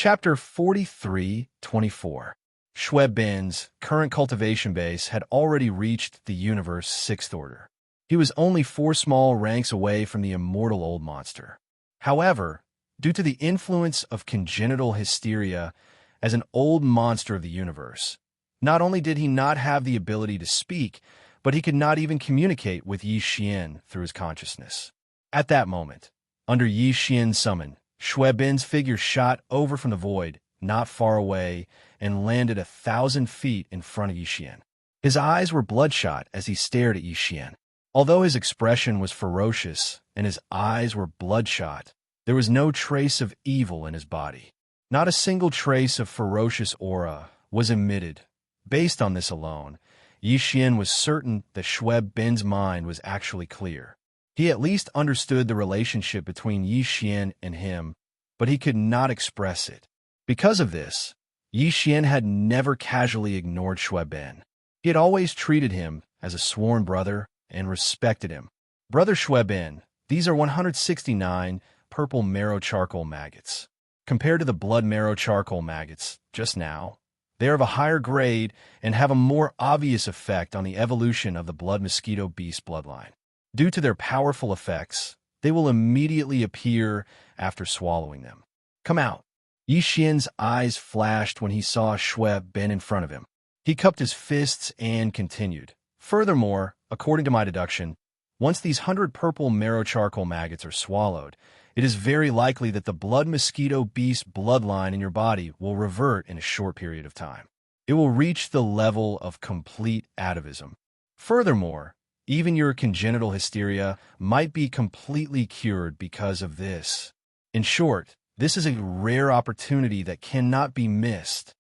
Chapter 43-24. Xue Bin's current cultivation base had already reached the universe's sixth order. He was only 4 small ranks away from the immortal old monster. However, due to the influence of congenital hysteria as an old monster of the universe, not only did he not have the ability to speak, but he could not even communicate with Yi Xian through his consciousness. At that moment, under Yi Xian's summon, Xue Bin's figure shot over from the void, not far away, and landed 1,000 feet in front of Yi Xian. His eyes were bloodshot as he stared at Yi Xian. Although his expression was ferocious and his eyes were bloodshot, there was no trace of evil in his body. Not a single trace of ferocious aura was emitted. Based on this alone, Yi Xian was certain that Xue Bin's mind was actually clear. He at least understood the relationship between Yi Xian and him, but he could not express it. Because of this, Yi Xian had never casually ignored Xue Bin. He had always treated him as a sworn brother and respected him. Brother Xue Bin, these are 169 purple marrow charcoal maggots. Compared to the blood marrow charcoal maggots just now, they are of a higher grade and have a more obvious effect on the evolution of the blood mosquito beast bloodline. Due to their powerful effects, they will immediately appear after swallowing them. Come out. Yi Xian's eyes flashed when he saw Xue Bin in front of him. He cupped his fists and continued. Furthermore, according to my deduction, once these 100 purple marrow charcoal maggots are swallowed, it is very likely that the blood mosquito beast bloodline in your body will revert in a short period of time. It will reach the level of complete atavism. Furthermore, even your congenital hysteria might be completely cured because of this. In short, this is a rare opportunity that cannot be missed.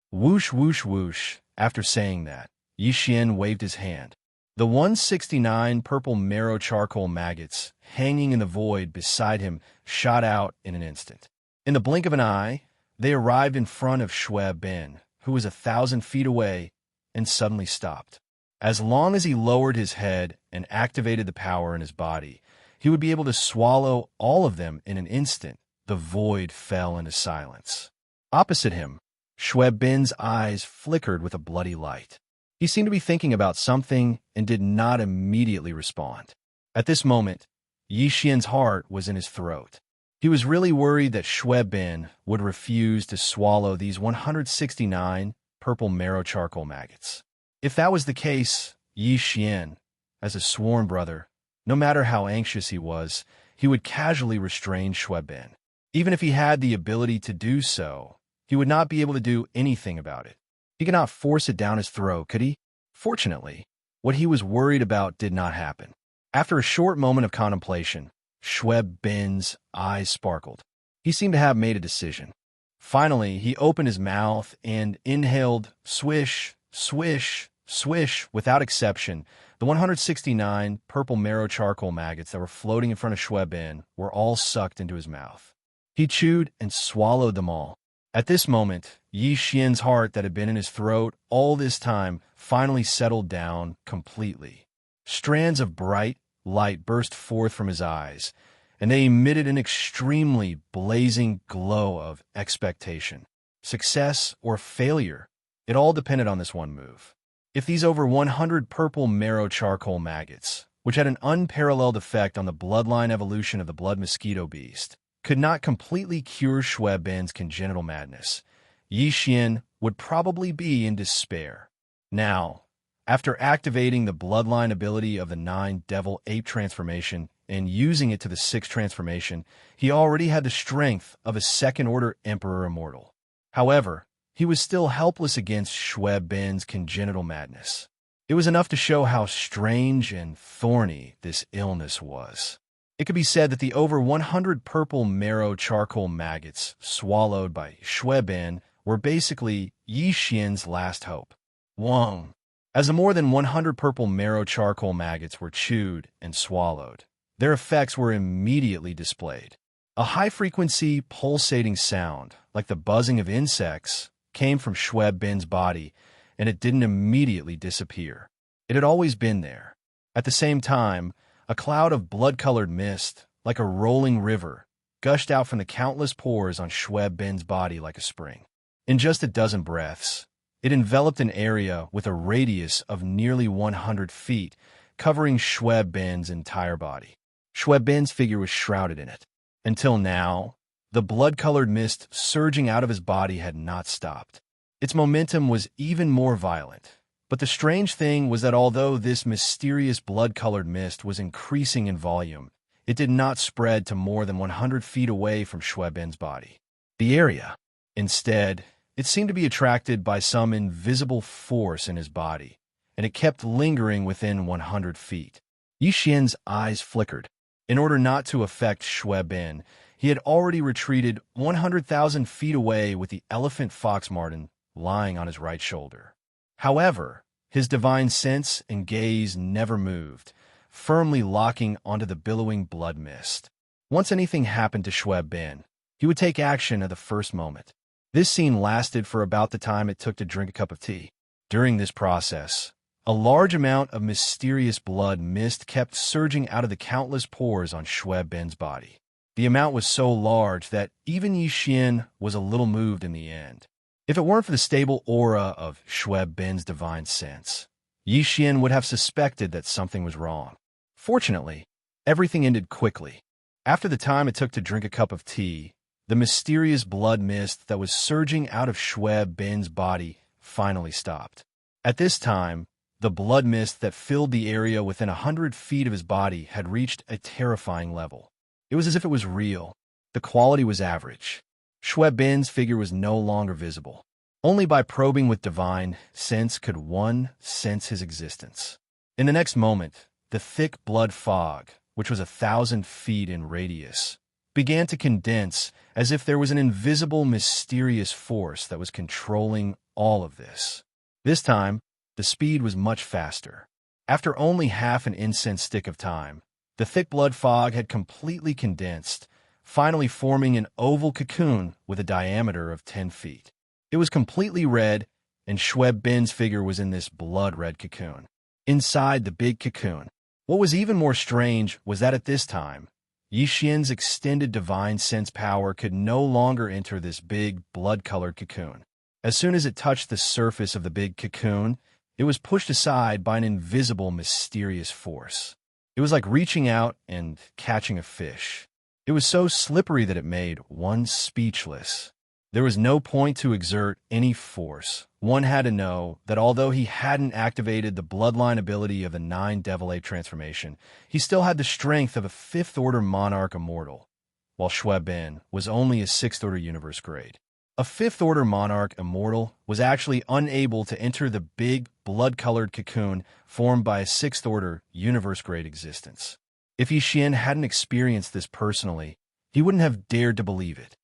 Whoosh, whoosh, whoosh. After saying that, Yi Xian waved his hand. The 169 purple marrow charcoal maggots hanging in the void beside him shot out in an instant. In the blink of an eye, they arrived in front of Xue Bin, who was 1,000 feet away, and suddenly stopped. As long as he lowered his head and activated the power in his body, he would be able to swallow all of them in an instant. The void fell into silence. Opposite him, Xue Bin's eyes flickered with a bloody light. He seemed to be thinking about something and did not immediately respond. At this moment, Yi Xian's heart was in his throat. He was really worried that Xue Bin would refuse to swallow these 169 purple marrow charcoal maggots. If that was the case, Yi Xian, as a sworn brother, no matter how anxious he was, he would casually restrain Xue Bin. Even if he had the ability to do so, he would not be able to do anything about it. He could not force it down his throat, could he? Fortunately, what he was worried about did not happen. After a short moment of contemplation, Xue Bin's eyes sparkled. He seemed to have made a decision. Finally, he opened his mouth and inhaled, swish, swish, swish, without exception. The 169 purple marrow charcoal maggots that were floating in front of Xue Bin were all sucked into his mouth. He chewed and swallowed them all. At this moment, Yi Xian's heart that had been in his throat all this time finally settled down completely. Strands of bright light burst forth from his eyes, and they emitted an extremely blazing glow of expectation. Success or failure, it all depended on this one move. If these over 100 purple marrow charcoal maggots, which had an unparalleled effect on the bloodline evolution of the blood mosquito beast, could not completely cure Xue Bin's congenital madness, Yi Xian would probably be in despair. Now, after activating the bloodline ability of the 9 Devil Ape transformation and using it to the 6th transformation, he already had the strength of a second-order Emperor Immortal. However, he was still helpless against Xue Bin's congenital madness. It was enough to show how strange and thorny this illness was. It could be said that the over 100 purple marrow charcoal maggots swallowed by Xue Bin were basically Yi Xian's last hope. Wong. As the more than 100 purple marrow charcoal maggots were chewed and swallowed, their effects were immediately displayed. A high-frequency, pulsating sound, like the buzzing of insects, came from Xue Bin's body, and it didn't immediately disappear. It had always been there. At the same time, a cloud of blood-colored mist, like a rolling river, gushed out from the countless pores on Schweb Bin's body like a spring. In just a dozen breaths, it enveloped an area with a radius of nearly 100 feet, covering Schweb Bin's entire body. Schweb Bin's figure was shrouded in it. Until now, the blood-colored mist surging out of his body had not stopped. Its momentum was even more violent. But the strange thing was that although this mysterious blood-colored mist was increasing in volume, it did not spread to more than 100 feet away from Schweb Bin's body. The area, instead, it seemed to be attracted by some invisible force in his body, and it kept lingering within 100 feet. Yixian's eyes flickered. In order not to affect Schweb Bin, he had already retreated 100,000 feet away with the elephant fox marten lying on his right shoulder. However, his divine sense and gaze never moved, firmly locking onto the billowing blood mist. Once anything happened to Schweb Bin, he would take action at the first moment. This scene lasted for about the time it took to drink a cup of tea. During this process, a large amount of mysterious blood mist kept surging out of the countless pores on Schweb Bin's body. The amount was so large that even Yixian was a little moved in the end. If it weren't for the stable aura of Schweb Bin's divine sense, Yixian would have suspected that something was wrong. Fortunately, everything ended quickly. After the time it took to drink a cup of tea, the mysterious blood mist that was surging out of Schweb Bin's body finally stopped. At this time, the blood mist that filled the area within 100 feet of his body had reached a terrifying level. It was as if it was real. The quality was average. Schweb Bin's figure was no longer visible. Only by probing with divine sense could one sense his existence. In the next moment, the thick blood fog, which was 1,000 feet in radius, began to condense as if there was an invisible, mysterious force that was controlling all of this. This time, the speed was much faster. After only half an incense stick of time, the thick blood fog had completely condensed, finally forming an oval cocoon with a diameter of 10 feet. It was completely red, and Schweb Bin's figure was in this blood-red cocoon. Inside the big cocoon, what was even more strange was that at this time, Yixian's extended divine sense power could no longer enter this big, blood-colored cocoon. As soon as it touched the surface of the big cocoon, it was pushed aside by an invisible, mysterious force. It was like reaching out and catching a fish. It was so slippery that it made one speechless. There was no point to exert any force. One had to know that although he hadn't activated the bloodline ability of the 9 Devourer transformation, he still had the strength of a 5th-order monarch immortal, while Schweb Bin was only a 6th-order universe grade. A 5th-order monarch immortal was actually unable to enter the big, blood-colored cocoon formed by a 6th-order universe-grade existence. If Yixian hadn't experienced this personally, he wouldn't have dared to believe it.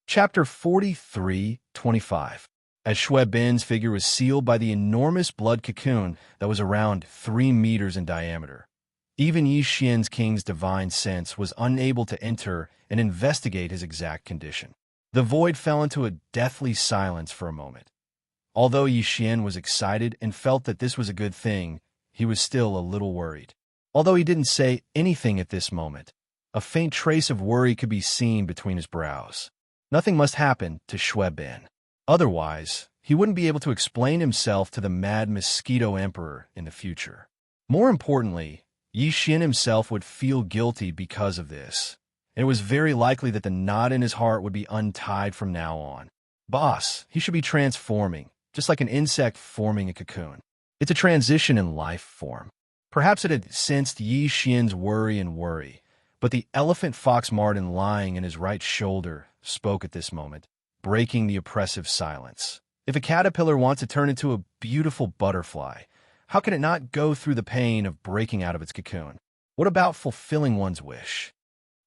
Chapter 43:25. As Schweb Bin's figure was sealed by the enormous blood cocoon that was around 3 meters in diameter, even Yixian's king's divine sense was unable to enter and investigate his exact condition. The void fell into a deathly silence for a moment. Although Yixian was excited and felt that this was a good thing, he was still a little worried. Although he didn't say anything at this moment, a faint trace of worry could be seen between his brows. Nothing must happen to Schweb Bin. Otherwise, he wouldn't be able to explain himself to the Mad Mosquito Emperor in the future. More importantly, Yixian himself would feel guilty because of this, and it was very likely that the knot in his heart would be untied from now on. Boss, he should be transforming, just like an insect forming a cocoon. It's a transition in life form. Perhaps it had sensed Yixian's worry, but the elephant fox marten lying in his right shoulder spoke at this moment, breaking the oppressive silence. If a caterpillar wants to turn into a beautiful butterfly, how can it not go through the pain of breaking out of its cocoon? What about fulfilling one's wish?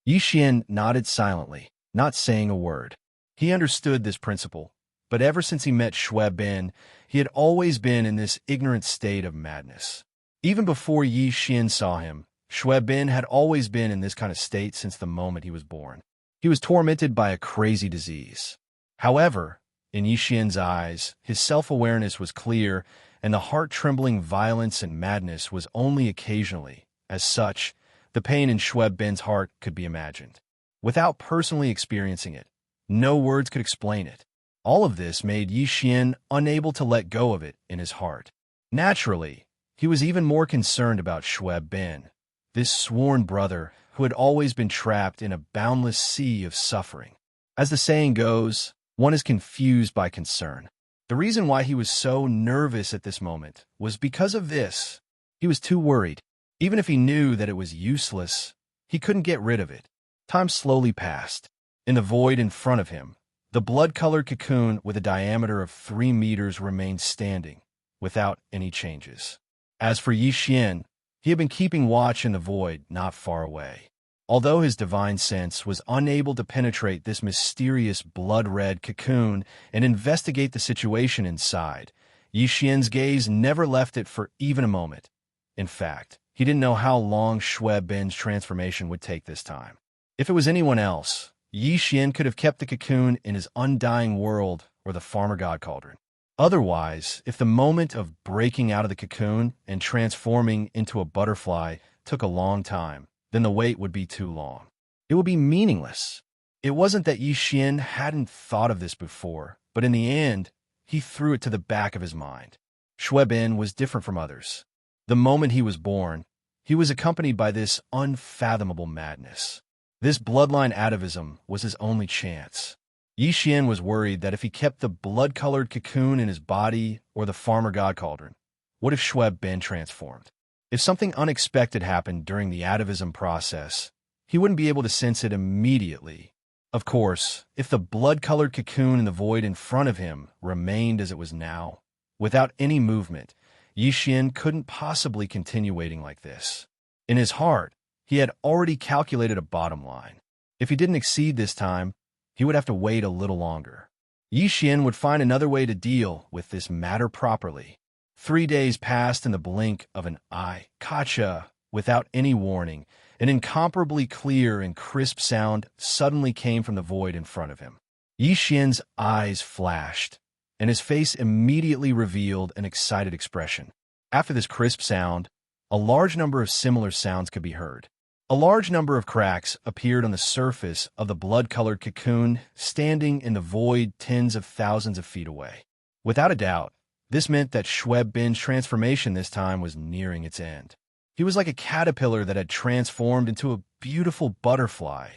Yixian nodded silently, not saying a word. He understood this principle, but ever since he met Schweb Bin, he had always been in this ignorant state of madness. Even before Yixian saw him, Schweb Bin had always been in this kind of state since the moment he was born. He was tormented by a crazy disease. However, in Yixian's eyes, his self-awareness was clear, and the heart-trembling violence and madness was only occasionally. As such, the pain in Schweb Bin's heart could be imagined. without personally experiencing it. No words could explain it. All of this made Xian unable to let go of it in his heart. Naturally, he was even more concerned about Shui Bin, this sworn brother who had always been trapped in a boundless sea of suffering. As the saying goes, one is confused by concern. The reason why he was so nervous at this moment was because of this. He was too worried. Even if he knew that it was useless, he couldn't get rid of it. Time slowly passed. In the void in front of him, the blood-colored cocoon with a diameter of 3 meters remained standing, without any changes. As for Xian, he had been keeping watch in the void not far away. Although his divine sense was unable to penetrate this mysterious blood-red cocoon and investigate the situation inside, Xian's gaze never left it for even a moment. In fact, he didn't know how long Shui Bin's transformation would take this time. If it was anyone else, Xian could have kept the cocoon in his undying world or the farmer god cauldron. Otherwise, if the moment of breaking out of the cocoon and transforming into a butterfly took a long time, then the wait would be too long. It would be meaningless. It wasn't that Xian hadn't thought of this before, but in the end, he threw it to the back of his mind. Shui Bin was different from others. The moment he was born, he was accompanied by this unfathomable madness. This bloodline atavism was his only chance. Xian was worried that if he kept the blood-colored cocoon in his body or the farmer god cauldron, what if Shui Bin transformed? If something unexpected happened during the atavism process, he wouldn't be able to sense it immediately. Of course, if the blood-colored cocoon in the void in front of him remained as it was now, without any movement, Xian couldn't possibly continue waiting like this. In his heart, he had already calculated a bottom line. If he didn't exceed this time, he would have to wait a little longer. Xian would find another way to deal with this matter properly. 3 days passed in the blink of an eye. Gotcha! Without any warning, an incomparably clear and crisp sound suddenly came from the void in front of him. Xian's eyes flashed, and his face immediately revealed an excited expression. After this crisp sound, a large number of similar sounds could be heard. A large number of cracks appeared on the surface of the blood-colored cocoon, standing in the void tens of thousands of feet away. Without a doubt, this meant that Shui Bin's transformation this time was nearing its end. He was like a caterpillar that had transformed into a beautiful butterfly,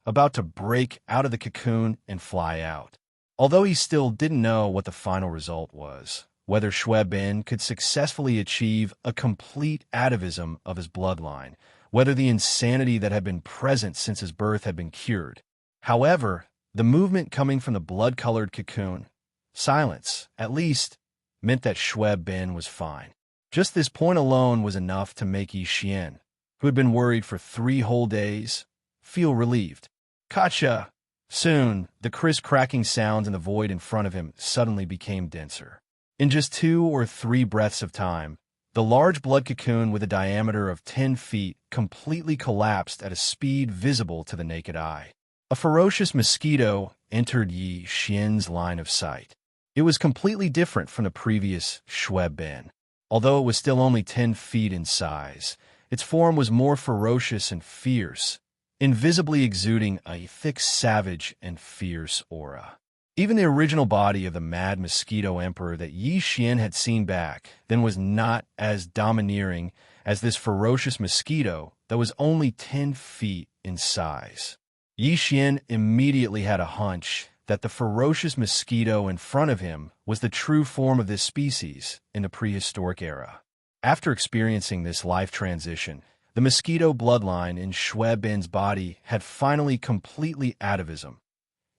about to break out of the cocoon and fly out. Although he still didn't know what the final result was, whether Shui Bin could successfully achieve a complete atavism of his bloodline, whether the insanity that had been present since his birth had been cured. However, the movement coming from the blood-colored cocoon, silence, at least, meant that Shui Bin was fine. Just this point alone was enough to make Xian, who had been worried for 3 whole days, feel relieved. Gotcha! Soon, the crisp cracking sounds in the void in front of him suddenly became denser. In just 2 or 3 breaths of time, the large blood cocoon with a diameter of 10 feet completely collapsed at a speed visible to the naked eye. A ferocious mosquito entered Xian's line of sight. It was completely different from the previous Shui Bin. Although it was still only 10 feet in size, its form was more ferocious and fierce, invisibly exuding a thick, savage, and fierce aura. Even the original body of the mad mosquito emperor that Xian had seen back then was not as domineering as this ferocious mosquito that was only 10 feet in size. Xian immediately had a hunch that the ferocious mosquito in front of him was the true form of this species in the prehistoric era. After experiencing this life transition, the mosquito bloodline in Shui Bin's body had finally completely atavism.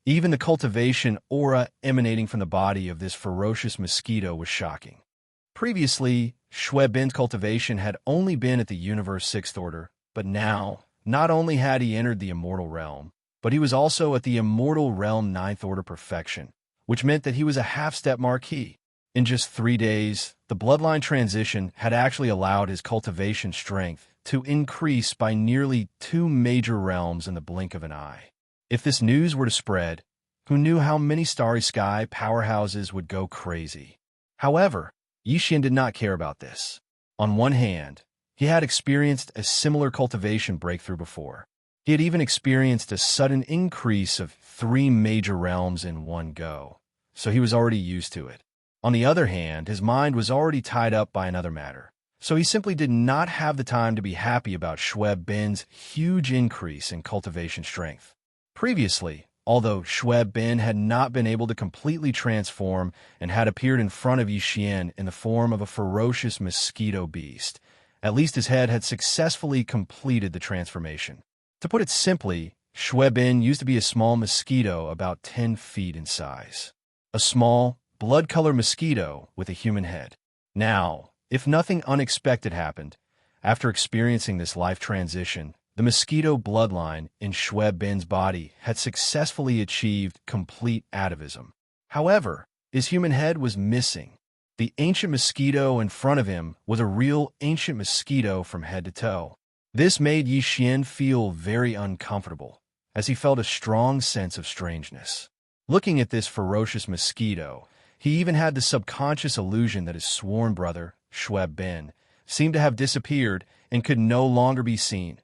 Even the cultivation aura emanating from the body of this ferocious mosquito was shocking. Previously, Shui Bin's cultivation had only been at the Universe 6th Order, but now, not only had he entered the Immortal Realm, but he was also at the Immortal Realm 9th Order Perfection, which meant that he was a half-step marquis. In just 3 days, the bloodline transition had actually allowed his cultivation strength to increase by nearly 2 major realms in the blink of an eye. If this news were to spread, who knew how many Starry Sky powerhouses would go crazy? However, Xian did not care about this. On one hand, he had experienced a similar cultivation breakthrough before. He had even experienced a sudden increase of 3 major realms in one go, so he was already used to it. On the other hand, his mind was already tied up by another matter, so he simply did not have the time to be happy about Xue Bin's huge increase in cultivation strength. Previously, although Xue Bin had not been able to completely transform and had appeared in front of Yixian in the form of a ferocious mosquito beast, at least his head had successfully completed the transformation. To put it simply, Xue Bin used to be a small mosquito about 10 feet in size. A small, blood-colored mosquito with a human head. Now, if nothing unexpected happened, after experiencing this life transition, the mosquito bloodline in Xue Bin's body had successfully achieved complete atavism. However, his human head was missing. The ancient mosquito in front of him was a real ancient mosquito from head to toe. This made Yixian feel very uncomfortable, as he felt a strong sense of strangeness. Looking at this ferocious mosquito, he even had the subconscious illusion that his sworn brother, Xue Bin, seemed to have disappeared and could no longer be seen.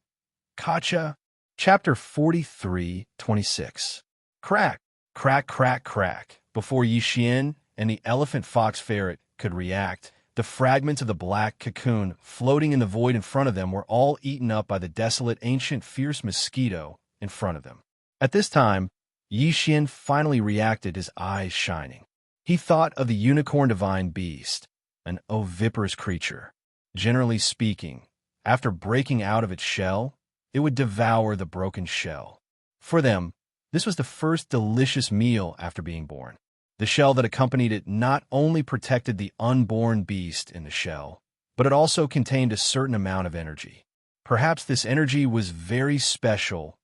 Kacha, Chapter 43:26. Crack, crack, crack, crack. Before Yixian and the elephant fox ferret could react, the fragments of the black cocoon floating in the void in front of them were all eaten up by the desolate, ancient, fierce mosquito in front of them. At this time, Yixian finally reacted, his eyes shining. He thought of the unicorn divine beast, an oviparous creature. Generally speaking, after breaking out of its shell, it would devour the broken shell. For them, this was the first delicious meal after being born. The shell that accompanied it not only protected the unborn beast in the shell, but it also contained a certain amount of energy. Perhaps this energy was very special.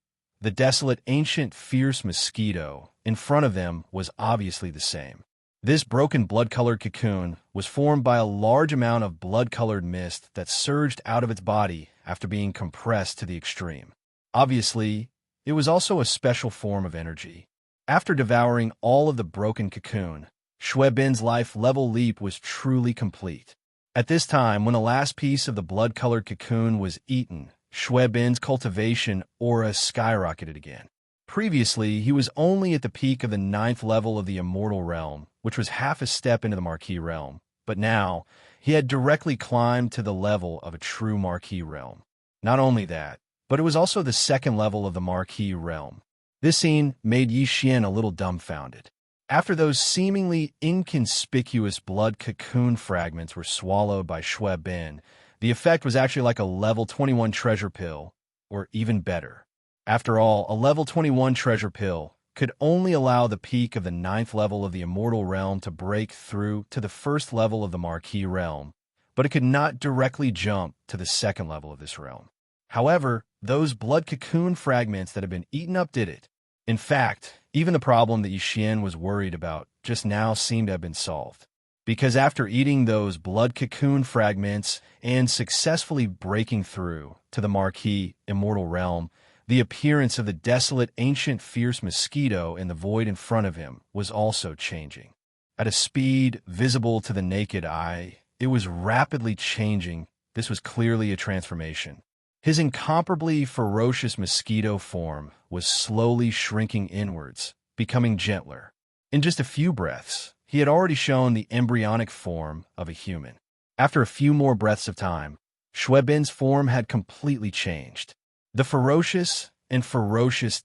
The desolate, ancient, fierce mosquito in front of them was obviously the same. This broken blood-colored cocoon was formed by a large amount of blood-colored mist that surged out of its body after being compressed to the extreme. Obviously, it was also a special form of energy. After devouring all of the broken cocoon, Xue Bin's life level leap was truly complete. At this time, when the last piece of the blood-colored cocoon was eaten, Xue Bin's cultivation aura skyrocketed again. Previously, he was only at the peak of the 9th level of the Immortal Realm, which was half a step into the Marquis Realm, but now he had directly climbed to the level of a true Marquis Realm. Not only that, but it was also the 2nd level of the Marquis Realm. This scene made Yixian a little dumbfounded. After those seemingly inconspicuous blood cocoon fragments were swallowed by Xue Bin, the effect was actually like a level 21 treasure pill, or even better. After all, a level 21 treasure pill could only allow the peak of the 9th level of the Immortal Realm to break through to the 1st level of the Marquis Realm, but it could not directly jump to the 2nd level of this realm. However, those blood cocoon fragments that had been eaten up did it. In fact, even the problem that Yixian was worried about just now seemed to have been solved. Because after eating those blood cocoon fragments and successfully breaking through to the Marquis Immortal Realm, the appearance of the desolate, ancient, fierce mosquito in the void in front of him was also changing. At a speed visible to the naked eye, it was rapidly changing. This was clearly a transformation. His incomparably ferocious mosquito form was slowly shrinking inwards, becoming gentler. In just a few breaths, he had already shown the embryonic form of a human. After a few more breaths of time, Xue Bin's form had completely changed. The ferocious,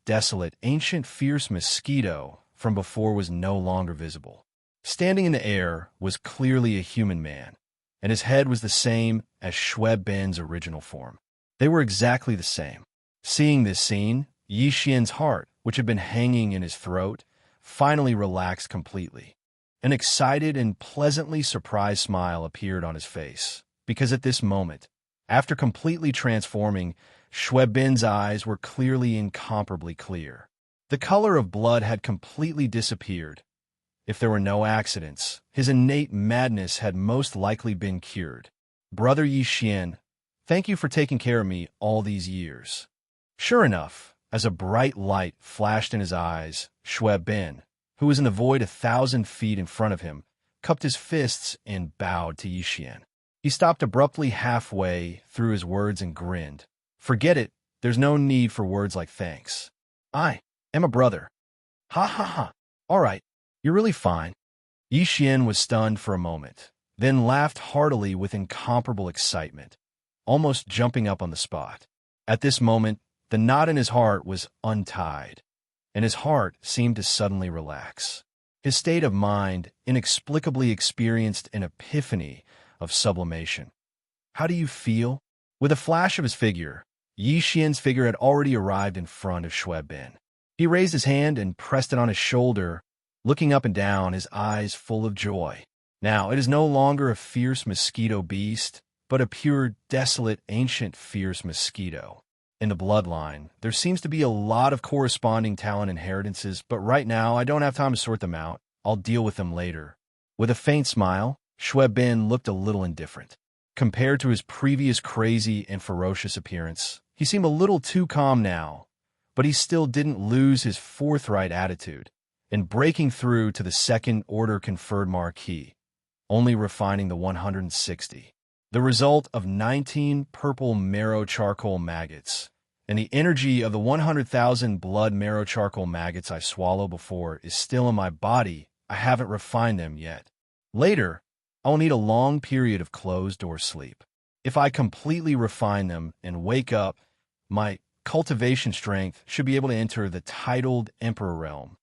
desolate, ancient, fierce mosquito from before was no longer visible. Standing in the air was clearly a human man, and his head was the same as Xue Bin's original form. They were exactly the same. Seeing this scene, Yixian's heart, which had been hanging in his throat, finally relaxed completely. An excited and pleasantly surprised smile appeared on his face, because at this moment, after completely transforming, Xue Bin's eyes were clearly incomparably clear. The color of blood had completely disappeared. If there were no accidents, his innate madness had most likely been cured. Brother Yixian, thank you for taking care of me all these years. Sure enough, as a bright light flashed in his eyes, Xue Bin, who was in the void 1,000 feet in front of him, cupped his fists and bowed to Yixian. He stopped abruptly halfway through his words and grinned. Forget it, There's no need for words like thanks. I am a brother. Ha ha ha. All right, you're really fine. Xian was stunned for a moment, then laughed heartily with incomparable excitement, almost jumping up on the spot. At this moment, the knot in his heart was untied, and his heart seemed to suddenly relax. His state of mind inexplicably experienced an epiphany of sublimation. How do you feel? With a flash of his figure, Xian's figure had already arrived in front of Xuebin. He raised his hand and pressed it on his shoulder, looking up and down, his eyes full of joy. Now, it is no longer a fierce mosquito beast, but a pure, desolate, ancient, fierce mosquito. In the bloodline, there seems to be a lot of corresponding talent inheritances, but right now I don't have time to sort them out. I'll deal with them later. With a faint smile, Xuebin looked a little indifferent. Compared to his previous crazy and ferocious appearance, he seemed a little too calm now, but he still didn't lose his forthright attitude and breaking through to the second-order conferred marquee, only refining the 160. The result of 19 purple marrow charcoal maggots, and the energy of the 100,000 blood marrow charcoal maggots I swallow before is still in my body. I haven't refined them yet. Later, I will need a long period of closed-door sleep. If I completely refine them and wake up, my cultivation strength should be able to enter the titled Emperor realm.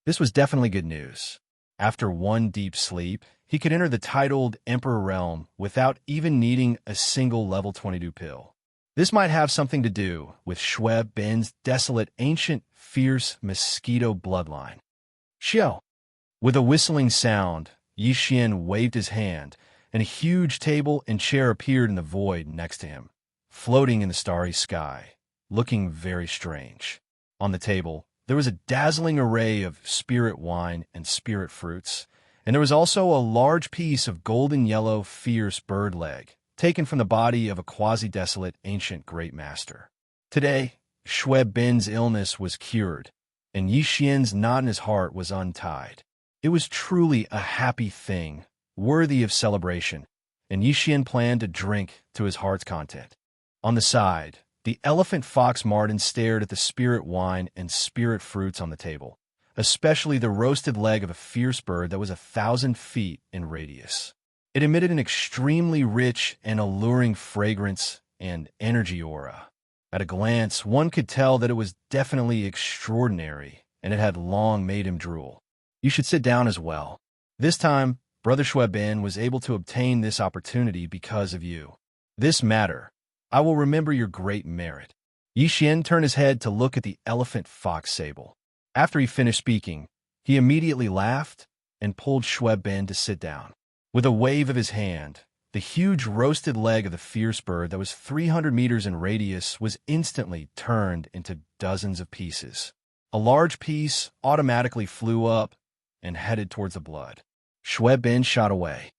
This was definitely good news. After one deep sleep, he could enter the titled Emperor realm without even needing a single level 22 pill. This might have something to do with Xuebin's desolate, ancient, fierce mosquito bloodline. Xiao. With a whistling sound, Xian waved his hand, and a huge table and chair appeared in the void next to him, floating in the starry sky, looking very strange. On the table, there was a dazzling array of spirit wine and spirit fruits, and there was also a large piece of golden yellow fierce bird leg, taken from the body of a quasi-desolate ancient great master. Today, Xuebin's illness was cured, and Xian's knot in his heart was untied. It was truly a happy thing, worthy of celebration, and Xian planned to drink to his heart's content. On the side, the elephant fox Martin stared at the spirit wine and spirit fruits on the table, especially the roasted leg of a fierce bird that was 1,000 feet in radius. It emitted an extremely rich and alluring fragrance and energy aura. At a glance, one could tell that it was definitely extraordinary, and it had long made him drool. You should sit down as well. This time, Brother Xuebin was able to obtain this opportunity because of you. This matter, I will remember your great merit. Xian turned his head to look at the elephant fox sable. After he finished speaking, he immediately laughed and pulled Xuebin to sit down. With a wave of his hand, the huge roasted leg of the fierce bird that was 300 meters in radius was instantly turned into dozens of pieces. A large piece automatically flew up and headed towards the blood. Xuebin shot away.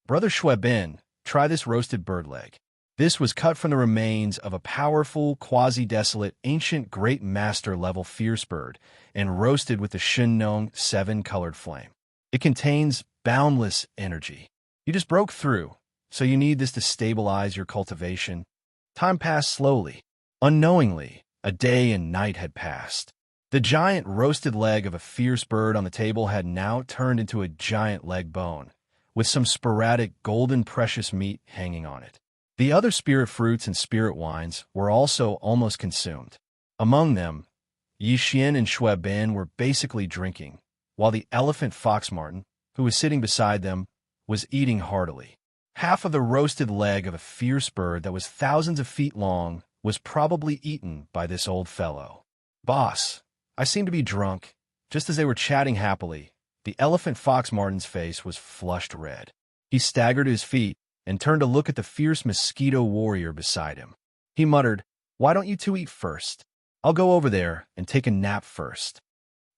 Brother Xuebin, try this roasted bird leg. This was cut from the remains of a powerful, quasi-desolate, ancient great master level fierce bird and roasted with the Shinong 7-colored flame. It contains boundless energy. You just broke through, so you need this to stabilize your cultivation. Time passed slowly. Unknowingly, a day and night had passed. The giant roasted leg of a fierce bird on the table had now turned into a giant leg bone, with some sporadic golden precious meat hanging on it. The other spirit fruits and spirit wines were also almost consumed. Among them, Xian and Xuebin were basically drinking, while the elephant fox Martin, who was sitting beside them, was eating heartily. Half of the roasted leg of a fierce bird that was thousands of feet long was probably eaten by this old fellow. Boss, I seem to be drunk. Just as they were chatting happily, the elephant fox Martin's face was flushed red. He staggered to his feet and turned to look at the fierce mosquito warrior beside him. He muttered, "Why don't you two eat first? I'll go over there and take a nap first."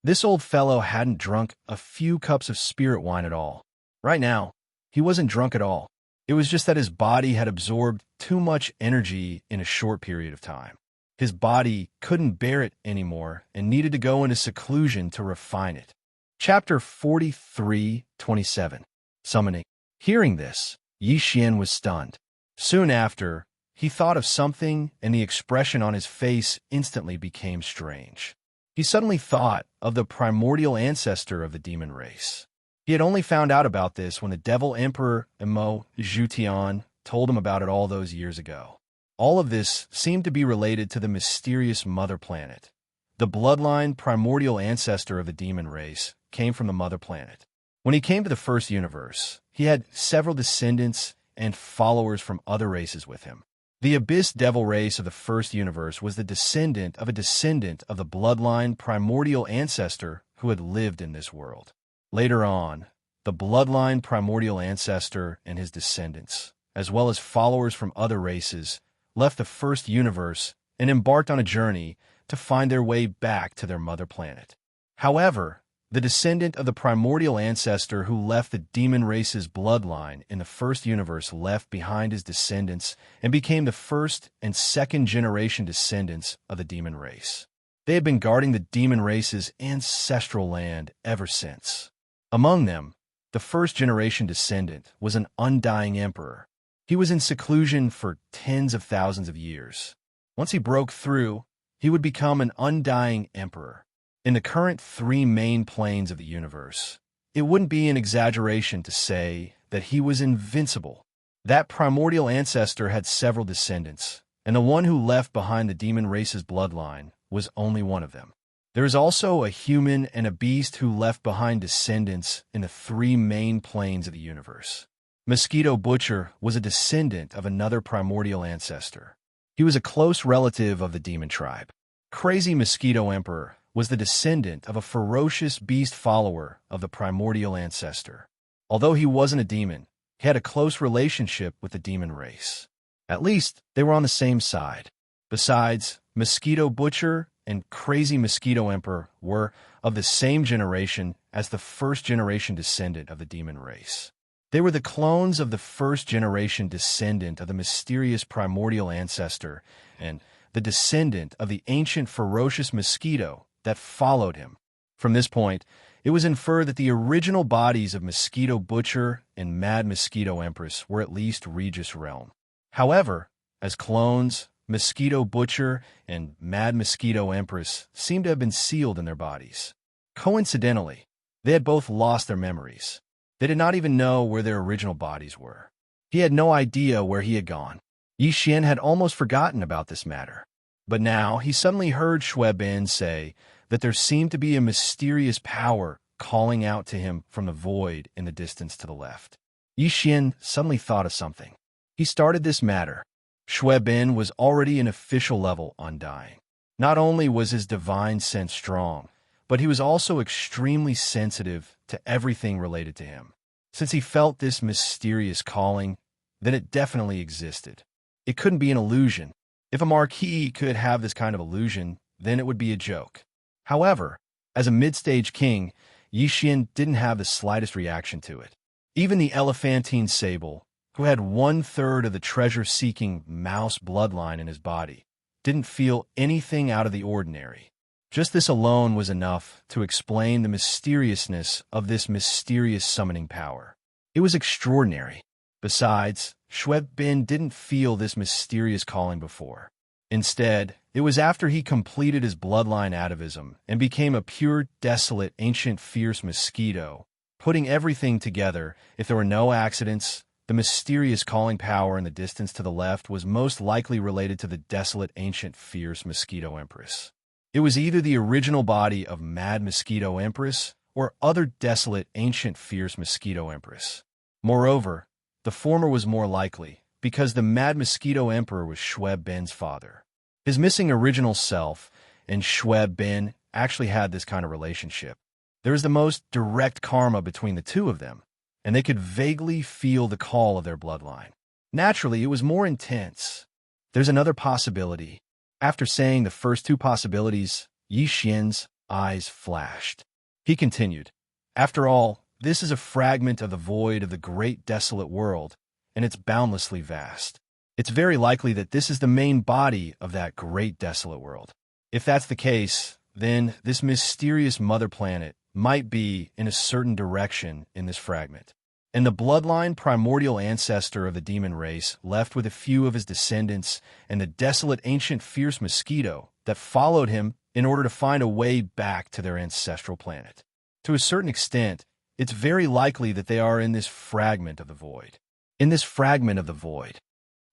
This old fellow hadn't drunk a few cups of spirit wine at all. Right now, he wasn't drunk at all. It was just that his body had absorbed too much energy in a short period of time. His body couldn't bear it anymore and needed to go into seclusion to refine it. Chapter 43:27. Summoning. Hearing this, Xian was stunned. Soon after, He thought of something, and the expression on his face instantly became strange. He suddenly thought of the primordial ancestor of the demon race. He had only found out about this when the Devil Emperor Imo Zhutian told him about it all those years ago. All of this seemed to be related to the mysterious mother planet. The bloodline primordial ancestor of the demon race came from the mother planet. When he came to the first universe, he had several descendants and followers from other races with him. The Abyss Devil race of the first universe was the descendant of the bloodline primordial ancestor who had lived in this world. Later on, the bloodline primordial ancestor and his descendants, as well as followers from other races, left the first universe and embarked on a journey to find their way back to their mother planet. However, the descendant of the primordial ancestor who left the demon race's bloodline in the first universe left behind his descendants and became the first and second generation descendants of the demon race. They had been guarding the demon race's ancestral land ever since. Among them, the first generation descendant was an undying emperor. He was in seclusion for tens of thousands of years. Once he broke through, he would become an undying emperor. In the current three main planes of the universe, it wouldn't be an exaggeration to say that he was invincible. That primordial ancestor had several descendants, and the one who left behind the demon race's bloodline was only one of them. There is also a human and a beast who left behind descendants in the three main planes of the universe. Mosquito Butcher was a descendant of another primordial ancestor. He was a close relative of the demon tribe. Crazy Mosquito Emperor was the descendant of a ferocious beast follower of the primordial ancestor. Although he wasn't a demon, he had a close relationship with the demon race. At least, they were on the same side. Besides, Mosquito Butcher and Crazy Mosquito Emperor were of the same generation as the first-generation descendant of the demon race. They were the clones of the first-generation descendant of the mysterious primordial ancestor and the descendant of the ancient ferocious mosquito that followed him. From this point, it was inferred that the original bodies of Mosquito Butcher and Mad Mosquito Empress were at least Regis realm. However, as clones, Mosquito Butcher and Mad Mosquito Empress seemed to have been sealed in their bodies. Coincidentally, they had both lost their memories. They did not even know where their original bodies were. He had no idea where he had gone. Yixian had almost forgotten about this matter. But now he suddenly heard Xue Bin say that there seemed to be a mysterious power calling out to him from the void in the distance to the left. Yixian suddenly thought of something. He started this matter. Xue Bin was already an official level undying. Not only was his divine sense strong, but he was also extremely sensitive to everything related to him. Since he felt this mysterious calling, then it definitely existed. It couldn't be an illusion. If a marquis could have this kind of illusion, then it would be a joke. However, as a mid-stage king, Yixian didn't have the slightest reaction to it. Even the Elephantine Sable, who had 1/3 of the treasure-seeking mouse bloodline in his body, didn't feel anything out of the ordinary. Just this alone was enough to explain the mysteriousness of this mysterious summoning power. It was extraordinary. Besides, Xue Bin didn't feel this mysterious calling before. Instead, it was after he completed his bloodline atavism and became a pure, desolate, ancient, fierce mosquito. Putting everything together, if there were no accidents, the mysterious calling power in the distance to the left was most likely related to the desolate, ancient, fierce Mosquito Empress. It was either the original body of Mad Mosquito Empress or other desolate, ancient, fierce Mosquito Empress. Moreover, the former was more likely, because the Mad Mosquito Emperor was Xue Bin's father. His missing original self and Xue Bin actually had this kind of relationship. There was the most direct karma between the two of them, and they could vaguely feel the call of their bloodline. Naturally, it was more intense. There's another possibility. After saying the first two possibilities, Yixian's eyes flashed. He continued, "After all, this is a fragment of the void of the great desolate world, and it's boundlessly vast. It's very likely that this is the main body of that great desolate world. If that's the case, then this mysterious mother planet might be in a certain direction in this fragment. and the bloodline primordial ancestor of the demon race left with a few of his descendants and the desolate ancient fierce mosquito that followed him in order to find a way back to their ancestral planet. To a certain extent, it's very likely that they are in this fragment of the void. In this fragment of the void.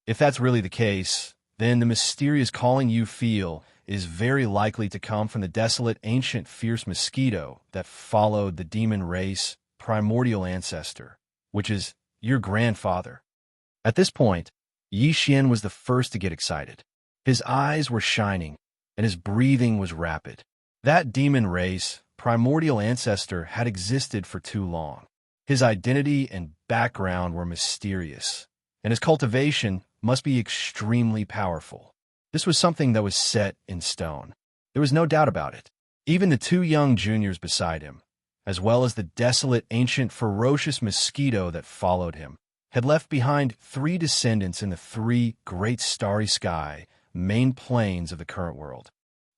If that's really the case, then the mysterious calling you feel is very likely to come from the desolate ancient fierce mosquito that followed the demon race primordial ancestor, which is your grandfather. At this point, Xian was the first to get excited. His eyes were shining, and his breathing was rapid. That demon race primordial ancestor had existed for too long. His identity and background were mysterious, and his cultivation must be extremely powerful. This was something that was set in stone. There was no doubt about it. Even the two young juniors beside him, as well as the desolate, ancient, ferocious mosquito that followed him, had left behind 3 descendants in the 3 great starry sky main planes of the current world.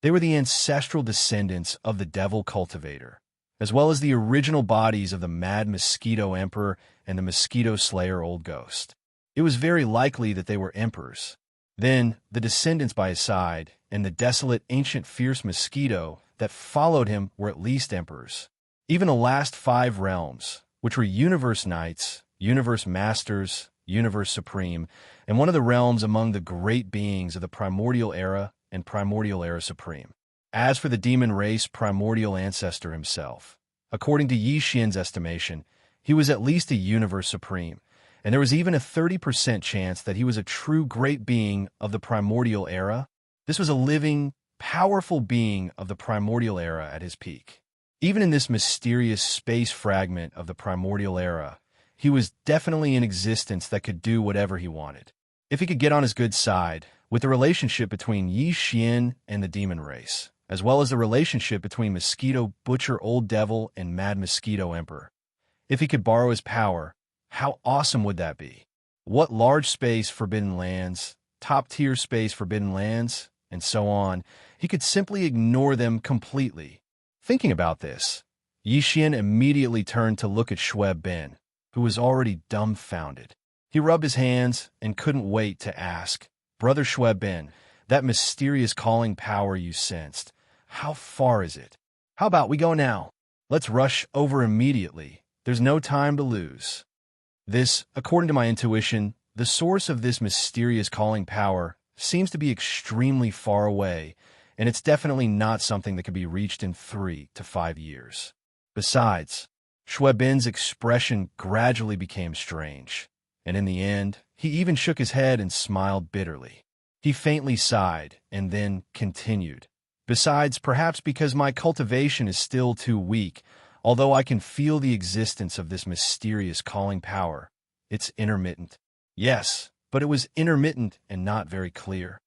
They were the ancestral descendants of the devil cultivator, as well as the original bodies of the mad mosquito emperor and the mosquito slayer old ghost. It was very likely that they were emperors. Then, the descendants by his side and the desolate ancient fierce mosquito that followed him were at least emperors. Even the last 5 realms, which were Universe Knights, Universe Masters, Universe Supreme, and one of the realms among the great beings of the Primordial Era and Primordial Era Supreme. As for the demon race primordial ancestor himself, according to Xian's estimation, he was at least a Universe Supreme, and there was even a 30% chance that he was a true great being of the Primordial Era. This was a living, powerful being of the Primordial Era at his peak. Even in this mysterious space fragment of the Primordial Era, he was definitely in existence that could do whatever he wanted. If he could get on his good side, with the relationship between Xian and the demon race, as well as the relationship between Mosquito Butcher Old Devil and Mad Mosquito Emperor. If he could borrow his power, how awesome would that be? What large space forbidden lands, top-tier space forbidden lands, and so on, he could simply ignore them completely. Thinking about this, Xian immediately turned to look at Shui Ben, who was already dumbfounded. He rubbed his hands and couldn't wait to ask, "Brother Shui Ben, that mysterious calling power you sensed, how far is it? How about we go now? Let's rush over immediately. There's no time to lose." This, according to my intuition, the source of this mysterious calling power seems to be extremely far away, and it's definitely not something that can be reached in 3 to 5 years. Besides, Shui Ben's expression gradually became strange, and in the end, he even shook his head and smiled bitterly. He faintly sighed and then continued. "Besides, perhaps because my cultivation is still too weak, although I can feel the existence of this mysterious calling power, it's intermittent." Yes, but it was intermittent and not very clear.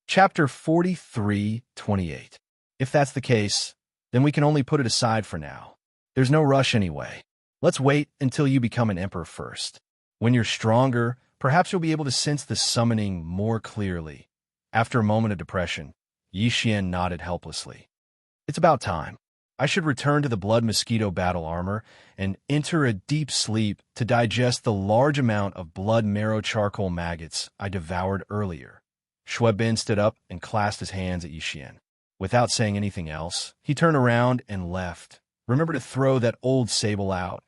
Chapter 43:28. If that's the case, then we can only put it aside for now. There's no rush anyway. Let's wait until you become an emperor first. When you're stronger, perhaps you'll be able to sense the summoning more clearly. After a moment of depression, Xian nodded helplessly. It's about time. I should return to the blood mosquito battle armor and enter a deep sleep to digest the large amount of blood marrow charcoal maggots I devoured earlier. Shui Ben stood up and clasped his hands at Xian. Without saying anything else, he turned around and left. Remember to throw that old sable out.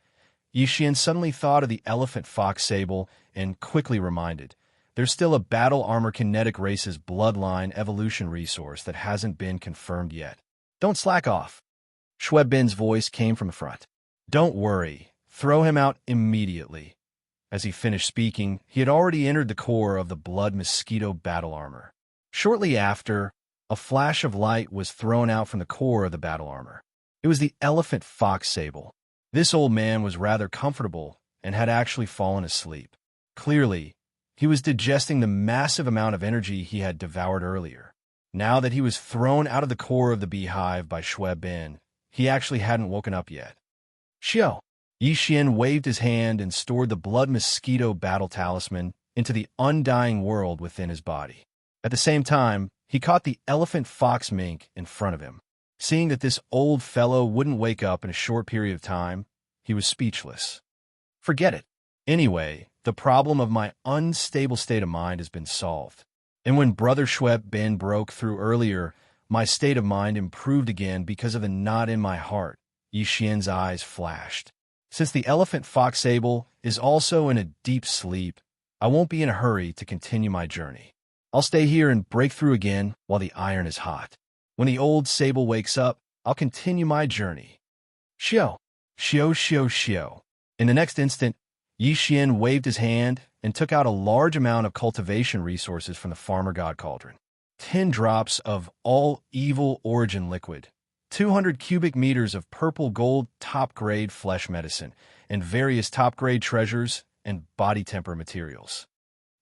Xian suddenly thought of the elephant fox sable and quickly reminded, there's still a battle armor kinetic race's bloodline evolution resource that hasn't been confirmed yet. Don't slack off. Shui Ben's voice came from the front. Don't worry, throw him out immediately. As he finished speaking, he had already entered the core of the blood mosquito battle armor. Shortly after, a flash of light was thrown out from the core of the battle armor. It was the elephant fox sable. This old man was rather comfortable and had actually fallen asleep. Clearly, he was digesting the massive amount of energy he had devoured earlier. Now that he was thrown out of the core of the beehive by Shui Ben, he actually hadn't woken up yet. Xiao! Xian waved his hand and stored the blood mosquito battle talisman into the undying world within his body. At the same time, he caught the elephant fox mink in front of him. Seeing that this old fellow wouldn't wake up in a short period of time, he was speechless. Forget it. Anyway, the problem of my unstable state of mind has been solved. And when Brother Schweb Ben broke through earlier, my state of mind improved again because of the knot in my heart. Yi Xian's eyes flashed. Since the elephant fox sable is also in a deep sleep, I won't be in a hurry to continue my journey. I'll stay here and break through again while the iron is hot. When the old sable wakes up, I'll continue my journey. Xiao, xiao, xiao, xiao. In the next instant, Yi Xian waved his hand and took out a large amount of cultivation resources from the farmer god cauldron. 10 drops of all evil origin liquid, 200 cubic meters of purple gold top-grade flesh medicine, and various top-grade treasures and body temper materials.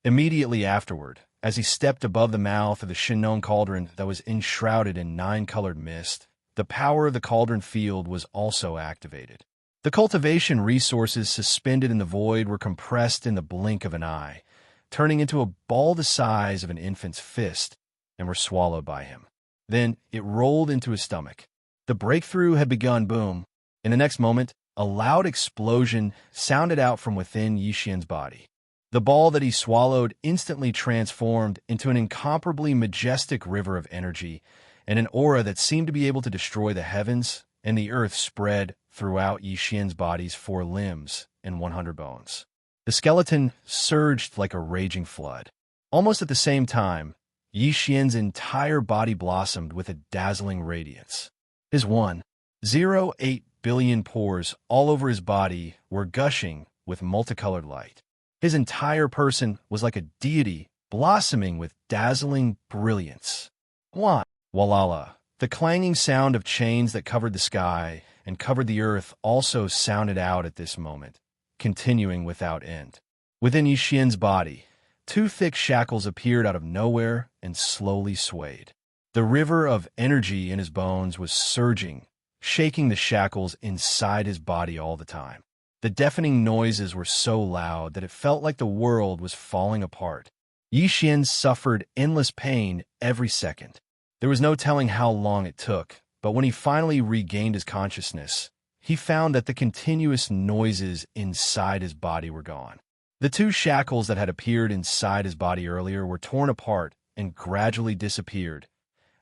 Immediately afterward, as he stepped above the mouth of the Shinon cauldron that was enshrouded in 9-colored mist, the power of the cauldron field was also activated. The cultivation resources suspended in the void were compressed in the blink of an eye, turning into a ball the size of an infant's fist, and were swallowed by him. Then it rolled into his stomach. The breakthrough had begun. Boom. In the next moment, a loud explosion sounded out from within Yi Xian's body. The ball that he swallowed instantly transformed into an incomparably majestic river of energy, and an aura that seemed to be able to destroy the heavens and the earth spread throughout Yi Xian's body's 4 limbs and 100 bones. The skeleton surged like a raging flood. Almost at the same time, Yi Xian's entire body blossomed with a dazzling radiance. His 1.08 billion pores all over his body were gushing with multicolored light. His entire person was like a deity blossoming with dazzling brilliance. Walala. The clanging sound of chains that covered the sky and covered the earth also sounded out at this moment, continuing without end. Within Yi Xian's body, 2 thick shackles appeared out of nowhere and slowly swayed. The river of energy in his bones was surging, shaking the shackles inside his body all the time. The deafening noises were so loud that it felt like the world was falling apart. Yi Xian suffered endless pain every second. There was no telling how long it took, but when he finally regained his consciousness, he found that the continuous noises inside his body were gone. The 2 shackles that had appeared inside his body earlier were torn apart and gradually disappeared.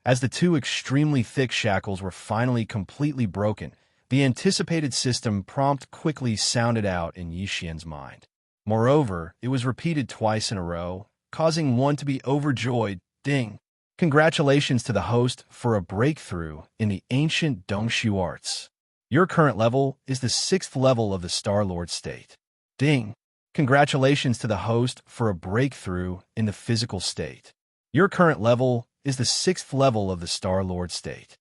As the 2 extremely thick shackles were finally completely broken, the anticipated system prompt quickly sounded out in Yi Xian's mind. Moreover, it was repeated twice in a row, causing one to be overjoyed. Ding! Congratulations to the host for a breakthrough in the ancient Dongshu arts. Your current level is the 6th level of the Star Lord state. Ding! Congratulations to the host for a breakthrough in the physical state. Your current level is the 6th level of the Star Lord state.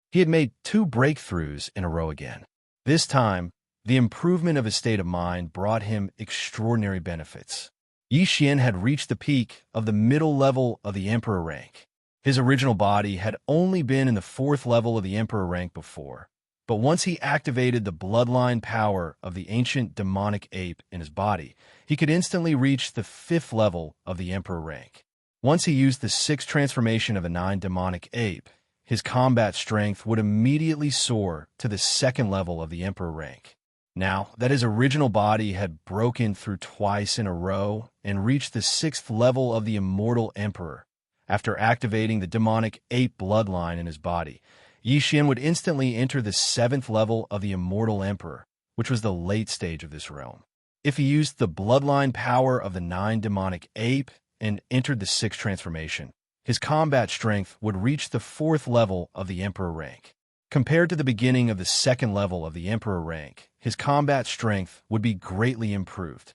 He had made 2 breakthroughs in a row again. This time, the improvement of his state of mind brought him extraordinary benefits. Yi Xian had reached the peak of the middle level of the Emperor rank. His original body had only been in the 4th level of the Emperor rank before, but once he activated the bloodline power of the ancient demonic ape in his body, he could instantly reach the 5th level of the Emperor rank. Once he used the 6th transformation of a 9 demonic ape, his combat strength would immediately soar to the 2nd level of the Emperor rank. Now that his original body had broken through twice in a row and reached the 6th level of the Immortal Emperor, after activating the demonic ape bloodline in his body, Yi Xian would instantly enter the 7th level of the Immortal Emperor, which was the late stage of this realm. If he used the bloodline power of the 9 demonic ape and entered the 6th transformation, his combat strength would reach the 4th level of the Emperor rank. Compared to the beginning of the 2nd level of the Emperor rank, his combat strength would be greatly improved.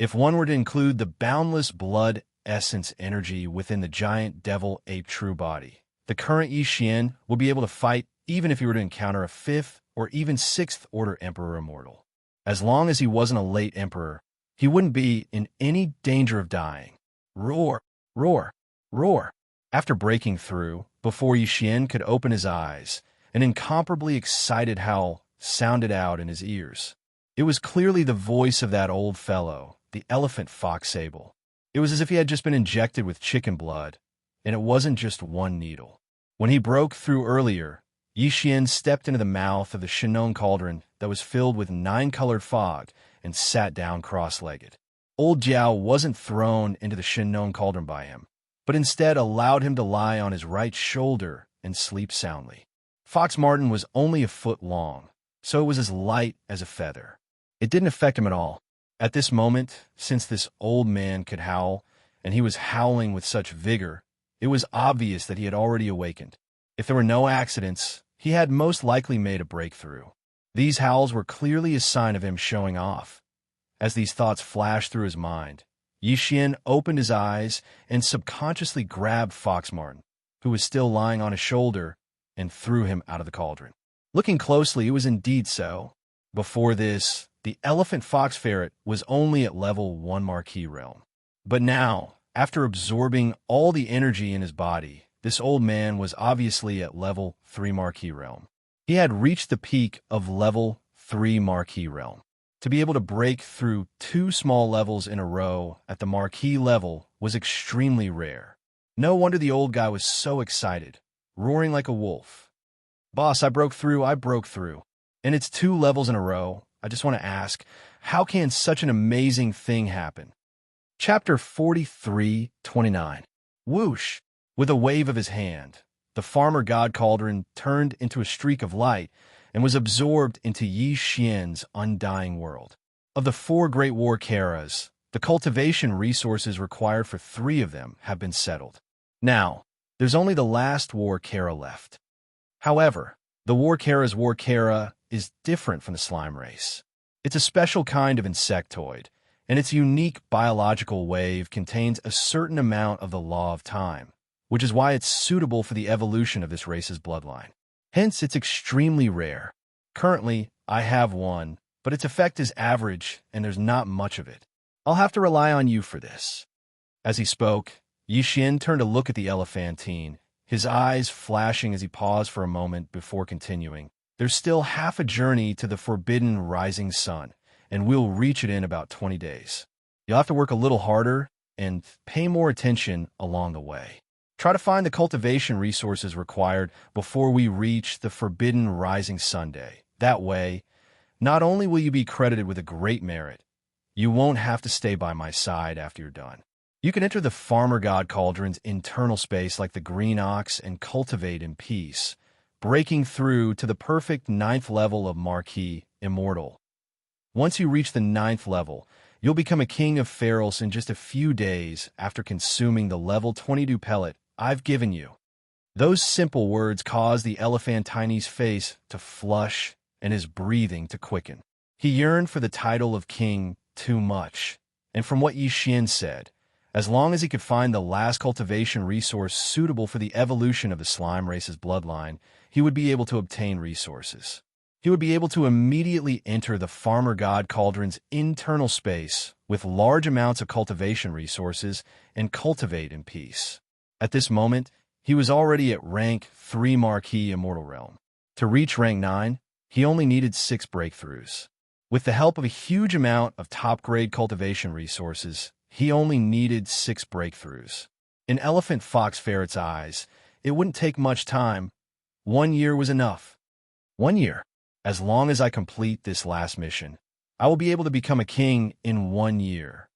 If one were to include the boundless blood essence energy within the giant devil ape true body, the current Yi Xian would be able to fight even if he were to encounter a 5th or even 6th order Emperor immortal. As long as he wasn't a late Emperor, he wouldn't be in any danger of dying. Roar! Roar! Roar! After breaking through, before Yi Xian could open his eyes, an incomparably excited howl sounded out in his ears. It was clearly the voice of that old fellow, the elephant fox sable. It was as if he had just been injected with chicken blood, and it wasn't just one needle. When he broke through earlier, Yi Xian stepped into the mouth of the Shinon cauldron that was filled with 9-colored fog and sat down cross-legged. Old Jiao wasn't thrown into the Shinnon cauldron by him, but instead allowed him to lie on his right shoulder and sleep soundly. Fox Martin was only a foot long, so it was as light as a feather. It didn't affect him at all. At this moment, since this old man could howl, and he was howling with such vigor, it was obvious that he had already awakened. If there were no accidents, he had most likely made a breakthrough. These howls were clearly a sign of him showing off. As these thoughts flashed through his mind, Yixian opened his eyes and subconsciously grabbed Fox Martin, who was still lying on his shoulder, and threw him out of the cauldron. Looking closely, it was indeed so. Before this, the elephant fox ferret was only at level 1 Marquis realm. But now, after absorbing all the energy in his body, this old man was obviously at level 3 Marquis realm. He had reached the peak of level 3 Marquis realm. To be able to break through 2 small levels in a row at the Marquis level was extremely rare. No wonder the old guy was so excited, roaring like a wolf. "Boss, I broke through. And it's 2 levels in a row. I just want to ask, how can such an amazing thing happen?" Chapter 43:29. Whoosh! With a wave of his hand, the farmer god cauldron turned into a streak of light and was absorbed into Yi Xian's undying world. Of the 4 great war Karas, the cultivation resources required for 3 of them have been settled. Now, there's only the last war Kara left. However, the war Kara's war Kara is different from the slime race. It's a special kind of insectoid, and its unique biological wave contains a certain amount of the law of time, which is why it's suitable for the evolution of this race's bloodline. Hence, it's extremely rare. Currently, I have one, but its effect is average, and there's not much of it. I'll have to rely on you for this." As he spoke, Yixian turned to look at the elephantine, his eyes flashing as he paused for a moment before continuing. "There's still half a journey to the forbidden rising sun, and we'll reach it in about 20 days. You'll have to work a little harder and pay more attention along the way. Try to find the cultivation resources required before we reach the forbidden rising Sunday. That way, not only will you be credited with a great merit, you won't have to stay by my side after you're done. You can enter the farmer god cauldron's internal space like the green ox and cultivate in peace, breaking through to the perfect 9th level of Marquis Immortal. Once you reach the 9th level, you'll become a king of Pharos in just a few days after consuming the level 22 pellet I've given you." Those simple words caused the elephantine's face to flush and his breathing to quicken. He yearned for the title of king too much, and from what Yixian said, as long as he could find the last cultivation resource suitable for the evolution of the slime race's bloodline, he would be able to obtain resources. He would be able to immediately enter the farmer god cauldron's internal space with large amounts of cultivation resources and cultivate in peace. At this moment, he was already at rank 3 Marquis Immortal Realm. To reach rank 9, he only needed 6 breakthroughs. With the help of a huge amount of top-grade cultivation resources, he only needed 6 breakthroughs. In Elephant Fox Ferret's eyes, it wouldn't take much time. 1 year was enough. 1 year. As long as I complete this last mission, I will be able to become a king in 1 year.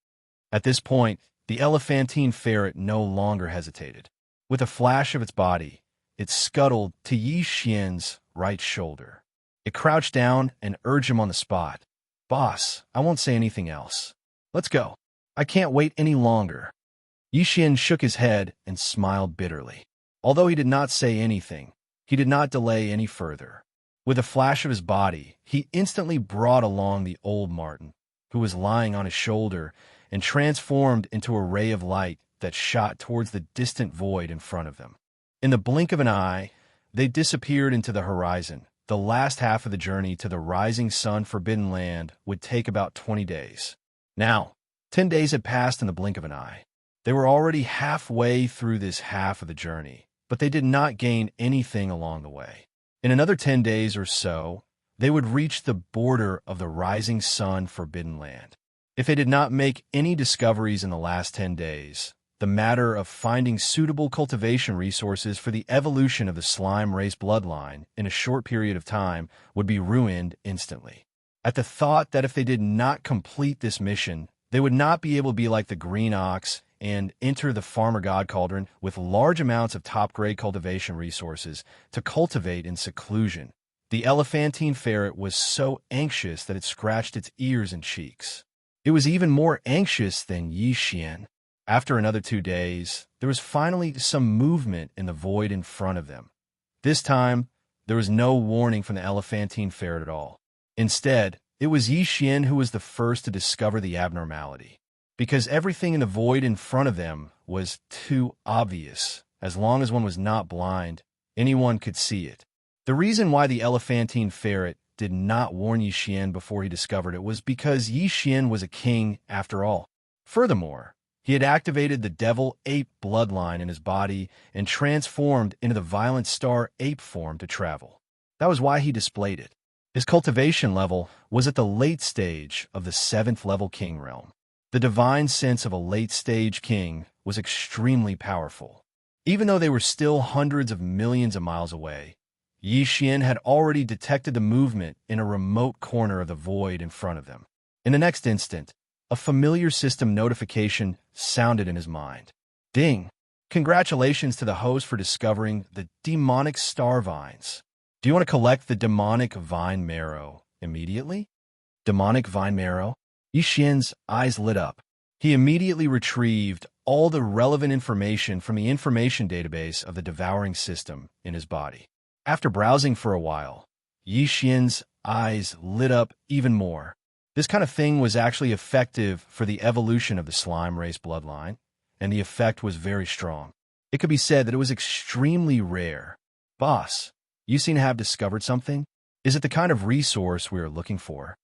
At this point, the elephantine ferret no longer hesitated. With a flash of its body, it scuttled to Yi Xian's right shoulder. It crouched down and urged him on the spot. "Boss, I won't say anything else. Let's go. I can't wait any longer." Yi Xian shook his head and smiled bitterly. Although he did not say anything, he did not delay any further. With a flash of his body, he instantly brought along the old Martin, who was lying on his shoulder, and transformed into a ray of light that shot towards the distant void in front of them. In the blink of an eye, they disappeared into the horizon. The last half of the journey to the rising sun forbidden land would take about 20 days. Now, 10 days had passed in the blink of an eye. They were already halfway through this half of the journey, but they did not gain anything along the way. In another 10 days or so, they would reach the border of the rising sun forbidden land. If they did not make any discoveries in the last 10 days, the matter of finding suitable cultivation resources for the evolution of the slime race bloodline in a short period of time would be ruined instantly. At the thought that if they did not complete this mission, they would not be able to be like the green ox and enter the farmer god cauldron with large amounts of top-grade cultivation resources to cultivate in seclusion. The elephantine ferret was so anxious that it scratched its ears and cheeks. It was even more anxious than Xian. After another 2 days, there was finally some movement in the void in front of them. This time, there was no warning from the elephantine ferret at all. Instead, it was Xian who was the first to discover the abnormality. Because everything in the void in front of them was too obvious. As long as one was not blind, anyone could see it. The reason why the elephantine ferret did not warn Xian before he discovered it was because Xian was a king after all. Furthermore, he had activated the devil ape bloodline in his body and transformed into the violent star ape form to travel. That was why he displayed it. His cultivation level was at the late stage of the 7th level king realm. The divine sense of a late-stage king was extremely powerful. Even though they were still hundreds of millions of miles away, Xian had already detected the movement in a remote corner of the void in front of them. In the next instant, a familiar system notification sounded in his mind. Ding! Congratulations to the host for discovering the demonic star vines. Do you want to collect the demonic vine marrow immediately? Demonic vine marrow? Xian's eyes lit up. He immediately retrieved all the relevant information from the information database of the devouring system in his body. After browsing for a while, Xian's eyes lit up even more. This kind of thing was actually effective for the evolution of the slime race bloodline, and the effect was very strong. It could be said that it was extremely rare. Boss, you seem to have discovered something? Is it the kind of resource we are looking for?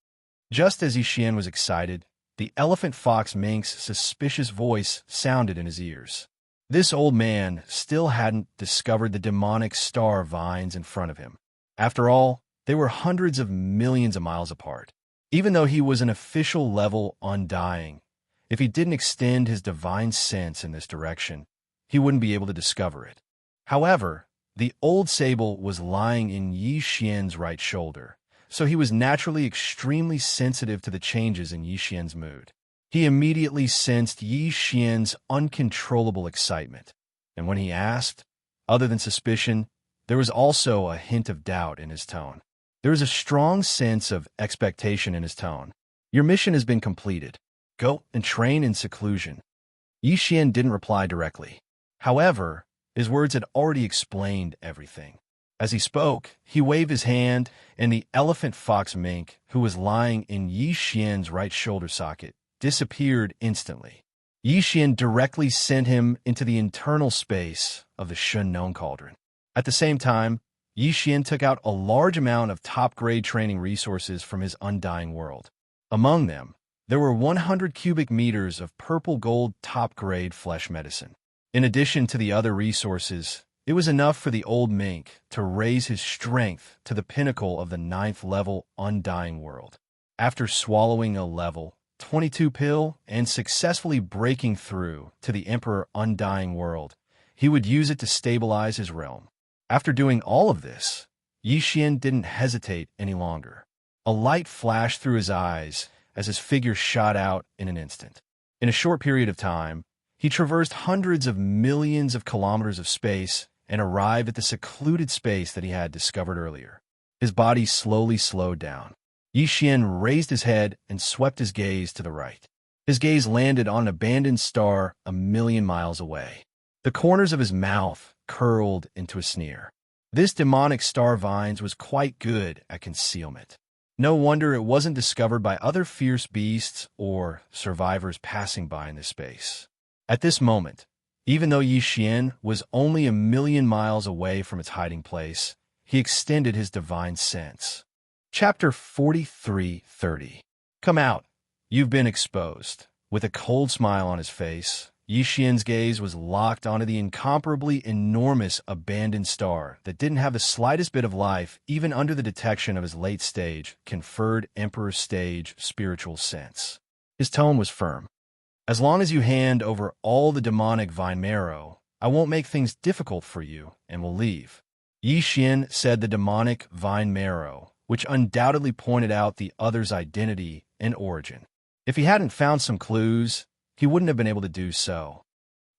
Just as Xian was excited, the elephant fox mink's suspicious voice sounded in his ears. This old man still hadn't discovered the demonic star vines in front of him. After all, they were hundreds of millions of miles apart. Even though he was an official level undying, if he didn't extend his divine sense in this direction, he wouldn't be able to discover it. However, the old sable was lying in Xian's right shoulder, so he was naturally extremely sensitive to the changes in Xian's mood. He immediately sensed Xian's uncontrollable excitement, and when he asked, other than suspicion, there was also a hint of doubt in his tone. There was a strong sense of expectation in his tone. Your mission has been completed. Go and train in seclusion. Xian didn't reply directly. However, his words had already explained everything. As he spoke, he waved his hand, and the elephant fox mink, who was lying in Xian's right shoulder socket, disappeared instantly. Xian directly sent him into the internal space of the Shunnong cauldron. At the same time, Xian took out a large amount of top-grade training resources from his undying world. Among them, there were 100 cubic meters of purple-gold top-grade flesh medicine. In addition to the other resources, it was enough for the old mink to raise his strength to the pinnacle of the 9th level undying world. After swallowing a level 22 pill and successfully breaking through to the Emperor undying world, he would use it to stabilize his realm. After doing all of this, Xian didn't hesitate any longer. A light flashed through his eyes as his figure shot out in an instant. In a short period of time, he traversed hundreds of millions of kilometers of space and arrived at the secluded space that he had discovered earlier. His body slowly slowed down. Xian raised his head and swept his gaze to the right. His gaze landed on an abandoned star a million miles away. The corners of his mouth curled into a sneer. This demonic star vines was quite good at concealment. No wonder it wasn't discovered by other fierce beasts or survivors passing by in this space. At this moment, even though Xian was only a million miles away from its hiding place, he extended his divine sense. Chapter 43:30. Come out. You've been exposed. With a cold smile on his face, Xian's gaze was locked onto the incomparably enormous abandoned star that didn't have the slightest bit of life even under the detection of his late-stage, conferred Emperor stage spiritual sense. His tone was firm. As long as you hand over all the demonic vine marrow, I won't make things difficult for you and will leave. Xian said the demonic vine marrow which undoubtedly pointed out the other's identity and origin. If he hadn't found some clues, he wouldn't have been able to do so.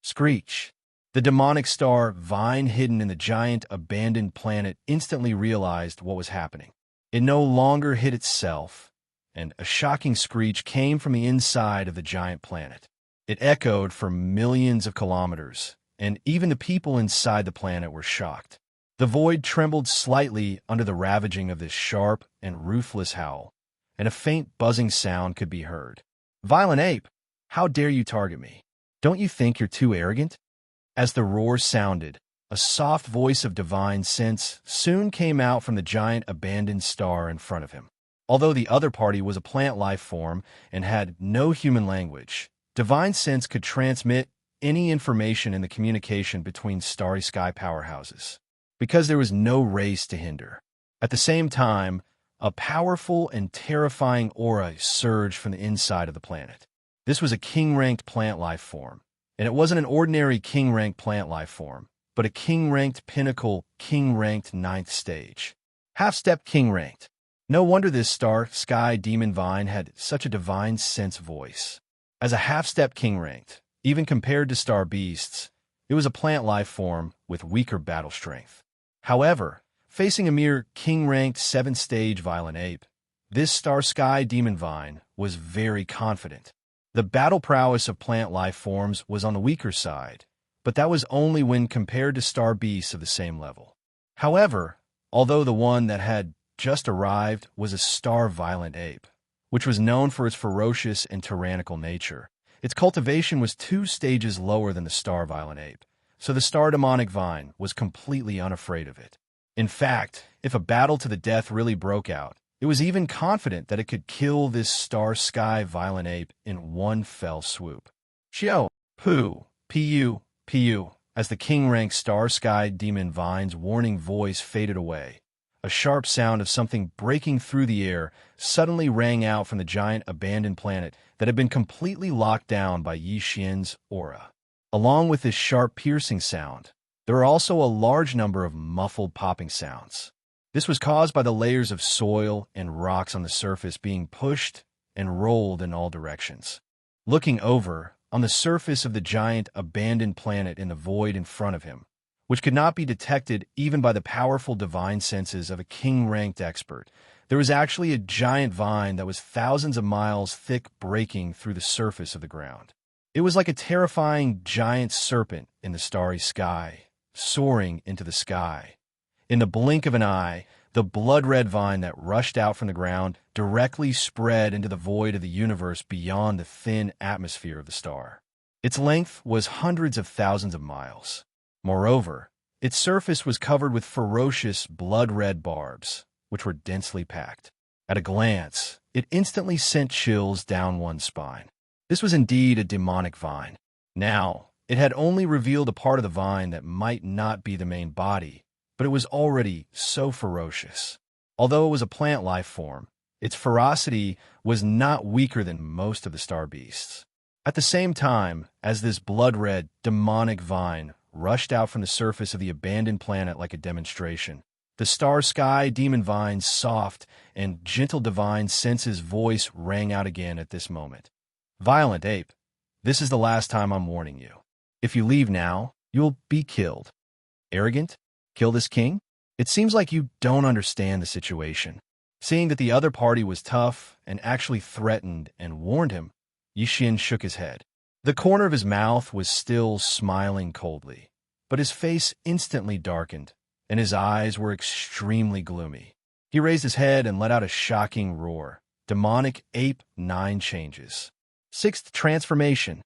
Screech. The demonic star vine hidden in the giant abandoned planet instantly realized what was happening. It no longer hid itself, and a shocking screech came from the inside of the giant planet. It echoed for millions of kilometers, and even the people inside the planet were shocked. The void trembled slightly under the ravaging of this sharp and ruthless howl, and a faint buzzing sound could be heard. "Violent ape, how dare you target me? Don't you think you're too arrogant?" As the roar sounded, a soft voice of divine sense soon came out from the giant abandoned star in front of him. Although the other party was a plant life form and had no human language, divine sense could transmit any information in the communication between starry sky powerhouses, because there was no race to hinder. At the same time, a powerful and terrifying aura surged from the inside of the planet. This was a king-ranked plant life form, and it wasn't an ordinary king-ranked plant life form, but a king-ranked pinnacle, king-ranked 9th stage. Half-step king-ranked. No wonder this star sky demon vine had such a divine sense voice. As a half-step king-ranked, even compared to star beasts, it was a plant life form with weaker battle strength. However, facing a mere king-ranked 7th stage violent ape, this star sky demon vine was very confident. The battle prowess of plant life forms was on the weaker side, but that was only when compared to star beasts of the same level. However, although the one that had just arrived was a star violent ape, which was known for its ferocious and tyrannical nature, its cultivation was 2 stages lower than the star violent ape, so the star demonic vine was completely unafraid of it. In fact, if a battle to the death really broke out, it was even confident that it could kill this star sky violent ape in one fell swoop. Xiao, Pu, Pu, as the king-ranked star sky demon vine's warning voice faded away, a sharp sound of something breaking through the air suddenly rang out from the giant abandoned planet that had been completely locked down by Yixian's aura. Along with this sharp piercing sound, there were also a large number of muffled popping sounds. This was caused by the layers of soil and rocks on the surface being pushed and rolled in all directions. Looking over, on the surface of the giant abandoned planet in the void in front of him, which could not be detected even by the powerful divine senses of a king-ranked expert, there was actually a giant vine that was thousands of miles thick breaking through the surface of the ground. It was like a terrifying giant serpent in the starry sky, soaring into the sky. In the blink of an eye, the blood-red vine that rushed out from the ground directly spread into the void of the universe beyond the thin atmosphere of the star. Its length was hundreds of thousands of miles. Moreover, its surface was covered with ferocious blood-red barbs, which were densely packed. At a glance, it instantly sent chills down one's spine. This was indeed a demonic vine. Now, it had only revealed a part of the vine that might not be the main body, but it was already so ferocious. Although it was a plant life form, its ferocity was not weaker than most of the star beasts. At the same time, as this blood-red, demonic vine rushed out from the surface of the abandoned planet like a demonstration, the star sky demon vine's soft and gentle divine senses voice rang out again at this moment. "Violent ape, this is the last time I'm warning you. If you leave now, you'll be killed. Arrogant? Kill this king? It seems like you don't understand the situation." Seeing that the other party was tough and actually threatened and warned him, Yixian shook his head. The corner of his mouth was still smiling coldly, but his face instantly darkened, and his eyes were extremely gloomy. He raised his head and let out a shocking roar. Demonic Ape 9 changes. 6th transformation.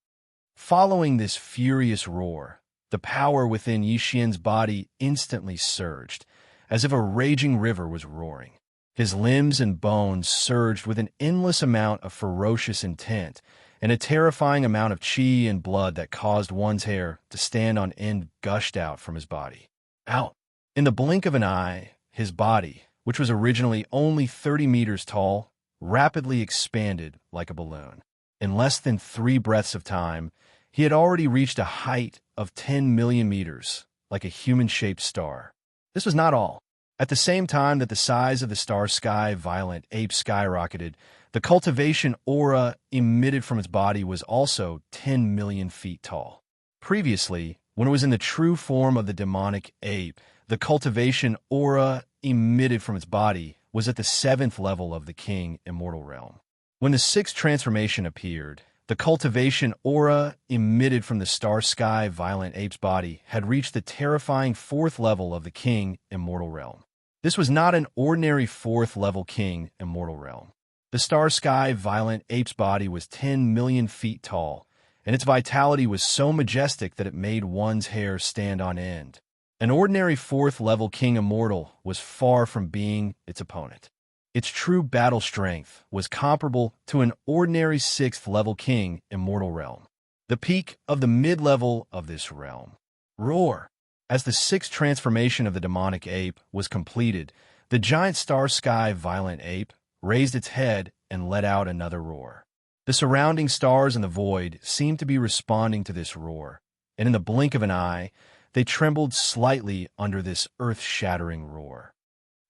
Following this furious roar, the power within Yixian's body instantly surged, as if a raging river was roaring. His limbs and bones surged with an endless amount of ferocious intent, and a terrifying amount of qi and blood that caused one's hair to stand on end gushed out from his body. Out! In the blink of an eye, his body, which was originally only 30 meters tall, rapidly expanded like a balloon. In less than 3 breaths of time, he had already reached a height of 10 million meters, like a human-shaped star. This was not all. At the same time that the size of the star sky violent ape skyrocketed, the cultivation aura emitted from its body was also 10 million feet tall. Previously, when it was in the true form of the demonic ape, the cultivation aura emitted from its body was at the 7th level of the king immortal realm. When the 6th transformation appeared, the cultivation aura emitted from the star sky violent ape's body had reached the terrifying 4th level of the king immortal realm. This was not an ordinary 4th level king immortal realm. The star sky violent ape's body was 10 million feet tall, and its vitality was so majestic that it made one's hair stand on end. An ordinary 4th level king immortal was far from being its opponent. Its true battle strength was comparable to an ordinary 6th level king immortal realm. The peak of the mid-level of this realm. Roar! As the 6th transformation of the demonic ape was completed, the giant star sky violent ape raised its head and let out another roar. The surrounding stars in the void seemed to be responding to this roar, and in the blink of an eye, they trembled slightly under this earth-shattering roar.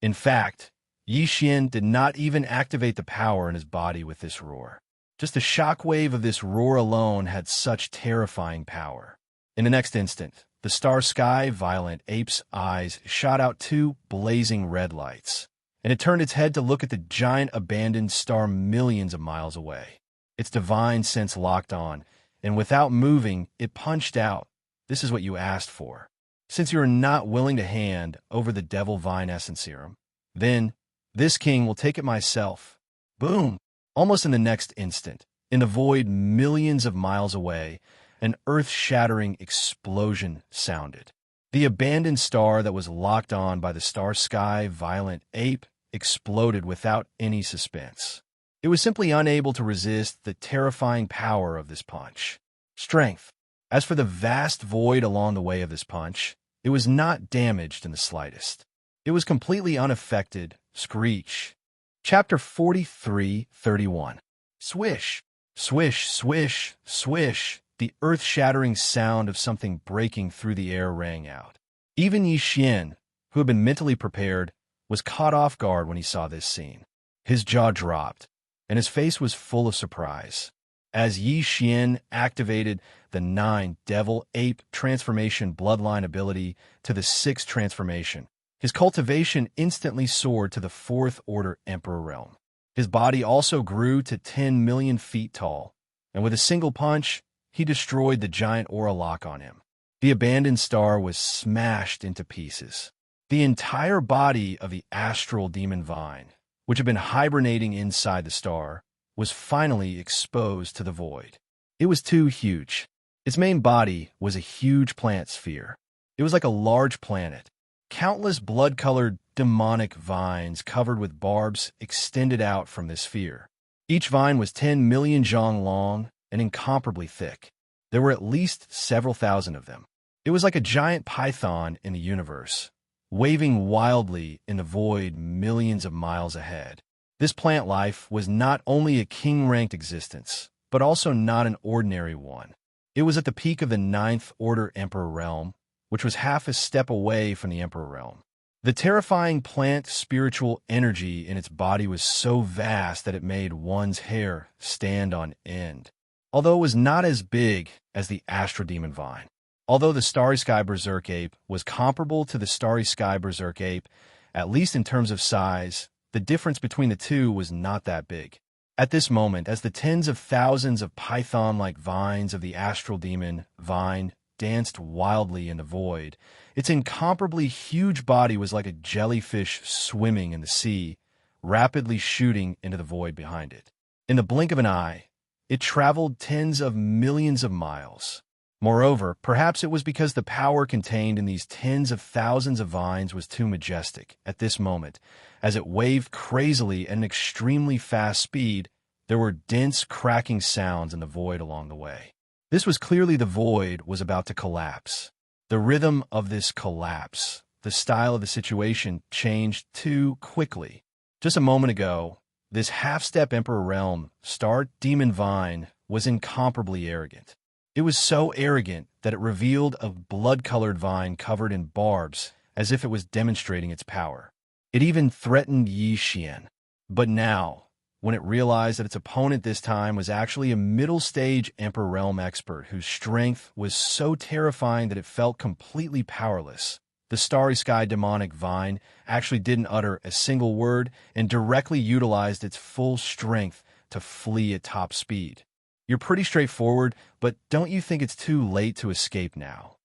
In fact, Xianxia did not even activate the power in his body with this roar. Just the shockwave of this roar alone had such terrifying power. In the next instant, the star sky violent ape's eyes shot out 2 blazing red lights, and it turned its head to look at the giant abandoned star millions of miles away. Its divine sense locked on, and without moving, it punched out, "This is what you asked for. Since you are not willing to hand over the devil vine essence serum, then this king will take it myself." Boom! Almost in the next instant, in the void millions of miles away, an earth-shattering explosion sounded. The abandoned star that was locked on by the star sky violent ape exploded without any suspense. It was simply unable to resist the terrifying power of this punch. Strength. As for the vast void along the way of this punch, it was not damaged in the slightest. It was completely unaffected. Screech. Chapter 43:31. Swish. Swish, swish, swish. The earth-shattering sound of something breaking through the air rang out. Even Xianxia, who had been mentally prepared, was caught off guard when he saw this scene. His jaw dropped, and his face was full of surprise. As Xianxia activated the 9 Devil Ape transformation bloodline ability to the 6th transformation, his cultivation instantly soared to the 4th Order Emperor realm. His body also grew to 10 million feet tall, and with a single punch, he destroyed the giant aura lock on him. The abandoned star was smashed into pieces. The entire body of the astral demon vine, which had been hibernating inside the star, was finally exposed to the void. It was too huge. Its main body was a huge plant sphere. It was like a large planet. Countless blood-colored demonic vines covered with barbs extended out from this sphere. Each vine was 10 million zhang long and incomparably thick. There were at least several thousand of them. It was like a giant python in the universe, waving wildly in the void millions of miles ahead. This plant life was not only a king-ranked existence, but also not an ordinary one. It was at the peak of the 9th Order Emperor realm, which was half a step away from the Emperor realm. The terrifying plant spiritual energy in its body was so vast that it made one's hair stand on end. Although it was not as big as the Astral Demon Vine. Although the Starry Sky Berserk Ape was comparable to the Starry Sky Berserk Ape, at least in terms of size, the difference between the two was not that big. At this moment, as the tens of thousands of python-like vines of the Astral Demon Vine danced wildly in the void, its incomparably huge body was like a jellyfish swimming in the sea, rapidly shooting into the void behind it. In the blink of an eye, it traveled tens of millions of miles. Moreover, perhaps it was because the power contained in these tens of thousands of vines was too majestic. At this moment, as it waved crazily at an extremely fast speed, there were dense cracking sounds in the void along the way. This was clearly the void was about to collapse. The rhythm of this collapse, the style of the situation, changed too quickly. Just a moment ago, this half-step Emperor Realm, Star Demon Vine, was incomparably arrogant. It was so arrogant that it revealed a blood-colored vine covered in barbs, as if it was demonstrating its power. It even threatened Yixian. But now, when it realized that its opponent this time was actually a middle-stage Emperor Realm expert whose strength was so terrifying that it felt completely powerless, the Starry Sky demonic vine actually didn't utter a single word and directly utilized its full strength to flee at top speed. You're pretty straightforward, but don't you think it's too late to escape now?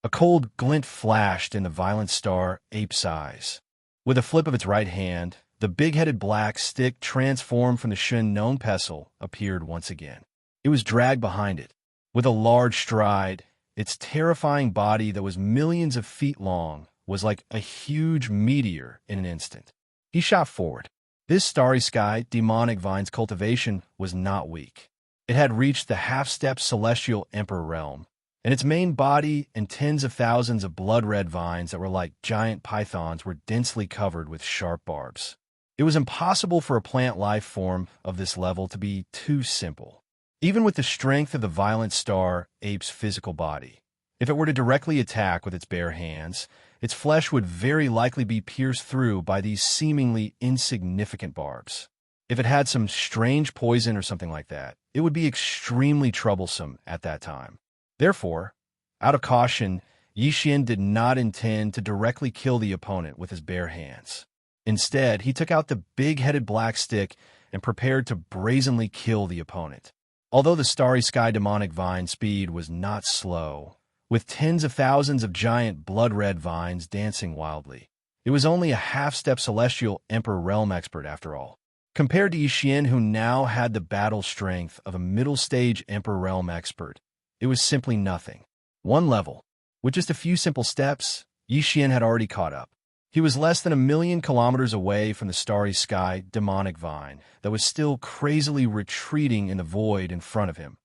A cold glint flashed in the violent star ape's eyes. With a flip of its right hand, the big-headed black stick transformed from the Xianxia pestle appeared once again. It was dragged behind it. With a large stride, its terrifying body that was millions of feet long was like a huge meteor in an instant. He shot forward. This Starry Sky demonic vine's cultivation was not weak. It had reached the half-step celestial emperor realm, and its main body and tens of thousands of blood-red vines that were like giant pythons were densely covered with sharp barbs. It was impossible for a plant life form of this level to be too simple. Even with the strength of the violent star ape's physical body, if it were to directly attack with its bare hands, its flesh would very likely be pierced through by these seemingly insignificant barbs. If it had some strange poison or something like that, it would be extremely troublesome at that time. Therefore, out of caution, Yixian did not intend to directly kill the opponent with his bare hands. Instead, he took out the big-headed black stick and prepared to brazenly kill the opponent. Although the Starry Sky demonic vine speed was not slow, with tens of thousands of giant blood-red vines dancing wildly, it was only a half-step celestial Emperor Realm expert after all. Compared to Yixian, who now had the battle strength of a middle-stage Emperor Realm expert, it was simply nothing. One level. With just a few simple steps, Yixian had already caught up. He was less than 1,000,000 kilometers away from the Starry Sky demonic vine that was still crazily retreating in the void in front of him.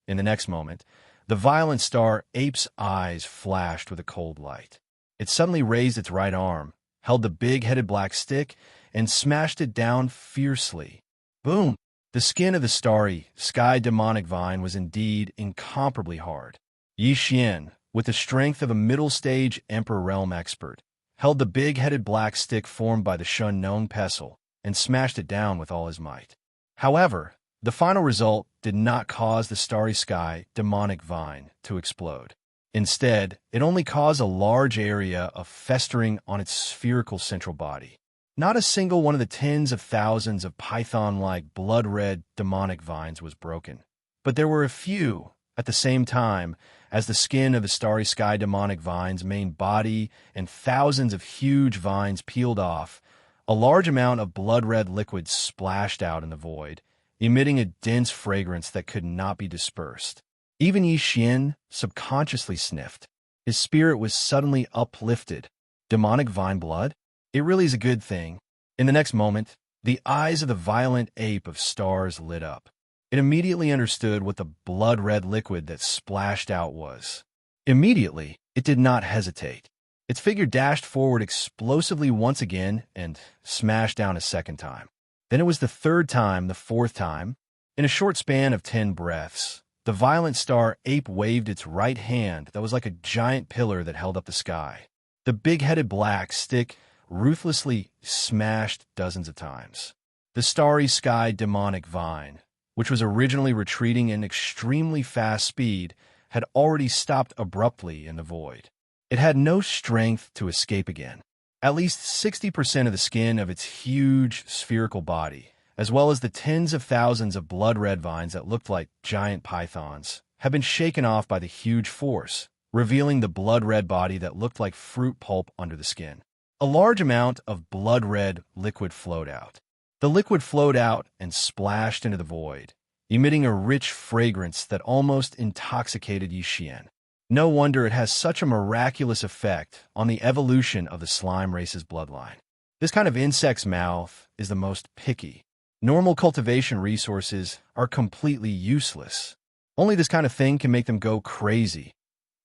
In the next moment, the violent star ape's eyes flashed with a cold light. It suddenly raised its right arm, held the big-headed black stick, and smashed it down fiercely. Boom! The skin of the Starry Sky demonic vine was indeed incomparably hard. Yixian, with the strength of a middle-stage Emperor Realm expert, held the big-headed black stick formed by the Xianxia pestle and smashed it down with all his might. However, the final result did not cause the Starry Sky demonic vine to explode. Instead, it only caused a large area of festering on its spherical central body. Not a single one of the tens of thousands of python-like blood-red demonic vines was broken, but there were a few at the same time as the skin of the Starry Sky demonic vine's main body and thousands of huge vines peeled off. A large amount of blood-red liquid splashed out in the void, emitting a dense fragrance that could not be dispersed. Even Yixian subconsciously sniffed. His spirit was suddenly uplifted. Demonic vine blood? It really is a good thing. In the next moment, the eyes of the violent ape of stars lit up. It immediately understood what the blood-red liquid that splashed out was. Immediately, it did not hesitate. Its figure dashed forward explosively once again and smashed down a second time. Then it was the third time, the fourth time. In a short span of 10 breaths, the violent star ape waved its right hand that was like a giant pillar that held up the sky. The big-headed black stick ruthlessly smashed dozens of times. The Starry Sky demonic vine, which was originally retreating in extremely fast speed, had already stopped abruptly in the void. It had no strength to escape again. At least 60% of the skin of its huge spherical body, as well as the tens of thousands of blood-red vines that looked like giant pythons, had been shaken off by the huge force, revealing the blood-red body that looked like fruit pulp under the skin. A large amount of blood-red liquid flowed out. The liquid flowed out and splashed into the void, emitting a rich fragrance that almost intoxicated Yixian. No wonder it has such a miraculous effect on the evolution of the slime race's bloodline. This kind of insect's mouth is the most picky. Normal cultivation resources are completely useless. Only this kind of thing can make them go crazy.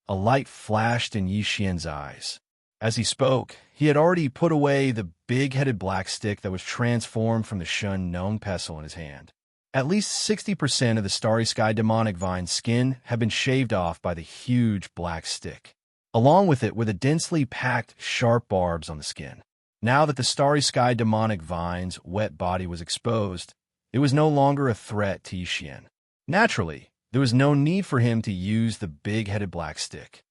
A light flashed in Yixian's eyes. As he spoke, he had already put away the big-headed black stick that was transformed from the Xianxia pestle in his hand. At least 60% of the Starry Sky demonic vine's skin had been shaved off by the huge black stick. Along with it were the densely packed, sharp barbs on the skin. Now that the starry sky demonic vine's wet body was exposed, it was no longer a threat to Yixian. Naturally, there was no need for him to use the big-headed black stick.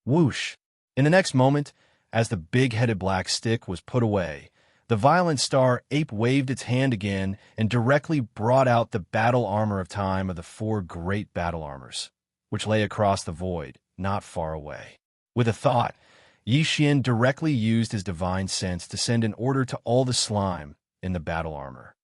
Whoosh! In the next moment, as the big-headed black stick was put away, the violent star ape waved its hand again and directly brought out the battle armor of time of the 4 great battle armors, which lay across the void, not far away. With a thought, Yixian directly used his divine sense to send an order to all the slime in the battle armor.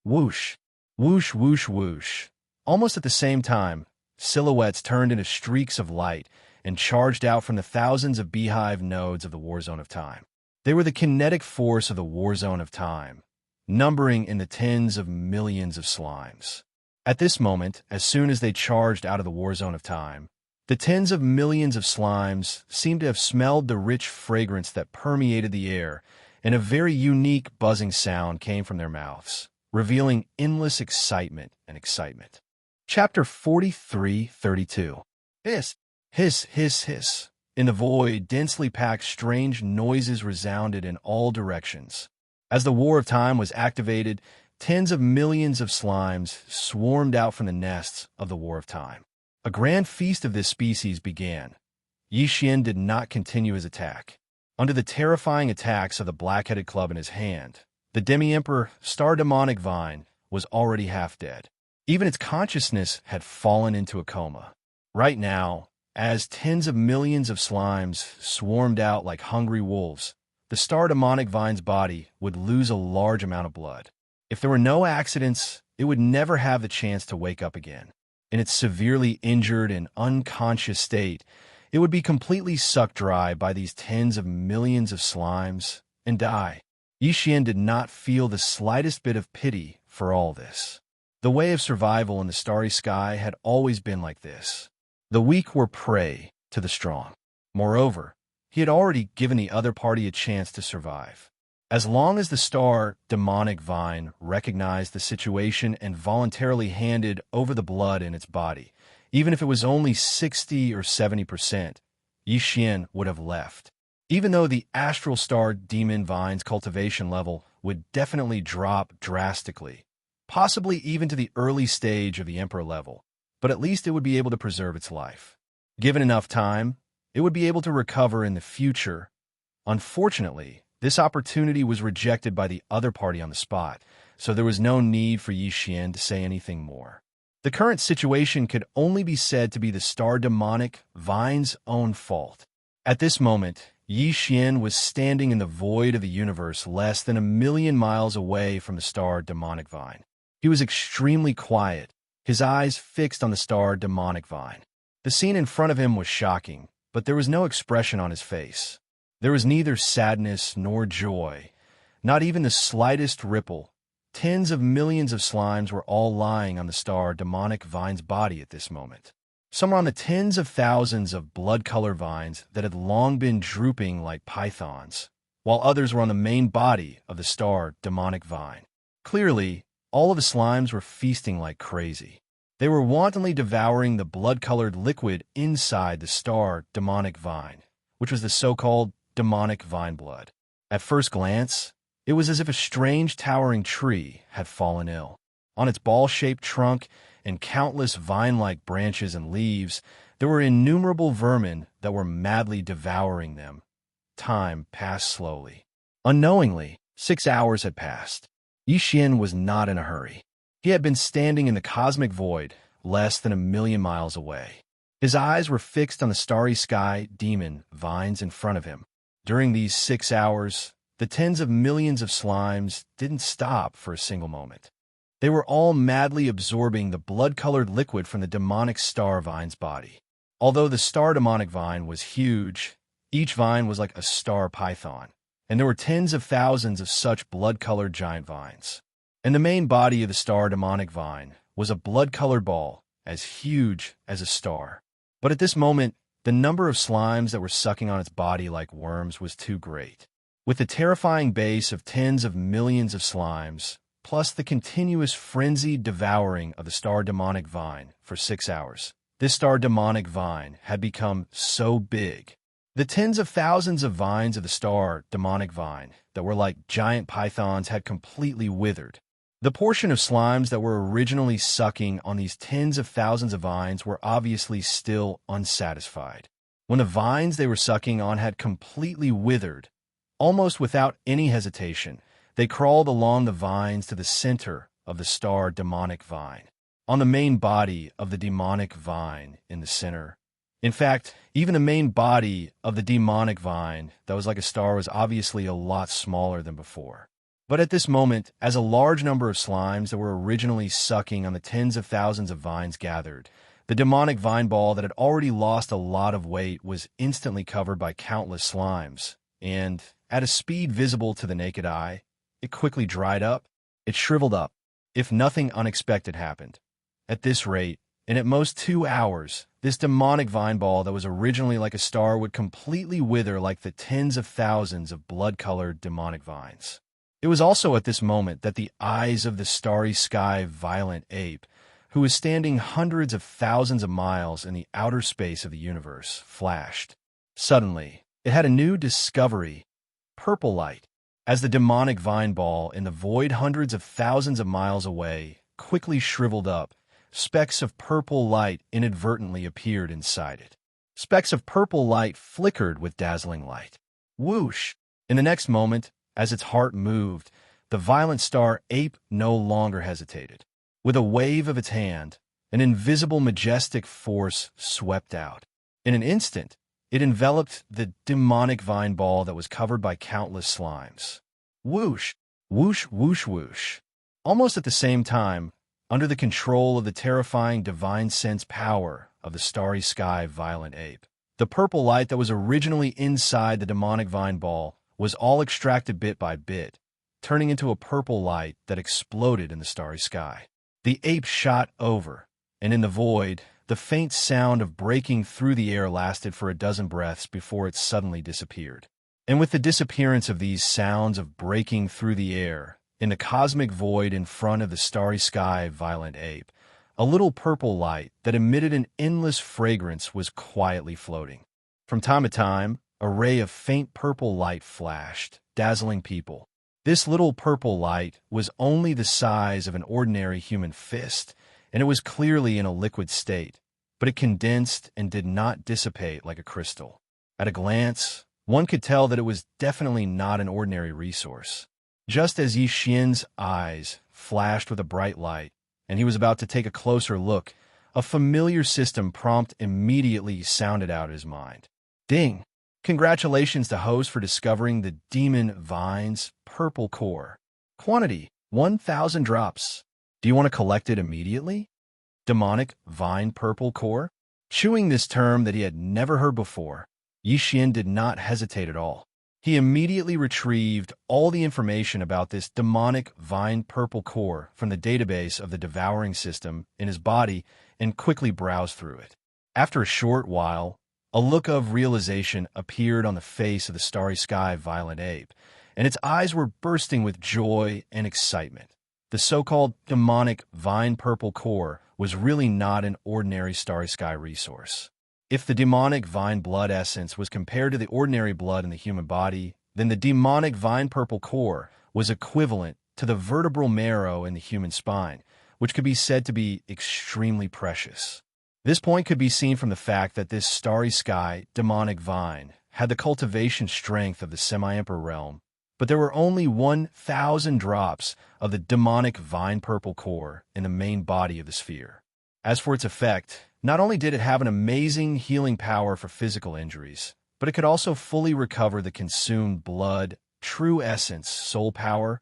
Whoosh! Whoosh, whoosh, whoosh. Almost at the same time, silhouettes turned into streaks of light and charged out from the thousands of beehive nodes of the war zone of time. They were the kinetic force of the war zone of time, numbering in the tens of millions of slimes. At this moment, as soon as they charged out of the war zone of time, the tens of millions of slimes seemed to have smelled the rich fragrance that permeated the air, and a very unique buzzing sound came from their mouths, revealing endless excitement and excitement. Chapter 43:32. Hiss, hiss, hiss, hiss. In the void, densely packed, strange noises resounded in all directions. As the War of Time was activated, tens of millions of slimes swarmed out from the nests of the War of Time. A grand feast of this species began. Yixian did not continue his attack. Under the terrifying attacks of the black-headed club in his hand, the Demi-Emperor Star Demonic Vine was already half dead. Even its consciousness had fallen into a coma. Right now, as tens of millions of slimes swarmed out like hungry wolves, the Star Demonic Vine's body would lose a large amount of blood. If there were no accidents, it would never have the chance to wake up again. In its severely injured and unconscious state, it would be completely sucked dry by these tens of millions of slimes and die. Yixian did not feel the slightest bit of pity for all this. The way of survival in the starry sky had always been like this. The weak were prey to the strong. Moreover, he had already given the other party a chance to survive. As long as the Star Demonic Vine recognized the situation and voluntarily handed over the blood in its body, even if it was only 60 or 70%, Yixian would have left. Even though the Astral Star Demon Vine's cultivation level would definitely drop drastically, possibly even to the early stage of the Emperor level, but at least it would be able to preserve its life. Given enough time, it would be able to recover in the future. Unfortunately, this opportunity was rejected by the other party on the spot, so there was no need for Yixian to say anything more. The current situation could only be said to be the Star Demonic Vine's own fault. At this moment, Yixian was standing in the void of the universe less than 1,000,000 miles away from the Star Demonic Vine. He was extremely quiet, his eyes fixed on the Star Demonic Vine. The scene in front of him was shocking, but there was no expression on his face. There was neither sadness nor joy, not even the slightest ripple. Tens of millions of slimes were all lying on the Star Demonic Vine's body at this moment. Some were on the tens of thousands of blood-colored vines that had long been drooping like pythons, while others were on the main body of the Star Demonic Vine. Clearly, all of the slimes were feasting like crazy. They were wantonly devouring the blood-colored liquid inside the Star Demonic Vine, which was the so-called demonic vine blood. At first glance, it was as if a strange towering tree had fallen ill. On its ball-shaped trunk and countless vine-like branches and leaves, there were innumerable vermin that were madly devouring them. Time passed slowly. Unknowingly, 6 hours had passed. Yixian was not in a hurry. He had been standing in the cosmic void, less than 1,000,000 miles away. His eyes were fixed on the starry sky demon vines in front of him. During these 6 hours, the tens of millions of slimes didn't stop for a single moment. They were all madly absorbing the blood-colored liquid from the demonic star vine's body. Although the Star Demonic Vine was huge, each vine was like a star python, and there were tens of thousands of such blood-colored giant vines. And the main body of the Star Demonic Vine was a blood-colored ball, as huge as a star. But at this moment, the number of slimes that were sucking on its body like worms was too great. With the terrifying base of tens of millions of slimes, plus the continuous frenzied devouring of the Star Demonic Vine for 6 hours, this Star Demonic Vine had become so big The tens of thousands of vines of the star demonic vine that were like giant pythons had completely withered. The portion of slimes that were originally sucking on these tens of thousands of vines were obviously still unsatisfied. When the vines they were sucking on had completely withered, almost without any hesitation, they crawled along the vines to the center of the star demonic vine, on the main body of the demonic vine in the center. In fact, even the main body of the demonic vine that was like a star was obviously a lot smaller than before. But at this moment, as a large number of slimes that were originally sucking on the tens of thousands of vines gathered, the demonic vine ball that had already lost a lot of weight was instantly covered by countless slimes, and, at a speed visible to the naked eye, it quickly dried up. It shriveled up, if nothing unexpected happened. At this rate, in at most 2 hours, this demonic vine ball that was originally like a star would completely wither like the tens of thousands of blood-colored demonic vines. It was also at this moment that the eyes of the starry sky violent ape, who was standing hundreds of thousands of miles in the outer space of the universe, flashed. Suddenly, it had a new discovery: purple light. As the demonic vine ball in the void hundreds of thousands of miles away quickly shriveled up, specks of purple light inadvertently appeared inside it. Specks of purple light flickered with dazzling light. Whoosh! In the next moment, as its heart moved, the violent star ape no longer hesitated. With a wave of its hand, an invisible majestic force swept out. In an instant, it enveloped the demonic vine ball that was covered by countless slimes. Whoosh! Whoosh, whoosh, whoosh. Almost at the same time, under the control of the terrifying divine sense power of the starry sky violent ape, the purple light that was originally inside the demonic vine ball was all extracted bit by bit, turning into a purple light that exploded in the starry sky. The ape shot over, and in the void, the faint sound of breaking through the air lasted for a dozen breaths before it suddenly disappeared. And with the disappearance of these sounds of breaking through the air, in the cosmic void in front of the starry sky violent ape, a little purple light that emitted an endless fragrance was quietly floating. From time to time, a ray of faint purple light flashed, dazzling people. This little purple light was only the size of an ordinary human fist, and it was clearly in a liquid state, but it condensed and did not dissipate like a crystal. At a glance, one could tell that it was definitely not an ordinary resource. Just as Xianxia's eyes flashed with a bright light, and he was about to take a closer look, a familiar system prompt immediately sounded out of his mind. Ding! Congratulations to host for discovering the Demon Vine's purple core. Quantity: 1,000 drops. Do you want to collect it immediately? Demonic Vine Purple Core? Chewing this term that he had never heard before, Yixian did not hesitate at all. He immediately retrieved all the information about this demonic vine purple core from the database of the devouring system in his body and quickly browsed through it. After a short while, a look of realization appeared on the face of the starry sky violent ape, and its eyes were bursting with joy and excitement. The so-called demonic vine purple core was really not an ordinary starry sky resource. If the demonic vine blood essence was compared to the ordinary blood in the human body, then the demonic vine purple core was equivalent to the vertebral marrow in the human spine, which could be said to be extremely precious. This point could be seen from the fact that this starry sky demonic vine had the cultivation strength of the semi-emperor realm, but there were only 1,000 drops of the demonic vine purple core in the main body of the sphere. As for its effect, not only did it have an amazing healing power for physical injuries, but it could also fully recover the consumed blood, true essence, soul power,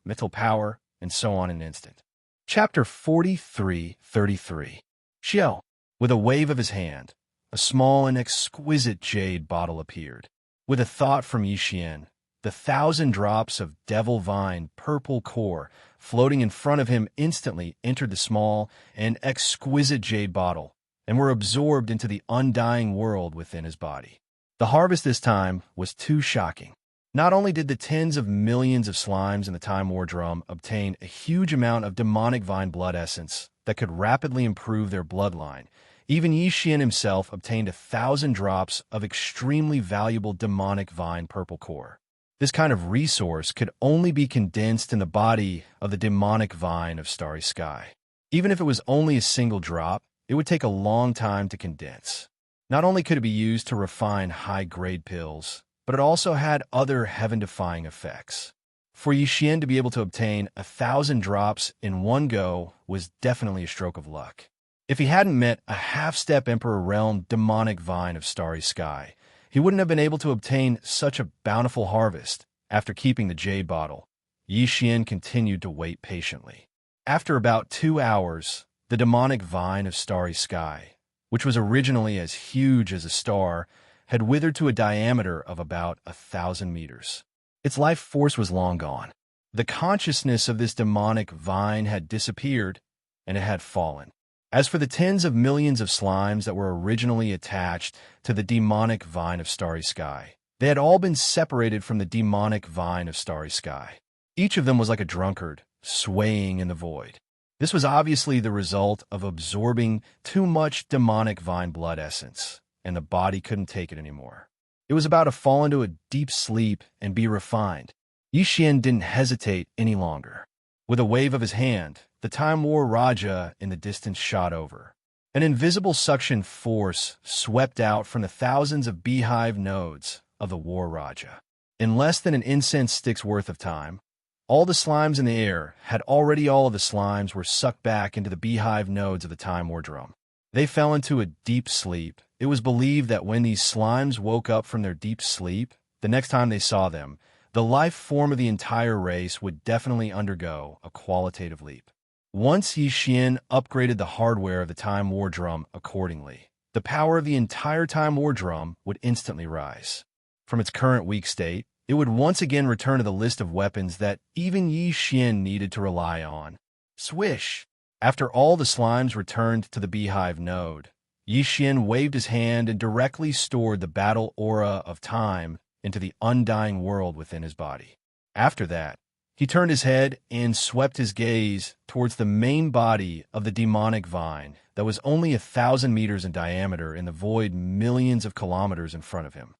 mental power, and so on in an instant. Chapter 43:33. Xiao. With a wave of his hand, a small and exquisite jade bottle appeared. With a thought from Yixian, the 1,000 drops of devil vine purple core floating in front of him instantly entered the small and exquisite jade bottle and were absorbed into the undying world within his body. The harvest this time was too shocking. Not only did the tens of millions of slimes in the Time War Drum obtain a huge amount of demonic vine blood essence, that could rapidly improve their bloodline. Even Yixian himself obtained 1,000 drops of extremely valuable demonic vine purple core. This kind of resource could only be condensed in the body of the demonic vine of starry sky. Even if it was only a single drop, it would take a long time to condense. Not only could it be used to refine high-grade pills, but it also had other heaven-defying effects. For Yixian to be able to obtain 1,000 drops in one go was definitely a stroke of luck. If he hadn't met a half-step Emperor Realm demonic vine of starry sky, he wouldn't have been able to obtain such a bountiful harvest. After keeping the jade bottle, Yixian continued to wait patiently. After about 2 hours, the demonic vine of starry sky, which was originally as huge as a star, had withered to a diameter of about 1,000 meters. Its life force was long gone. The consciousness of this demonic vine had disappeared, and it had fallen. As for the tens of millions of slimes that were originally attached to the demonic vine of starry sky, they had all been separated from the demonic vine of starry sky. Each of them was like a drunkard, swaying in the void. This was obviously the result of absorbing too much demonic vine blood essence, and the body couldn't take it anymore. It was about to fall into a deep sleep and be refined. Yixian didn't hesitate any longer. With a wave of his hand, the Time War Raja in the distance shot over. An invisible suction force swept out from the thousands of beehive nodes of the War Raja. In less than an incense stick's worth of time, all the slimes in the air all of the slimes were sucked back into the beehive nodes of the Time War drum. They fell into a deep sleep. It was believed that when these slimes woke up from their deep sleep, the next time they saw them, the life form of the entire race would definitely undergo a qualitative leap. Once Yixian upgraded the hardware of the Time War drum accordingly, the power of the entire Time War drum would instantly rise. From its current weak state, it would once again return to the list of weapons that even Yixian needed to rely on. Swish! After all the slimes returned to the beehive node, Yixian waved his hand and directly stored the battle aura of time into the undying world within his body. After that, he turned his head and swept his gaze towards the main body of the demonic vine that was only 1,000 meters in diameter in the void millions of kilometers in front of him.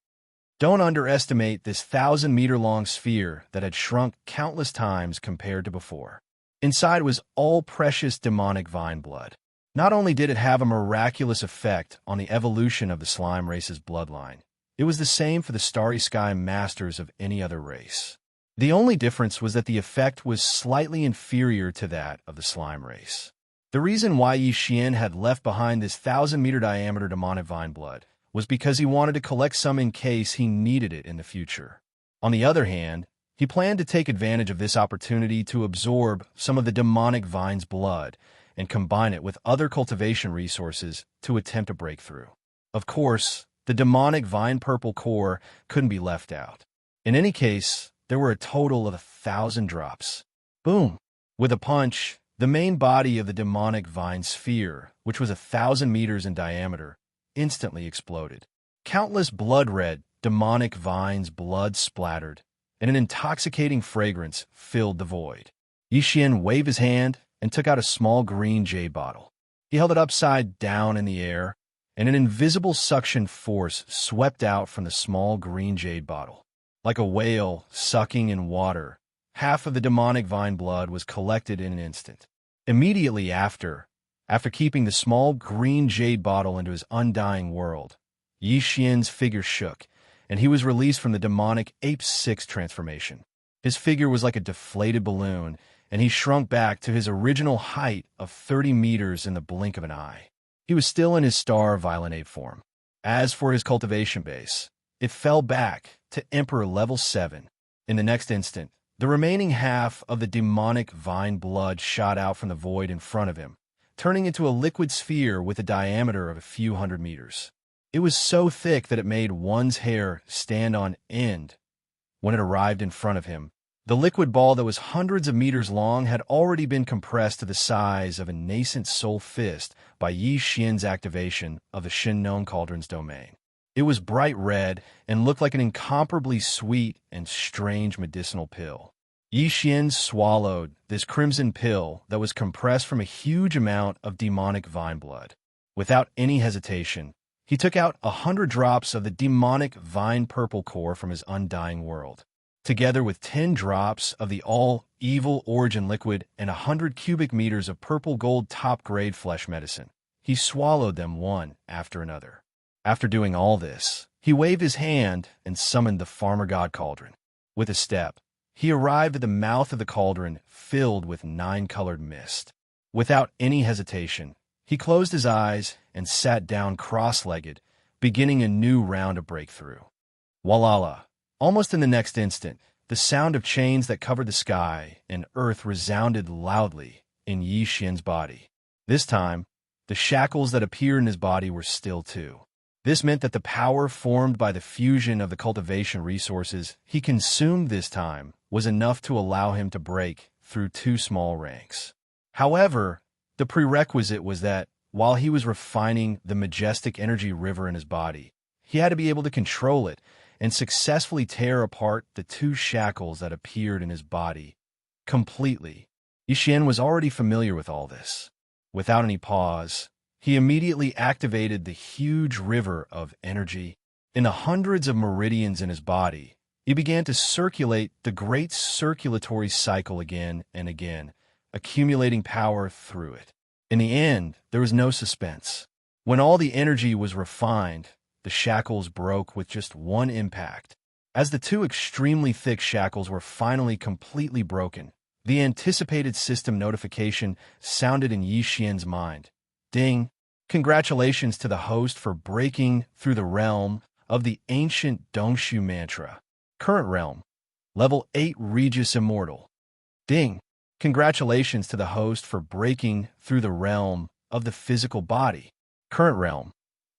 Don't underestimate this 1,000-meter-long sphere that had shrunk countless times compared to before. Inside was all precious demonic vine blood. Not only did it have a miraculous effect on the evolution of the slime race's bloodline, it was the same for the starry sky masters of any other race. The only difference was that the effect was slightly inferior to that of the slime race. The reason why Yixian had left behind this 1,000-meter diameter demonic vine blood was because he wanted to collect some in case he needed it in the future. On the other hand, he planned to take advantage of this opportunity to absorb some of the demonic vine's blood and combine it with other cultivation resources to attempt a breakthrough. Of course, the demonic vine purple core couldn't be left out. In any case, there were a total of 1,000 drops. Boom! With a punch, the main body of the demonic vine sphere, which was 1,000 meters in diameter, instantly exploded. Countless blood-red, demonic vines' blood splattered, and an intoxicating fragrance filled the void. Yixian waved his hand and took out a small green jade bottle. He held it upside down in the air, and an invisible suction force swept out from the small green jade bottle. Like a whale sucking in water, half of the demonic vine blood was collected in an instant. Immediately after keeping the small green jade bottle into his undying world, Yixian's figure shook, and he was released from the demonic Ape 6 transformation. His figure was like a deflated balloon, and he shrunk back to his original height of 30 meters in the blink of an eye. He was still in his star violent ape form. As for his cultivation base, it fell back to Emperor level 7. In the next instant, the remaining half of the demonic vine blood shot out from the void in front of him, turning into a liquid sphere with a diameter of a few hundred meters. It was so thick that it made one's hair stand on end. When it arrived in front of him, the liquid ball that was hundreds of meters long had already been compressed to the size of a nascent soul fist by Yixian's activation of the Shinnon Cauldron's domain. It was bright red and looked like an incomparably sweet and strange medicinal pill. Yi Xian swallowed this crimson pill that was compressed from a huge amount of demonic vine blood. Without any hesitation, he took out 100 drops of the demonic vine purple core from his undying world, together with 10 drops of the all-evil origin liquid and 100 cubic meters of purple gold top-grade flesh medicine. He swallowed them one after another. After doing all this, he waved his hand and summoned the farmer god cauldron. With a step, he arrived at the mouth of the cauldron filled with 9-colored mist. Without any hesitation, he closed his eyes and sat down cross-legged, beginning a new round of breakthrough. Walala! Almost in the next instant, the sound of chains that covered the sky and earth resounded loudly in Yi Xian's body. This time, the shackles that appeared in his body were still too. This meant that the power formed by the fusion of the cultivation resources he consumed this time was enough to allow him to break through 2 small ranks. However, the prerequisite was that, while he was refining the majestic energy river in his body, he had to be able to control it and successfully tear apart the 2 shackles that appeared in his body completely. Yi Xian was already familiar with all this. Without any pause, he immediately activated the huge river of energy. In the hundreds of meridians in his body, he began to circulate the great circulatory cycle again and again, accumulating power through it. In the end, there was no suspense. When all the energy was refined, the shackles broke with just one impact. As the 2 extremely thick shackles were finally completely broken, the anticipated system notification sounded in Yi Xian's mind. Ding! Congratulations to the host for breaking through the realm of the ancient Dongshu mantra. Current realm, level 8 Regis Immortal. Ding! Congratulations to the host for breaking through the realm of the physical body. Current realm,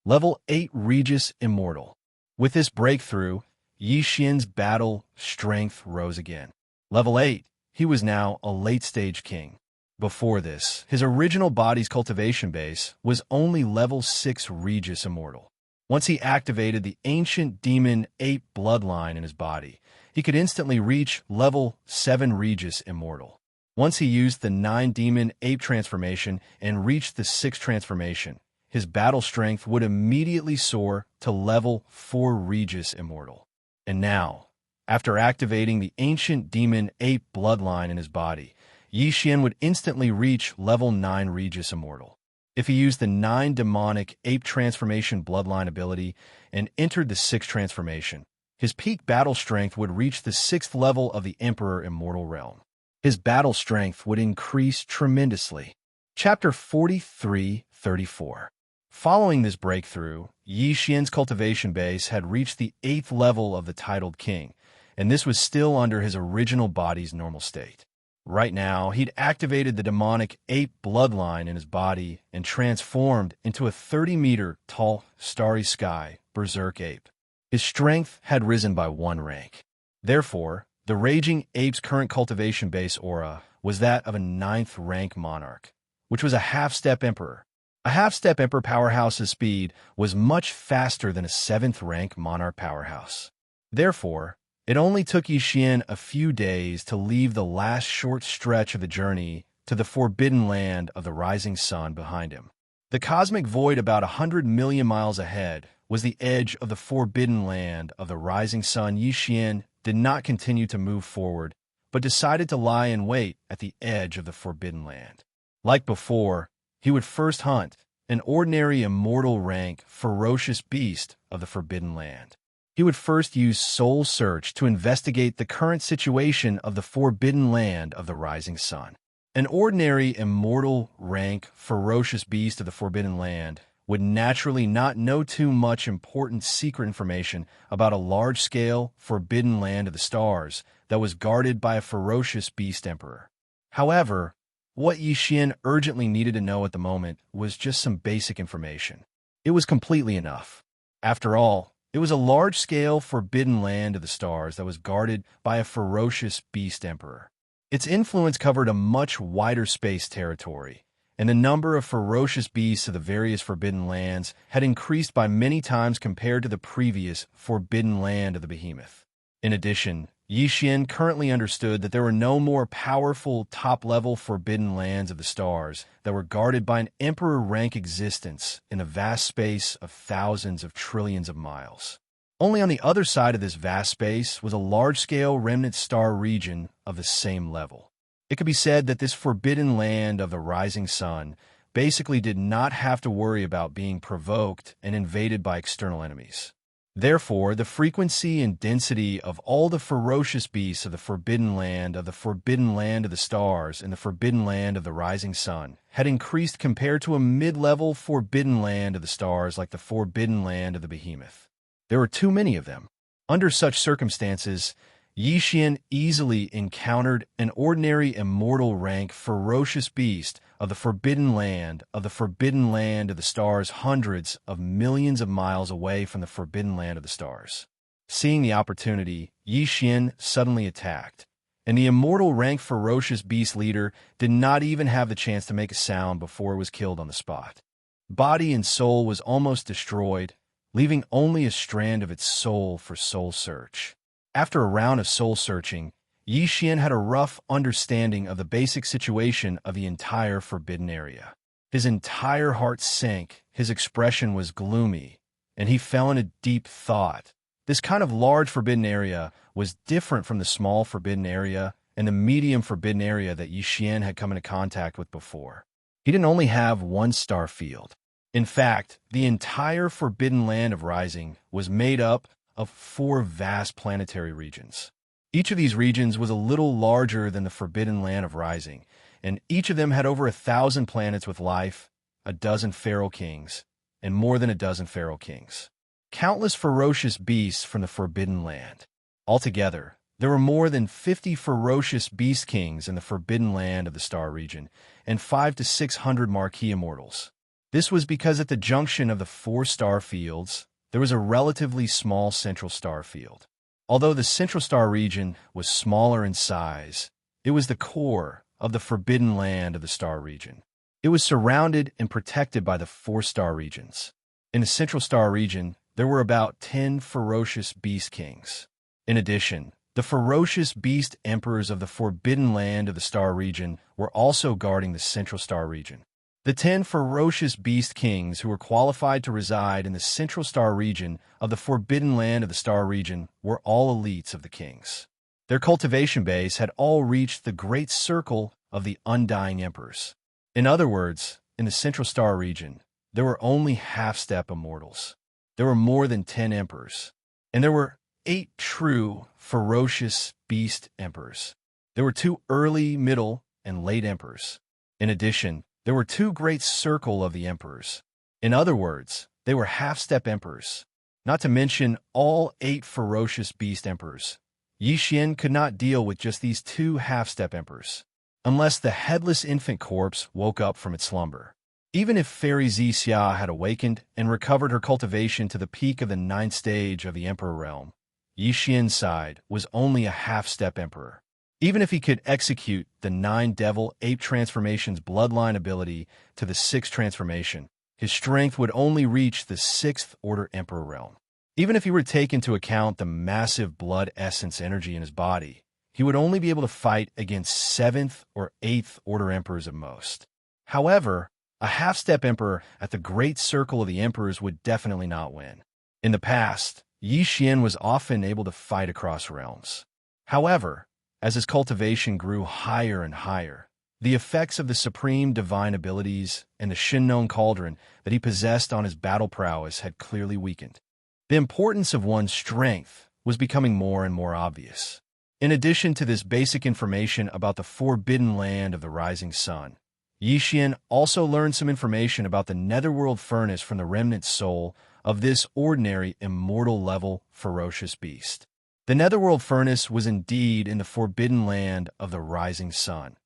level 8 Regis Immortal. With this breakthrough, Yi Xian's battle strength rose again. Level 8, he was now a late-stage king. Before this, his original body's cultivation base was only level 6 Regis Immortal. Once he activated the ancient demon ape bloodline in his body, he could instantly reach level 7 Regis Immortal. Once he used the 9 demon ape transformation and reached the 6th transformation, his battle strength would immediately soar to level 4 Regis Immortal. And now, after activating the ancient demon ape bloodline in his body, Yi Xian would instantly reach level 9 Regis Immortal. If he used the 9 demonic ape transformation bloodline ability and entered the 6th transformation, his peak battle strength would reach the 6th level of the Emperor Immortal Realm. His battle strength would increase tremendously. Chapter 43-34. Following this breakthrough, Yi Xian's cultivation base had reached the 8th level of the titled king, and this was still under his original body's normal state. Right now, he'd activated the demonic ape bloodline in his body and transformed into a 30-meter tall, starry sky berserk ape. His strength had risen by 1 rank. Therefore, the raging ape's current cultivation base aura was that of a 9th rank monarch, which was a half-step emperor. A half-step emperor powerhouse's speed was much faster than a 7th rank monarch powerhouse. Therefore, it only took Yi Xian a few days to leave the last short stretch of the journey to the forbidden land of the rising sun behind him. The cosmic void about 100 million miles ahead was the edge of the forbidden land of the rising sun. Yi Xian did not continue to move forward, but decided to lie in wait at the edge of the forbidden land. Like before, he would first hunt an ordinary immortal rank ferocious beast of the forbidden land. He would first use soul search to investigate the current situation of the forbidden land of the rising sun. An ordinary immortal rank ferocious beast of the forbidden land would naturally not know too much important secret information about a large-scale forbidden land of the stars that was guarded by a ferocious beast emperor. However, what Yi Xian urgently needed to know at the moment was just some basic information. It was completely enough. After all, it was a large-scale forbidden land of the stars that was guarded by a ferocious beast emperor. Its influence covered a much wider space territory, and the number of ferocious beasts of the various forbidden lands had increased by many times compared to the previous forbidden land of the behemoth. In addition, Xian currently understood that there were no more powerful top-level forbidden lands of the stars that were guarded by an emperor-rank existence in a vast space of thousands of trillions of miles. Only on the other side of this vast space was a large-scale remnant star region of the same level. It could be said that this forbidden land of the rising sun basically did not have to worry about being provoked and invaded by external enemies. Therefore, the frequency and density of all the ferocious beasts of the forbidden land of the stars and the forbidden land of the rising sun had increased compared to a mid-level forbidden land of the stars like the forbidden land of the behemoth. There were too many of them. Under such circumstances, Xian easily encountered an ordinary immortal rank ferocious beast of the forbidden land of the stars hundreds of millions of miles away from the forbidden land of the stars. Seeing the opportunity, Xian suddenly attacked, and the immortal rank ferocious beast leader did not even have the chance to make a sound before it was killed on the spot. Body and soul was almost destroyed, leaving only a strand of its soul for soul search. After a round of soul searching, Xian had a rough understanding of the basic situation of the entire forbidden area. His entire heart sank, his expression was gloomy, and he fell into deep thought. This kind of large forbidden area was different from the small forbidden area and the medium forbidden area that Xian had come into contact with before. He didn't only have one star field. In fact, the entire forbidden land of Rising was made up of 4 vast planetary regions. Each of these regions was a little larger than the forbidden land of Rising, and each of them had over 1,000 planets with life, a dozen feral kings, and more than a dozen feral kings. Countless ferocious beasts from the forbidden land. Altogether, there were more than 50 ferocious beast kings in the forbidden land of the star region, and 500 to 600 marquee immortals. This was because at the junction of the 4 star fields, there was a relatively small central star field. Although the central star region was smaller in size, it was the core of the forbidden land of the star region. It was surrounded and protected by the 4 star regions. In the central star region, there were about 10 ferocious beast kings. In addition, the ferocious beast emperors of the forbidden land of the star region were also guarding the central star region. The 10 ferocious beast kings who were qualified to reside in the central star region of the forbidden land of the star region were all elites of the kings. Their cultivation base had all reached the great circle of the undying emperors. In other words, in the central star region, there were only half-step immortals. There were more than 10 emperors, and there were 8 true ferocious beast emperors. There were 2 early, middle, and late emperors. In addition, there were 2 great circle of the emperors. In other words, they were half-step emperors. Not to mention all 8 ferocious beast emperors. Xian could not deal with just these 2 half-step emperors, unless the headless infant corpse woke up from its slumber. Even if Fairy Xianxia had awakened and recovered her cultivation to the peak of the 9th stage of the emperor realm, Xian's side was only a half-step emperor. Even if he could execute the 9 devil ape transformations bloodline ability to the 6th transformation, his strength would only reach the 6th order emperor realm. Even if he were to take into account the massive blood essence energy in his body, he would only be able to fight against 7th or 8th order emperors at most. However, a half-step emperor at the great circle of the emperors would definitely not win. In the past, Xian was often able to fight across realms. However, as his cultivation grew higher and higher, the effects of the supreme divine abilities and the Shinnon Cauldron that he possessed on his battle prowess had clearly weakened. The importance of one's strength was becoming more and more obvious. In addition to this basic information about the forbidden land of the rising sun, Xian also learned some information about the netherworld furnace from the remnant soul of this ordinary immortal-level ferocious beast. The netherworld furnace was indeed in the forbidden land of the rising sun,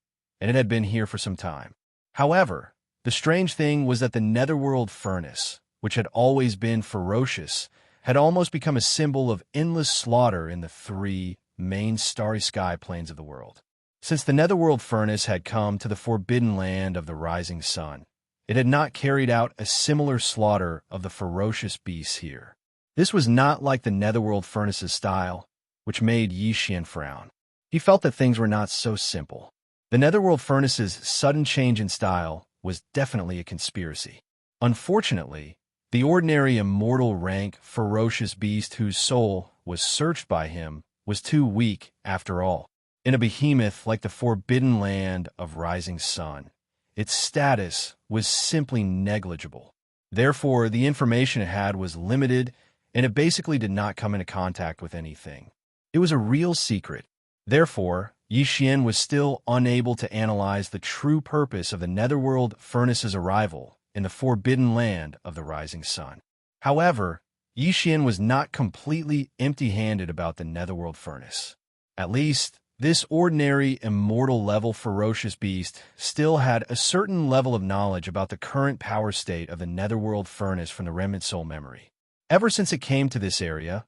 and it had been here for some time. However, the strange thing was that the netherworld furnace, which had always been ferocious, had almost become a symbol of endless slaughter in the 3 main starry sky planes of the world. Since the netherworld furnace had come to the forbidden land of the rising sun, it had not carried out a similar slaughter of the ferocious beasts here. This was not like the netherworld furnace's style. which made Xian frown. He felt that things were not so simple. The Netherworld Furnace's sudden change in style was definitely a conspiracy. Unfortunately, the ordinary immortal rank ferocious beast whose soul was searched by him was too weak after all. In a behemoth like the Forbidden Land of Rising Sun, its status was simply negligible. Therefore, the information it had was limited, and it basically did not come into contact with anything. It was a real secret. Therefore, Xian was still unable to analyze the true purpose of the Netherworld Furnace's arrival in the Forbidden Land of the Rising Sun. However, Xian was not completely empty-handed about the Netherworld Furnace. At least, this ordinary immortal-level ferocious beast still had a certain level of knowledge about the current power state of the Netherworld Furnace from the Remnant Soul memory. Ever since it came to this area,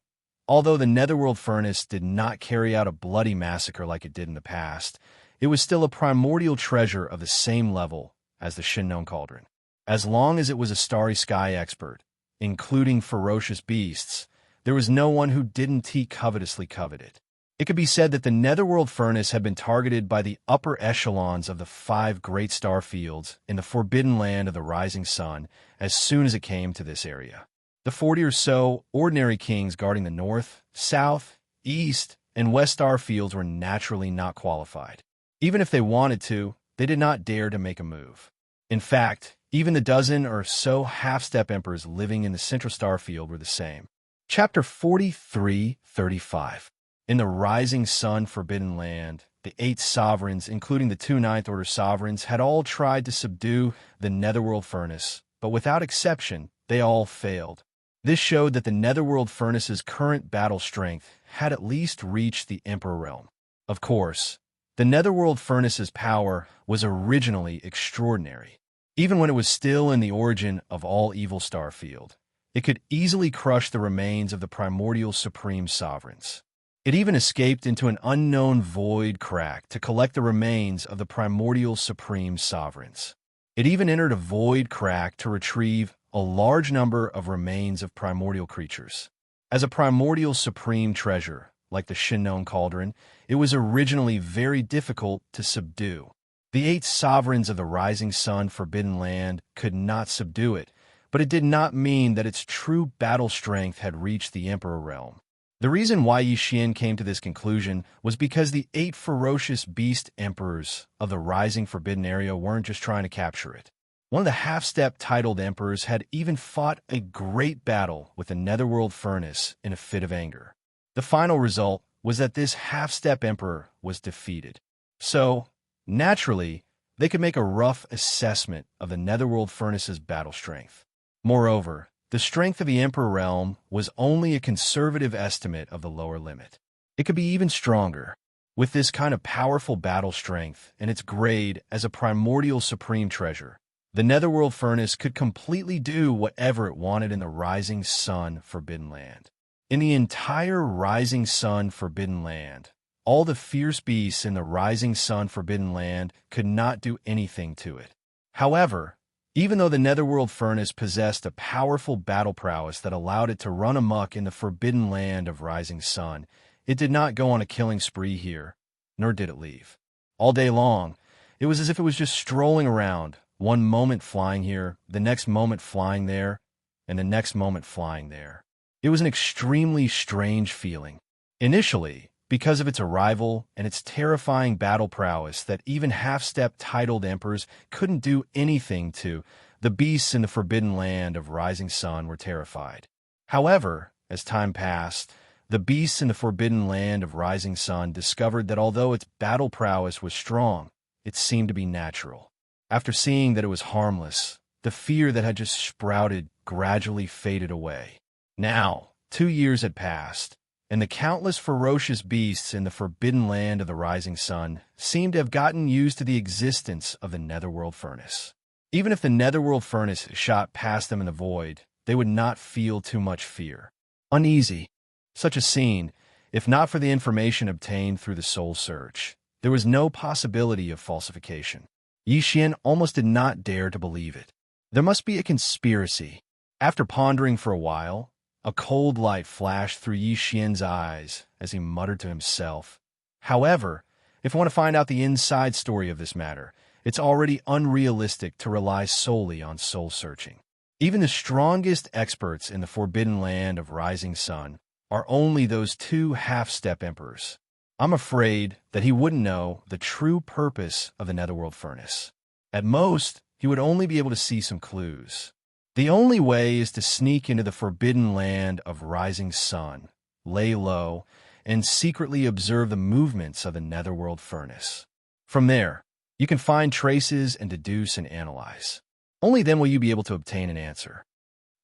although the Netherworld Furnace did not carry out a bloody massacre like it did in the past, it was still a primordial treasure of the same level as the Shinnon Cauldron. As long as it was a starry sky expert, including ferocious beasts, there was no one who didn't covetously covet it. It could be said that the Netherworld Furnace had been targeted by the upper echelons of the 5 great star fields in the Forbidden Land of the Rising Sun as soon as it came to this area. The 40 or so ordinary kings guarding the north, south, east, and west star fields were naturally not qualified. Even if they wanted to, they did not dare to make a move. In fact, even the dozen or so half-step emperors living in the central star field were the same. Chapter 43:35. In the Rising Sun Forbidden Land, the 8 sovereigns, including the 2 Ninth Order sovereigns, had all tried to subdue the Netherworld Furnace, but without exception, they all failed. This showed that the Netherworld Furnace's current battle strength had at least reached the Emperor realm. Of course, the Netherworld Furnace's power was originally extraordinary. Even when it was still in the origin of all evil star field, it could easily crush the remains of the primordial supreme sovereigns. It even escaped into an unknown void crack to collect the remains of the primordial supreme sovereigns. It even entered a void crack to retrieve a large number of remains of primordial creatures. As a primordial supreme treasure, like the Shinnon Cauldron, it was originally very difficult to subdue. The 8 sovereigns of the Rising Sun Forbidden Land could not subdue it, but it did not mean that its true battle strength had reached the Emperor realm. The reason why Xian came to this conclusion was because the 8 ferocious beast emperors of the Rising Forbidden area weren't just trying to capture it. One of the half-step titled emperors had even fought a great battle with the Netherworld Furnace in a fit of anger. The final result was that this half-step emperor was defeated. So, naturally, they could make a rough assessment of the Netherworld Furnace's battle strength. Moreover, the strength of the Emperor realm was only a conservative estimate of the lower limit. It could be even stronger. With this kind of powerful battle strength and its grade as a primordial supreme treasure, the Netherworld Furnace could completely do whatever it wanted in the Rising Sun Forbidden Land. In the entire Rising Sun Forbidden Land, all the fierce beasts in the Rising Sun Forbidden Land could not do anything to it. However, even though the Netherworld Furnace possessed a powerful battle prowess that allowed it to run amok in the Forbidden Land of Rising Sun, it did not go on a killing spree here, nor did it leave. All day long, it was as if it was just strolling around, one moment flying here, the next moment flying there, and the next moment flying there. It was an extremely strange feeling. Initially, because of its arrival and its terrifying battle prowess that even half-step titled emperors couldn't do anything to, the beasts in the Forbidden Land of Rising Sun were terrified. However, as time passed, the beasts in the Forbidden Land of Rising Sun discovered that although its battle prowess was strong, it seemed to be natural. After seeing that it was harmless, the fear that had just sprouted gradually faded away. Now, 2 years had passed, and the countless ferocious beasts in the Forbidden Land of the Rising Sun seemed to have gotten used to the existence of the Netherworld Furnace. Even if the Netherworld Furnace shot past them in the void, they would not feel too much fear. Uneasy. Such a scene, if not for the information obtained through the soul search, there was no possibility of falsification. Xian almost did not dare to believe it. There must be a conspiracy. After pondering for a while, A cold light flashed through Yi Xian's eyes as he muttered to himself. However, if you want to find out the inside story of this matter, it's already unrealistic to rely solely on soul-searching. Even the strongest experts in the forbidden land of Rising Sun are only those two half-step emperors. I'm afraid that he wouldn't know the true purpose of the Netherworld Furnace. At most, he would only be able to see some clues. The only way is to sneak into the forbidden land of Rising Sun, lay low, and secretly observe the movements of the Netherworld Furnace. From there, you can find traces and deduce and analyze. Only then will you be able to obtain an answer.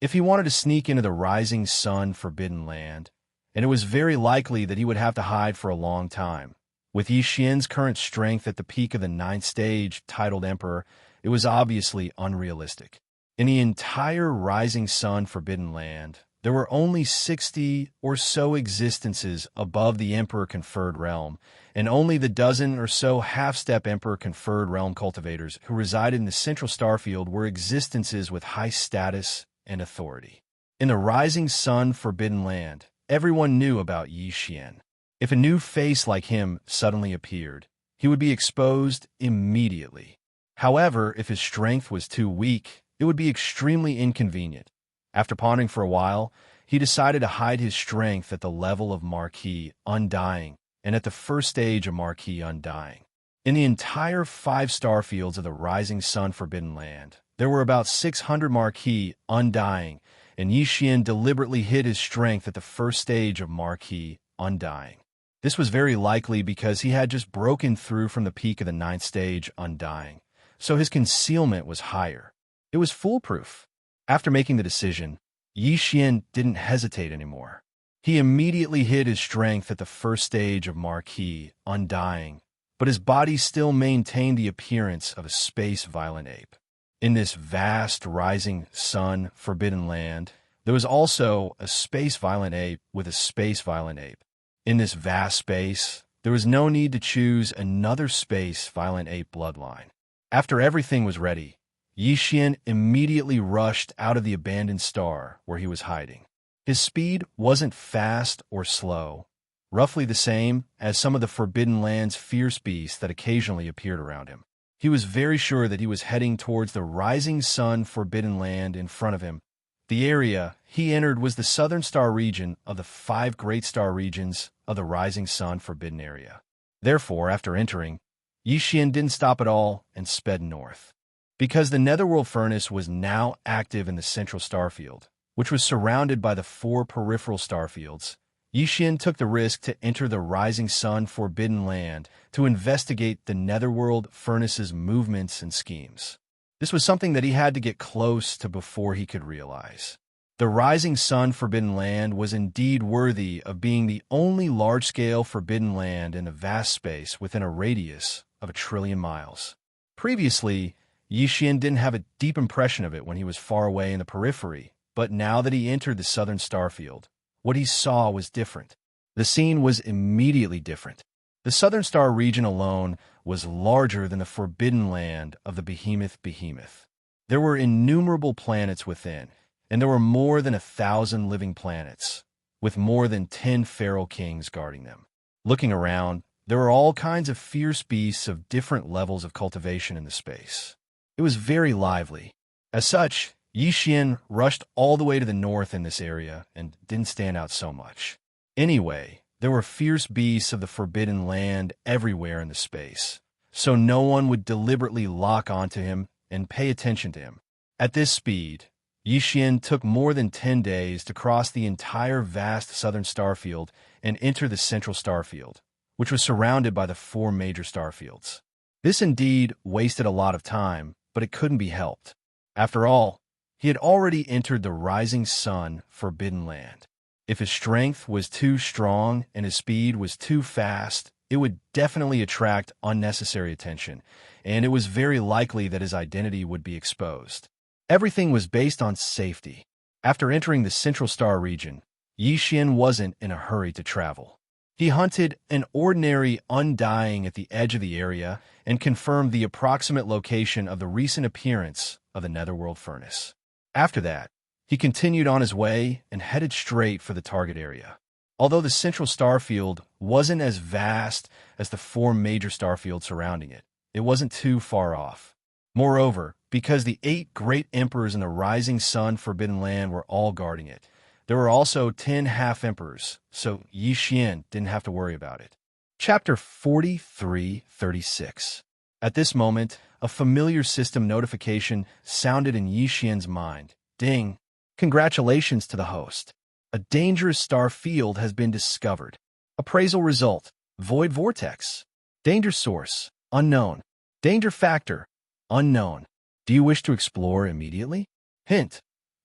If he wanted to sneak into the Rising Sun forbidden land, and it was very likely that he would have to hide for a long time. With Yi Xian's current strength at the peak of the 9th stage, titled Emperor, it was obviously unrealistic. In the entire Rising Sun forbidden land, there were only 60 or so existences above the Emperor-conferred realm, and only the dozen or so half-step Emperor-conferred realm cultivators who resided in the central starfield were existences with high status and authority. In the Rising Sun forbidden land, everyone knew about Yi Xian. If a new face like him suddenly appeared, he would be exposed immediately. However, if his strength was too weak, it would be extremely inconvenient. After pondering for a while, he decided to hide his strength at the level of Marquis Undying and at the first stage of Marquis Undying. In the entire 5 starfields of the Rising Sun forbidden land, there were about 600 Marquis Undying, and Yi Xian deliberately hid his strength at the first stage of Marquis Undying. This was very likely because he had just broken through from the peak of the 9th stage Undying, so his concealment was higher. It was foolproof. After making the decision, Yi Xian didn't hesitate anymore. He immediately hid his strength at the first stage of Marquis Undying, but his body still maintained the appearance of a space-violent ape. In this vast Rising Sun forbidden land, there was also a space-violent ape with a space-violent ape. In this vast space, there was no need to choose another space-violent ape bloodline. After everything was ready, Yi Xian immediately rushed out of the abandoned star where he was hiding. His speed wasn't fast or slow, roughly the same as some of the Forbidden Land's fierce beasts that occasionally appeared around him. He was very sure that he was heading towards the Rising Sun Forbidden Land in front of him. The area he entered was the southern star region of the 5 great star regions of the Rising Sun Forbidden Area. Therefore, after entering, Yi Xian didn't stop at all and sped north. Because the Netherworld Furnace was now active in the central starfield, which was surrounded by the 4 peripheral starfields, Yi Xian took the risk to enter the Rising Sun Forbidden Land to investigate the Netherworld Furnace's movements and schemes. This was something that he had to get close to before he could realize. The Rising Sun Forbidden Land was indeed worthy of being the only large-scale forbidden land in a vast space within a radius of 1 trillion miles. Previously, Yi Xian didn't have a deep impression of it when he was far away in the periphery, but now that he entered the southern starfield, what he saw was different. The scene was immediately different. The southern star region alone was larger than the forbidden land of the behemoth. There were innumerable planets within, and there were more than 1,000 living planets, with more than 10 feral kings guarding them. Looking around, there were all kinds of fierce beasts of different levels of cultivation in the space. It was very lively. As such, Yi Xian rushed all the way to the north in this area and didn't stand out so much. Anyway, there were fierce beasts of the Forbidden Land everywhere in the space, so no one would deliberately lock onto him and pay attention to him. At this speed, Yi Xian took more than 10 days to cross the entire vast southern starfield and enter the central starfield, which was surrounded by the 4 major starfields. This indeed wasted a lot of time, but it couldn't be helped. After all, he had already entered the Rising Sun Forbidden Land. If his strength was too strong and his speed was too fast, it would definitely attract unnecessary attention, and it was very likely that his identity would be exposed. Everything was based on safety. After entering the Central Star region, Yi Xian wasn't in a hurry to travel. He hunted an ordinary Undying at the edge of the area and confirmed the approximate location of the recent appearance of the Netherworld Furnace. After that, He continued on his way and headed straight for the target area. Although the central star field wasn't as vast as the four major star fields surrounding it, it wasn't too far off. Moreover, because the 8 great emperors in the rising sun Forbidden Land were all guarding it, there were also 10 half-emperors, so Xian didn't have to worry about it. Chapter 43:36. At this moment, a familiar system notification sounded in Xian's mind. Ding! Congratulations to the host. A dangerous star field has been discovered. Appraisal result: Void Vortex. Danger source: unknown. Danger factor: unknown. Do you wish to explore immediately? Hint: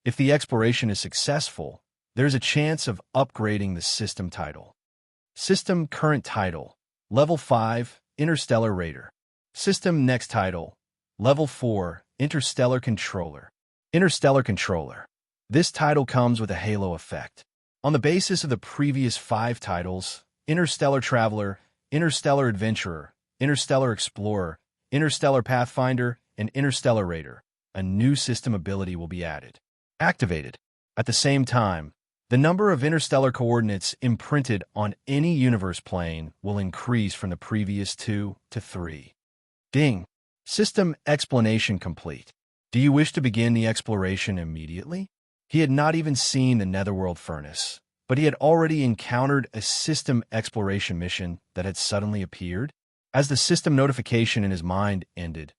if the exploration is successful, there's a chance of upgrading the system title. System current title: Level 5, Interstellar Raider. System next title: Level 4, Interstellar Controller. Interstellar Controller. This title comes with a halo effect. On the basis of the previous 5 titles, Interstellar Traveler, Interstellar Adventurer, Interstellar Explorer, Interstellar Pathfinder, and Interstellar Raider, a new system ability will be added. Activated. At the same time, the number of interstellar coordinates imprinted on any universe plane will increase from the previous 2 to 3. Ding! System explanation complete. Do you wish to begin the exploration immediately? He had not even seen the Netherworld furnace, but he had already encountered a system exploration mission that had suddenly appeared. As the system notification in his mind ended,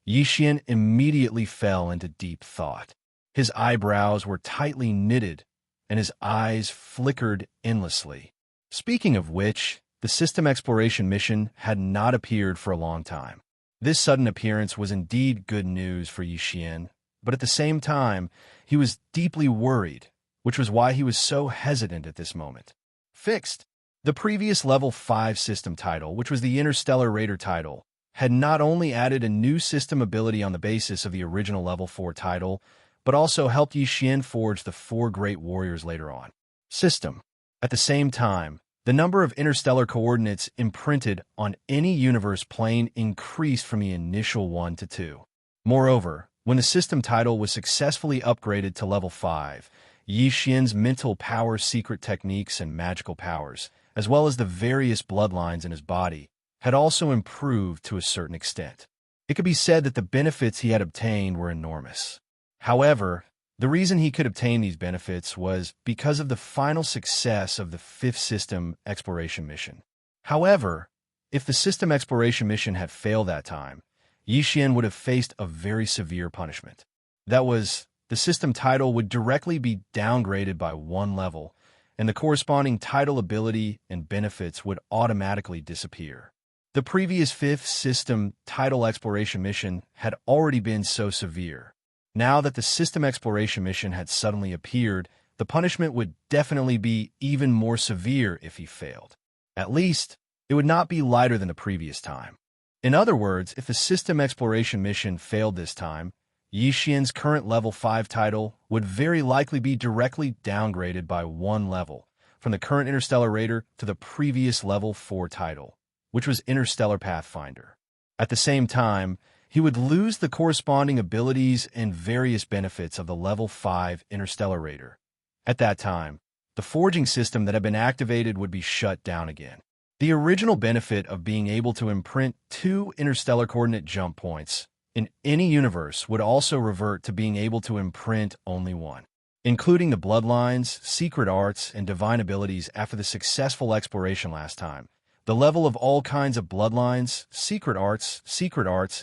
Xian immediately fell into deep thought. His eyebrows were tightly knitted, and his eyes flickered endlessly. Speaking of which, the system exploration mission had not appeared for a long time. This sudden appearance was indeed good news for Xian, but at the same time, he was deeply worried, which was why he was so hesitant at this moment. Fixed. The previous Level 5 system title, which was the Interstellar Raider title, had not only added a new system ability on the basis of the original Level 4 title, but also helped Xian forge the 4 great warriors later on. System. At the same time, the number of interstellar coordinates imprinted on any universe plane increased from the initial 1 to 2. Moreover, when the system title was successfully upgraded to Level 5, Xian's mental power, secret techniques, and magical powers, as well as the various bloodlines in his body, had also improved to a certain extent. It could be said that the benefits he had obtained were enormous. However, the reason he could obtain these benefits was because of the final success of the 5th system exploration mission. However, if the system exploration mission had failed that time, Xian would have faced a very severe punishment. That was, the system title would directly be downgraded by 1 level, and the corresponding title ability and benefits would automatically disappear. The previous 5th system title exploration mission had already been so severe. Now that the system exploration mission had suddenly appeared, the punishment would definitely be even more severe if he failed. At least, it would not be lighter than the previous time. In other words, if the system exploration mission failed this time, Xian's current Level 5 title would very likely be directly downgraded by 1 level, from the current Interstellar Raider to the previous Level 4 title, which was Interstellar Pathfinder. At the same time, he would lose the corresponding abilities and various benefits of the Level 5 Interstellar Raider. At that time, the forging system that had been activated would be shut down again. The original benefit of being able to imprint 2 interstellar coordinate jump points in any universe would also revert to being able to imprint only 1, including the bloodlines, secret arts, and divine abilities after the successful exploration last time. The level of all kinds of bloodlines, secret arts,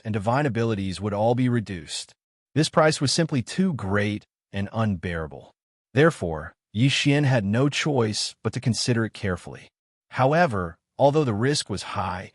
and divine abilities would all be reduced. This price was simply too great and unbearable. Therefore, Xian had no choice but to consider it carefully. However, although the risk was high,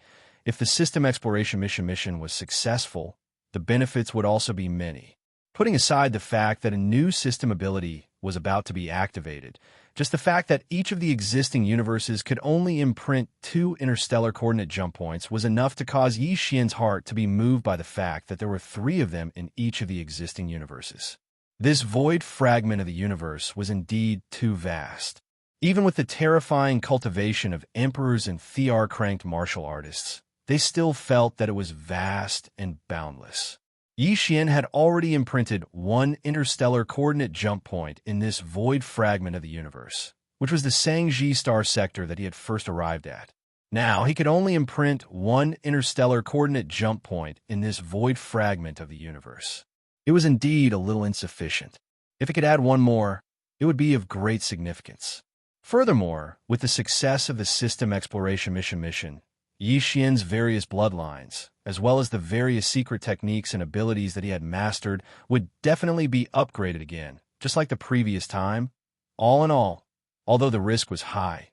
if the system exploration mission was successful, the benefits would also be many. Putting aside the fact that a new system ability was about to be activated, just the fact that each of the existing universes could only imprint 2 interstellar coordinate jump points was enough to cause Xian's heart to be moved by the fact that there were 3 of them in each of the existing universes. This void fragment of the universe was indeed too vast. Even with the terrifying cultivation of emperors and Thear-cranked martial artists, they still felt that it was vast and boundless. Yi Xian had already imprinted one interstellar coordinate jump point in this void fragment of the universe, which was the Xianxia star sector that he had first arrived at. Now, he could only imprint one interstellar coordinate jump point in this void fragment of the universe. It was indeed a little insufficient. If it could add one more, it would be of great significance. Furthermore, with the success of the system exploration mission, Yi Xian's various bloodlines, as well as the various secret techniques and abilities that he had mastered, would definitely be upgraded again, just like the previous time. All in all, although the risk was high,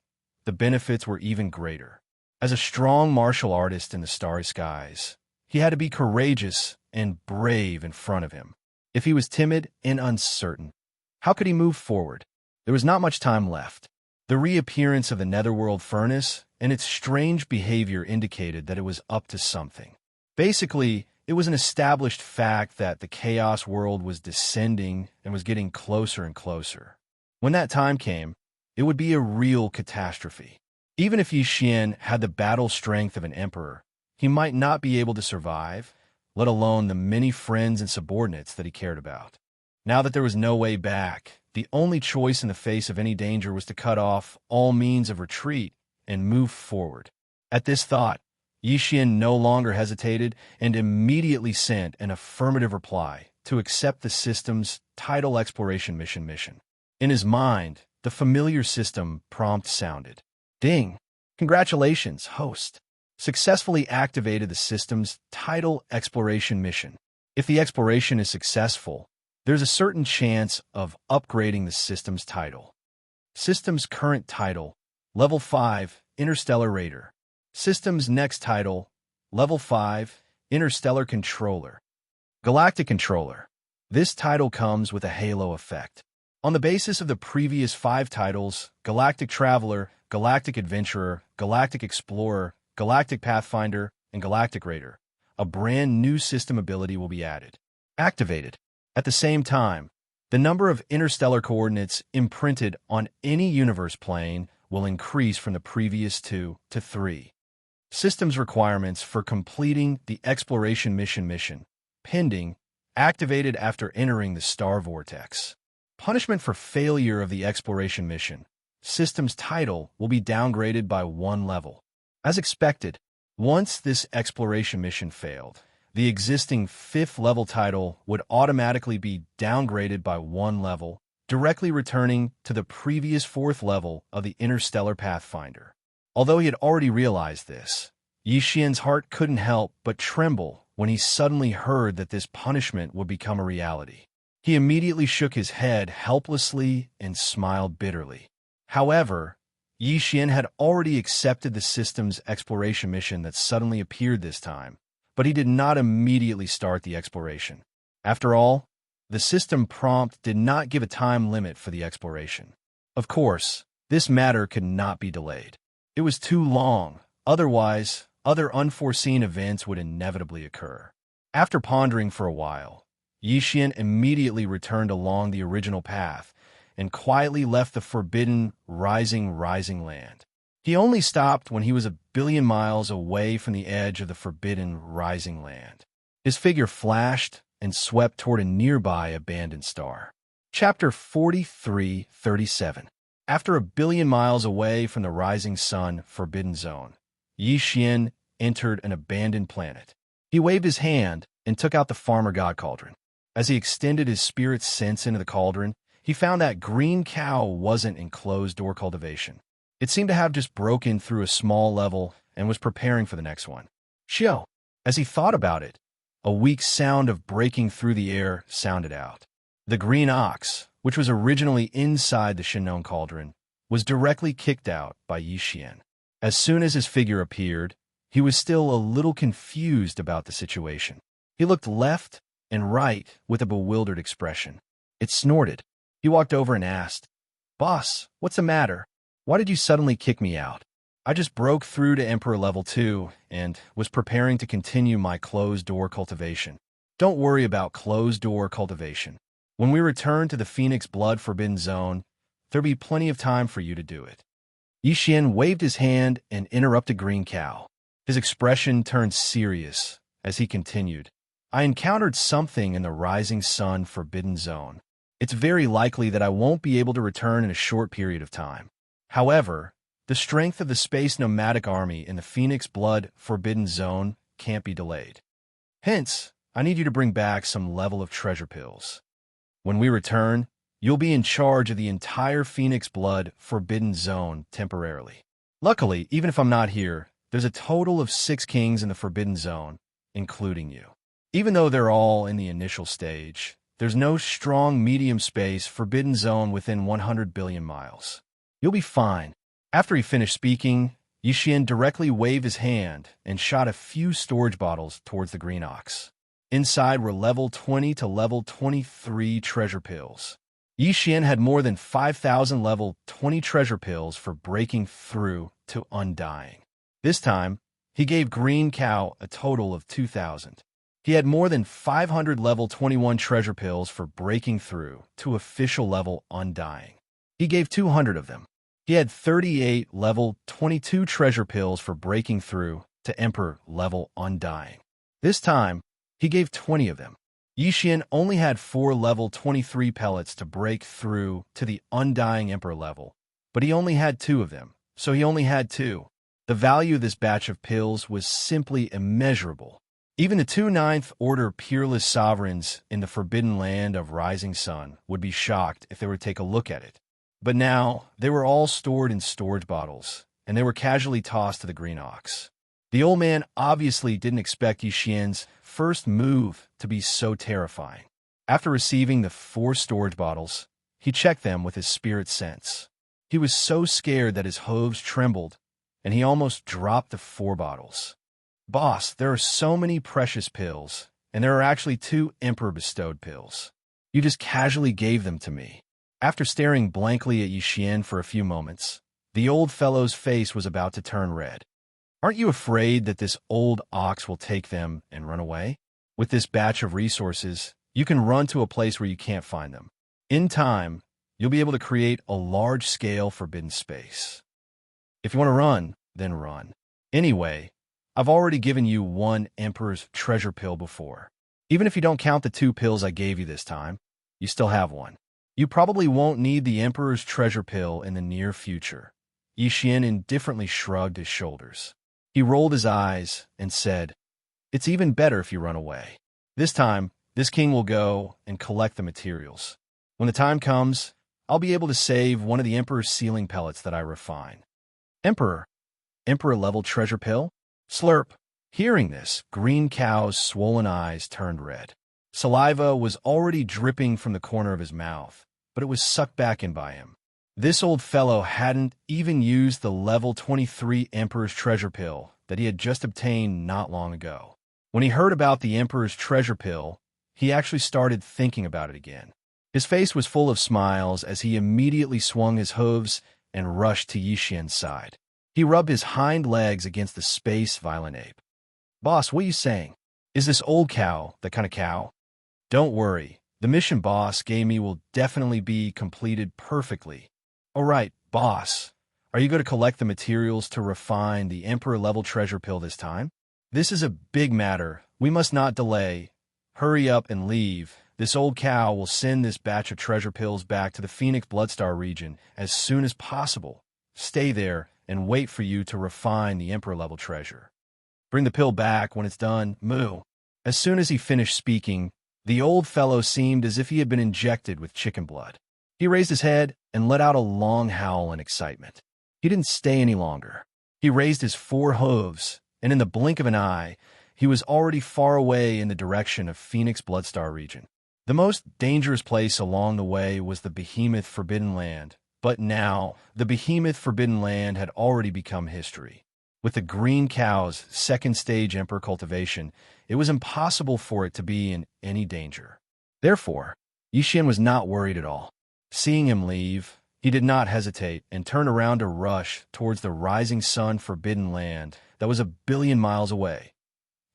the benefits were even greater. As a strong martial artist in the starry skies, he had to be courageous and brave in front of him. If he was timid and uncertain, how could he move forward? There was not much time left. The reappearance of the netherworld furnace and its strange behavior indicated that it was up to something. Basically, it was an established fact that the chaos world was descending and was getting closer and closer. When that time came, it would be a real catastrophe. Even if Yi Xian had the battle strength of an emperor, he might not be able to survive, let alone the many friends and subordinates that he cared about. Now that there was no way back, the only choice in the face of any danger was to cut off all means of retreat and move forward. At this thought, Yi Xian no longer hesitated and immediately sent an affirmative reply to accept the system's tidal exploration mission. In his mind, the familiar system prompt sounded. Ding! Congratulations, host. Successfully activated the system's tidal exploration mission. If the exploration is successful, there's a certain chance of upgrading the system's title. System's current title, Level 5, Interstellar Raider. System's next title, Level 5, Interstellar Controller. Galactic Controller. This title comes with a halo effect. On the basis of the previous 5 titles, Galactic Traveler, Galactic Adventurer, Galactic Explorer, Galactic Pathfinder, and Galactic Raider, a brand new system ability will be added. Activated. At the same time, the number of interstellar coordinates imprinted on any universe plane will increase from the previous 2 to 3. Systems requirements for completing the exploration mission, pending, activated after entering the star vortex. Punishment for failure of the exploration mission. System's title will be downgraded by 1 level. As expected, once this exploration mission failed, the existing 5th level title would automatically be downgraded by 1 level, directly returning to the previous 4th level of the Interstellar Pathfinder. Although he had already realized this, Yi Xian's heart couldn't help but tremble when he suddenly heard that this punishment would become a reality. He immediately shook his head helplessly and smiled bitterly. However, Yi Xian had already accepted the system's exploration mission that suddenly appeared this time, but he did not immediately start the exploration. After all, the system prompt did not give a time limit for the exploration. Of course, this matter could not be delayed. It was too long, otherwise, other unforeseen events would inevitably occur. After pondering for a while, Yi Xian immediately returned along the original path and quietly left the forbidden rising land. He only stopped when he was 1 billion miles away from the edge of the forbidden rising land. His figure flashed and swept toward a nearby abandoned star. Chapter 43:37. After 1 billion miles away from the rising sun forbidden zone, Yi Xian entered an abandoned planet. He waved his hand and took out the farmer god cauldron. As he extended his spirit sense into the cauldron, he found that green cow wasn't in closed-door cultivation. It seemed to have just broken through a small level and was preparing for the next one. Shio! As he thought about it, a weak sound of breaking through the air sounded out. The green ox, which was originally inside the Shinnon cauldron, was directly kicked out by Yi Xian. As soon as his figure appeared, he was still a little confused about the situation. He looked left and right with a bewildered expression. It snorted. He walked over and asked, "Boss, what's the matter? Why did you suddenly kick me out? I just broke through to Emperor Level 2 and was preparing to continue my closed-door cultivation." "Don't worry about closed-door cultivation. When we return to the Phoenix Blood Forbidden Zone, there'll be plenty of time for you to do it." Yi Xian waved his hand and interrupted Green Cow. His expression turned serious as he continued. I encountered something in the Rising Sun Forbidden Zone. It's very likely that I won't be able to return in a short period of time. However, the strength of the space nomadic army in the Phoenix Blood Forbidden Zone can't be delayed. Hence, I need you to bring back some level of treasure pills. When we return, you'll be in charge of the entire Phoenix Blood Forbidden Zone temporarily. Luckily, even if I'm not here, there's a total of 6 kings in the Forbidden Zone, including you. Even though they're all in the initial stage, there's no strong medium space Forbidden Zone within 100 billion miles. You'll be fine. After he finished speaking, Yixian directly waved his hand and shot a few storage bottles towards the green ox. Inside were level 20 to level 23 treasure pills. Yixian had more than 5,000 level 20 treasure pills for breaking through to Undying. This time, he gave Green Cow a total of 2,000. He had more than 500 level 21 treasure pills for breaking through to official level Undying. He gave 200 of them. He had 38 level 22 treasure pills for breaking through to Emperor level Undying. This time, he gave 20 of them. Yixian only had 4 level 23 pellets to break through to the Undying Emperor level, but he only had 2 of them, so he only had 2. The value of this batch of pills was simply immeasurable. Even the 2 9th Order Peerless Sovereigns in the Forbidden Land of Rising Sun would be shocked if they were to take a look at it. But now, they were all stored in storage bottles, and they were casually tossed to the green ox. The old man obviously didn't expect Yixian's first move to be so terrifying. After receiving the 4 storage bottles, he checked them with his spirit sense. He was so scared that his hooves trembled, and he almost dropped the 4 bottles. Boss, there are so many precious pills, and there are actually 2 Emperor-bestowed pills. You just casually gave them to me. After staring blankly at Yixian for a few moments, the old fellow's face was about to turn red. Aren't you afraid that this old ox will take them and run away? With this batch of resources, you can run to a place where you can't find them. In time, you'll be able to create a large-scale forbidden space. If you want to run, then run. Anyway, I've already given you 1 Emperor's treasure pill before. Even if you don't count the 2 pills I gave you this time, you still have 1. You probably won't need the Emperor's treasure pill in the near future. Yixian indifferently shrugged his shoulders. He rolled his eyes and said, "It's even better if you run away. This time, this king will go and collect the materials. When the time comes, I'll be able to save one of the Emperor's sealing pellets that I refine." Emperor level treasure pill? Slurp. Hearing this, Green Cow's swollen eyes turned red. Saliva was already dripping from the corner of his mouth, but it was sucked back in by him. This old fellow hadn't even used the level 23 Emperor's treasure pill that he had just obtained not long ago. When he heard about the Emperor's treasure pill, he actually started thinking about it again. His face was full of smiles as he immediately swung his hooves and rushed to Yixian's side. He rubbed his hind legs against the space violent ape. "Boss, what are you saying? Is this old cow the kind of cow?" "Don't worry. The mission boss gave me will definitely be completed perfectly." "All right, boss. Are you going to collect the materials to refine the Emperor-level treasure pill this time?" "This is a big matter. We must not delay. Hurry up and leave. This old cow will send this batch of treasure pills back to the Phoenix Bloodstar region as soon as possible. Stay there and wait for you to refine the Emperor-level treasure. Bring the pill back when it's done. Moo." As soon as he finished speaking, the old fellow seemed as if he had been injected with chicken blood. He raised his head and let out a long howl in excitement. He didn't stay any longer. He raised his 4 hooves, and in the blink of an eye, he was already far away in the direction of Phoenix Bloodstar region. The most dangerous place along the way was the Behemoth Forbidden Land, but now the Behemoth Forbidden Land had already become history. With the Green Cow's 2nd stage Emperor cultivation, it was impossible for it to be in any danger. Therefore, Yixian was not worried at all. Seeing him leave, he did not hesitate and turned around to rush towards the Rising Sun Forbidden Land that was 1 billion miles away.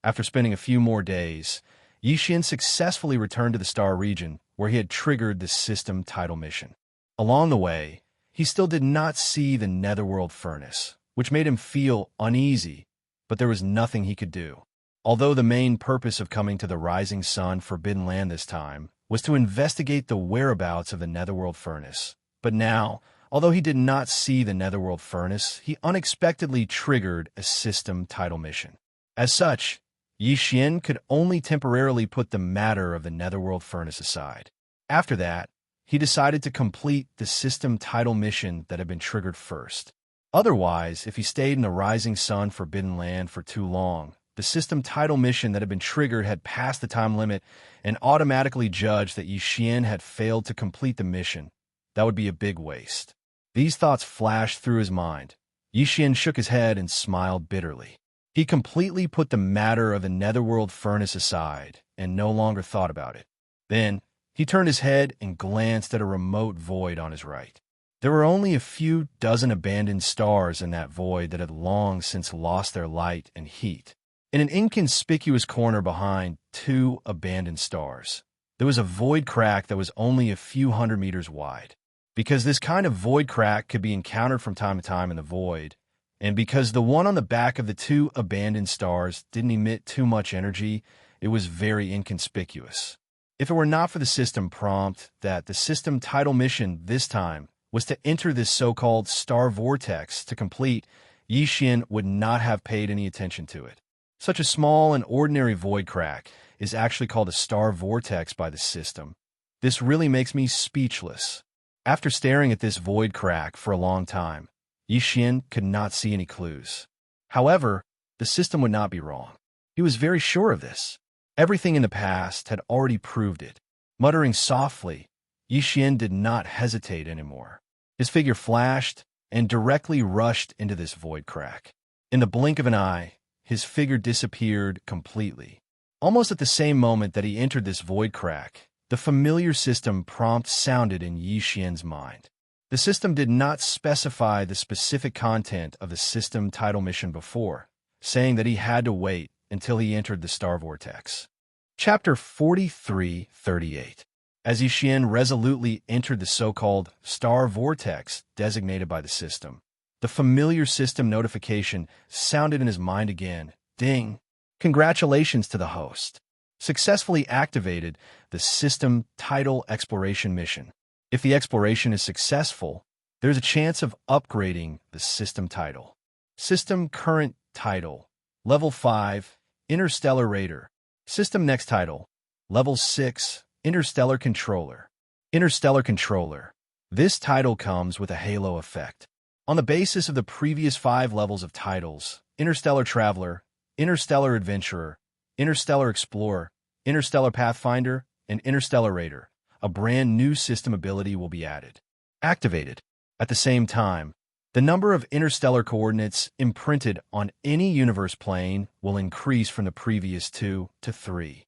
After spending a few more days, Yixian successfully returned to the Star region where he had triggered the system title mission. Along the way, he still did not see the Netherworld furnace, which made him feel uneasy, but there was nothing he could do. Although the main purpose of coming to the Rising Sun Forbidden Land this time was to investigate the whereabouts of the Netherworld Furnace. But now, although he did not see the Netherworld Furnace, he unexpectedly triggered a system title mission. As such, Xian could only temporarily put the matter of the Netherworld Furnace aside. After that, he decided to complete the system title mission that had been triggered first. Otherwise, if he stayed in the Rising Sun Forbidden Land for too long, the system title mission that had been triggered had passed the time limit and automatically judged that Xian had failed to complete the mission. That would be a big waste. These thoughts flashed through his mind. Xian shook his head and smiled bitterly. He completely put the matter of the Netherworld Furnace aside and no longer thought about it. Then, he turned his head and glanced at a remote void on his right. There were only a few dozen abandoned stars in that void that had long since lost their light and heat. In an inconspicuous corner behind 2 abandoned stars, there was a void crack that was only a few hundred meters wide. Because this kind of void crack could be encountered from time to time in the void, and because the one on the back of the 2 abandoned stars didn't emit too much energy, it was very inconspicuous. If it were not for the system prompt that the system title mission this time was to enter this so-called star vortex to complete, Xian would not have paid any attention to it. Such a small and ordinary void crack is actually called a star vortex by the system. This really makes me speechless. After staring at this void crack for a long time, Xian could not see any clues. However, the system would not be wrong. He was very sure of this. Everything in the past had already proved it. Muttering softly, Xian did not hesitate anymore. His figure flashed and directly rushed into this void crack. In the blink of an eye, his figure disappeared completely. Almost at the same moment that he entered this void crack, the familiar system prompt sounded in Xian's mind. The system did not specify the specific content of the system title mission before, saying that he had to wait until he entered the star vortex. Chapter 43:38. As Xian resolutely entered the so-called star vortex designated by the system, the familiar system notification sounded in his mind again. Ding! Congratulations to the host. Successfully activated the system title exploration mission. If the exploration is successful, there's a chance of upgrading the system title. System current title, Level 5, Interstellar Raider. System next title, Level 6, Interstellar Controller. Interstellar Controller. This title comes with a halo effect. On the basis of the previous 5 levels of titles, Interstellar Traveler, Interstellar Adventurer, Interstellar Explorer, Interstellar Pathfinder, and Interstellar Raider, a brand new system ability will be added. Activated. At the same time, the number of interstellar coordinates imprinted on any universe plane will increase from the previous 2 to 3.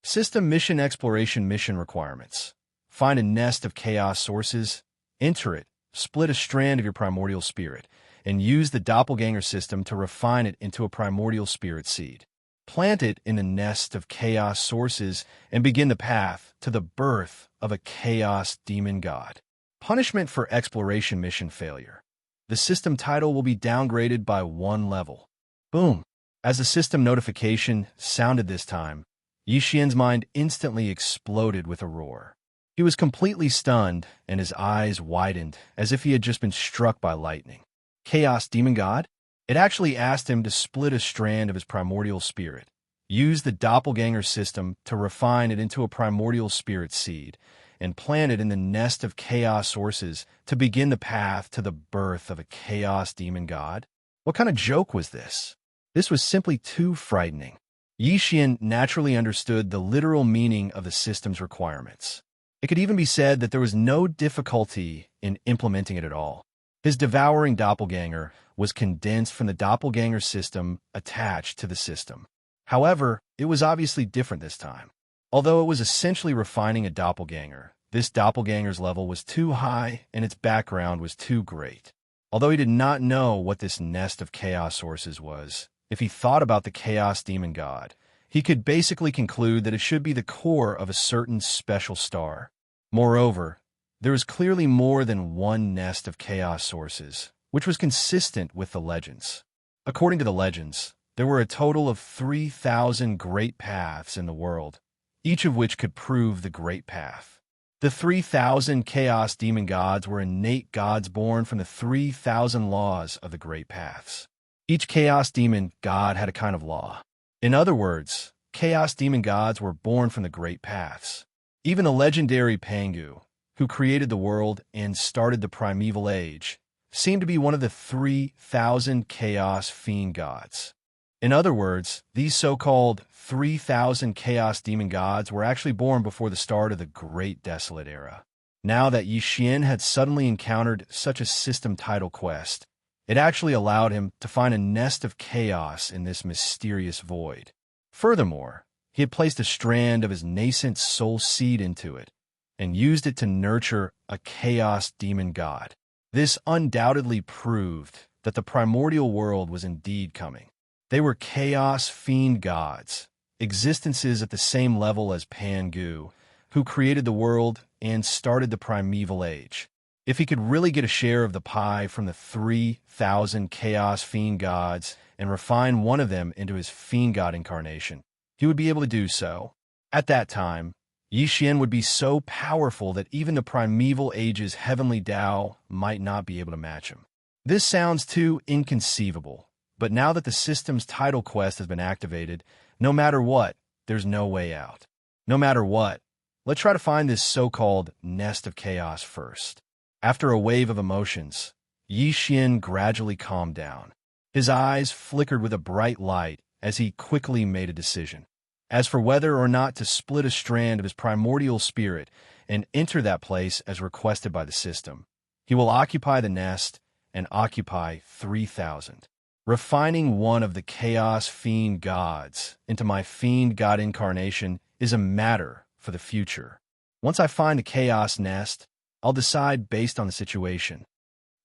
System Mission Exploration Mission Requirements. Find a nest of chaos sources, enter it, split a strand of your primordial spirit, and use the doppelganger system to refine it into a primordial spirit seed. Plant it in the nest of chaos sources and begin the path to the birth of a chaos demon god. Punishment for exploration mission failure. The system title will be downgraded by 1 level. Boom! As the system notification sounded this time, Xian's mind instantly exploded with a roar. He was completely stunned, and his eyes widened as if he had just been struck by lightning. Chaos Demon God? It actually asked him to split a strand of his primordial spirit, use the doppelganger system to refine it into a primordial spirit seed, and plant it in the nest of chaos sources to begin the path to the birth of a chaos demon god? What kind of joke was this? This was simply too frightening. Xian naturally understood the literal meaning of the system's requirements. It could even be said that there was no difficulty in implementing it at all. His devouring doppelganger was condensed from the doppelganger system attached to the system. However, it was obviously different this time. Although it was essentially refining a doppelganger, this doppelganger's level was too high and its background was too great. Although he did not know what this nest of chaos sources was, if he thought about the chaos demon god, he could basically conclude that it should be the core of a certain special star. Moreover, there was clearly more than one nest of chaos sources, which was consistent with the legends. According to the legends, There were a total of 3,000 great paths in the world, each of which could prove the great path. The 3,000 chaos demon gods were innate gods born from the 3,000 laws of the great paths. Each chaos demon god had a kind of law. In other words, chaos demon gods were born from the great paths. Even the legendary Pangu, who created the world and started the primeval age, seemed to be one of the 3,000 chaos fiend gods. In other words, these so-called 3,000 chaos demon gods were actually born before the start of the Great Desolate Era. Now that Xianxia had suddenly encountered such a system title quest, it actually allowed him to find a nest of chaos in this mysterious void. Furthermore, he had placed a strand of his nascent soul seed into it and used it to nurture a chaos demon god. This undoubtedly proved that the primordial world was indeed coming. They were chaos fiend gods, existences at the same level as Pangu, who created the world and started the primeval age. If he could really get a share of the pie from the 3,000 chaos fiend gods and refine one of them into his fiend god incarnation, he would be able to do so. At that time, Xianxia would be so powerful that even the primeval age's heavenly Tao might not be able to match him. This sounds too inconceivable. But now that the system's title quest has been activated, no matter what, there's no way out. No matter what, let's try to find this so-called nest of chaos first. After a wave of emotions, Xianxia gradually calmed down. His eyes flickered with a bright light as he quickly made a decision. As for whether or not to split a strand of his primordial spirit and enter that place as requested by the system, he will occupy the nest and occupy 3,000. Refining one of the chaos fiend gods into my fiend god incarnation is a matter for the future. Once I find a chaos nest, I'll decide based on the situation.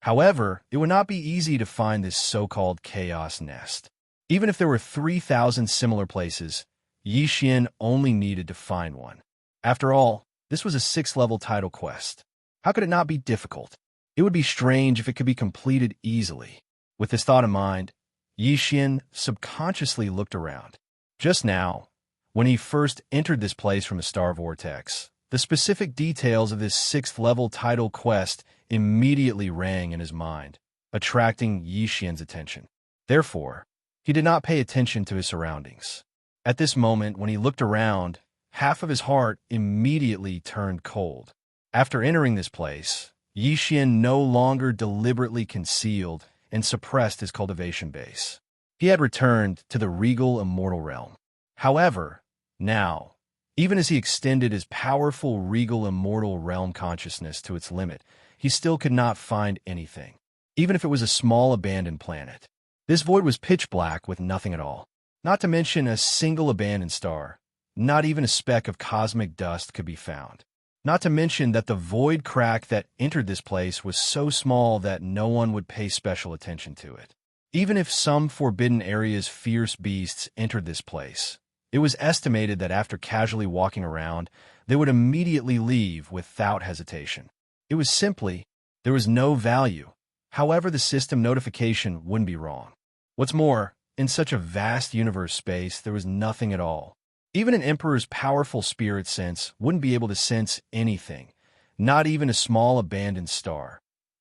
However, it would not be easy to find this so-called chaos nest. Even if there were 3,000 similar places, Xianxia only needed to find one. After all, this was a 6th-level title quest. How could it not be difficult? It would be strange if it could be completed easily. With this thought in mind, Xianxia subconsciously looked around. Just now, when he first entered this place from the Star Vortex, the specific details of this 6th-level title quest immediately rang in his mind, attracting Xianxia's attention. Therefore, he did not pay attention to his surroundings. At this moment, when he looked around, half of his heart immediately turned cold. After entering this place, Xianxia no longer deliberately concealed and suppressed his cultivation base. He had returned to the regal immortal realm. However, now, even as he extended his powerful regal immortal realm consciousness to its limit, he still could not find anything, even if it was a small abandoned planet. This void was pitch black with nothing at all. Not to mention a single abandoned star. Not even a speck of cosmic dust could be found. Not to mention that the void crack that entered this place was so small that no one would pay special attention to it. Even if some forbidden area's fierce beasts entered this place, it was estimated that after casually walking around, they would immediately leave without hesitation. It was simply, there was no value. However, the system notification wouldn't be wrong. What's more, in such a vast universe space, there was nothing at all. Even an emperor's powerful spirit sense wouldn't be able to sense anything, not even a small abandoned star.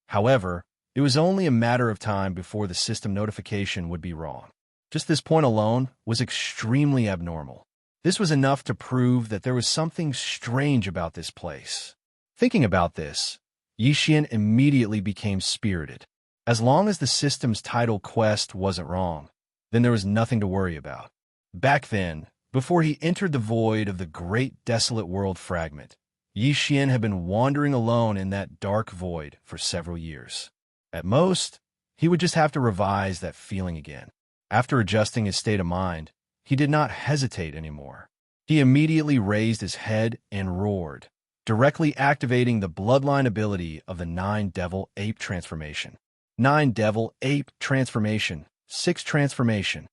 However, it was only a matter of time before the system notification would be wrong. Just this point alone was extremely abnormal. This was enough to prove that there was something strange about this place. Thinking about this, Xianxia immediately became spirited. As long as the system's title quest wasn't wrong, then there was nothing to worry about. Back then, before he entered the void of the great desolate world fragment, Xianxia had been wandering alone in that dark void for several years. At most, he would just have to revise that feeling again. After adjusting his state of mind, he did not hesitate anymore. He immediately raised his head and roared, directly activating the bloodline ability of the 9-Devil Ape transformation. 9-Devil Ape transformation, 6 transformation.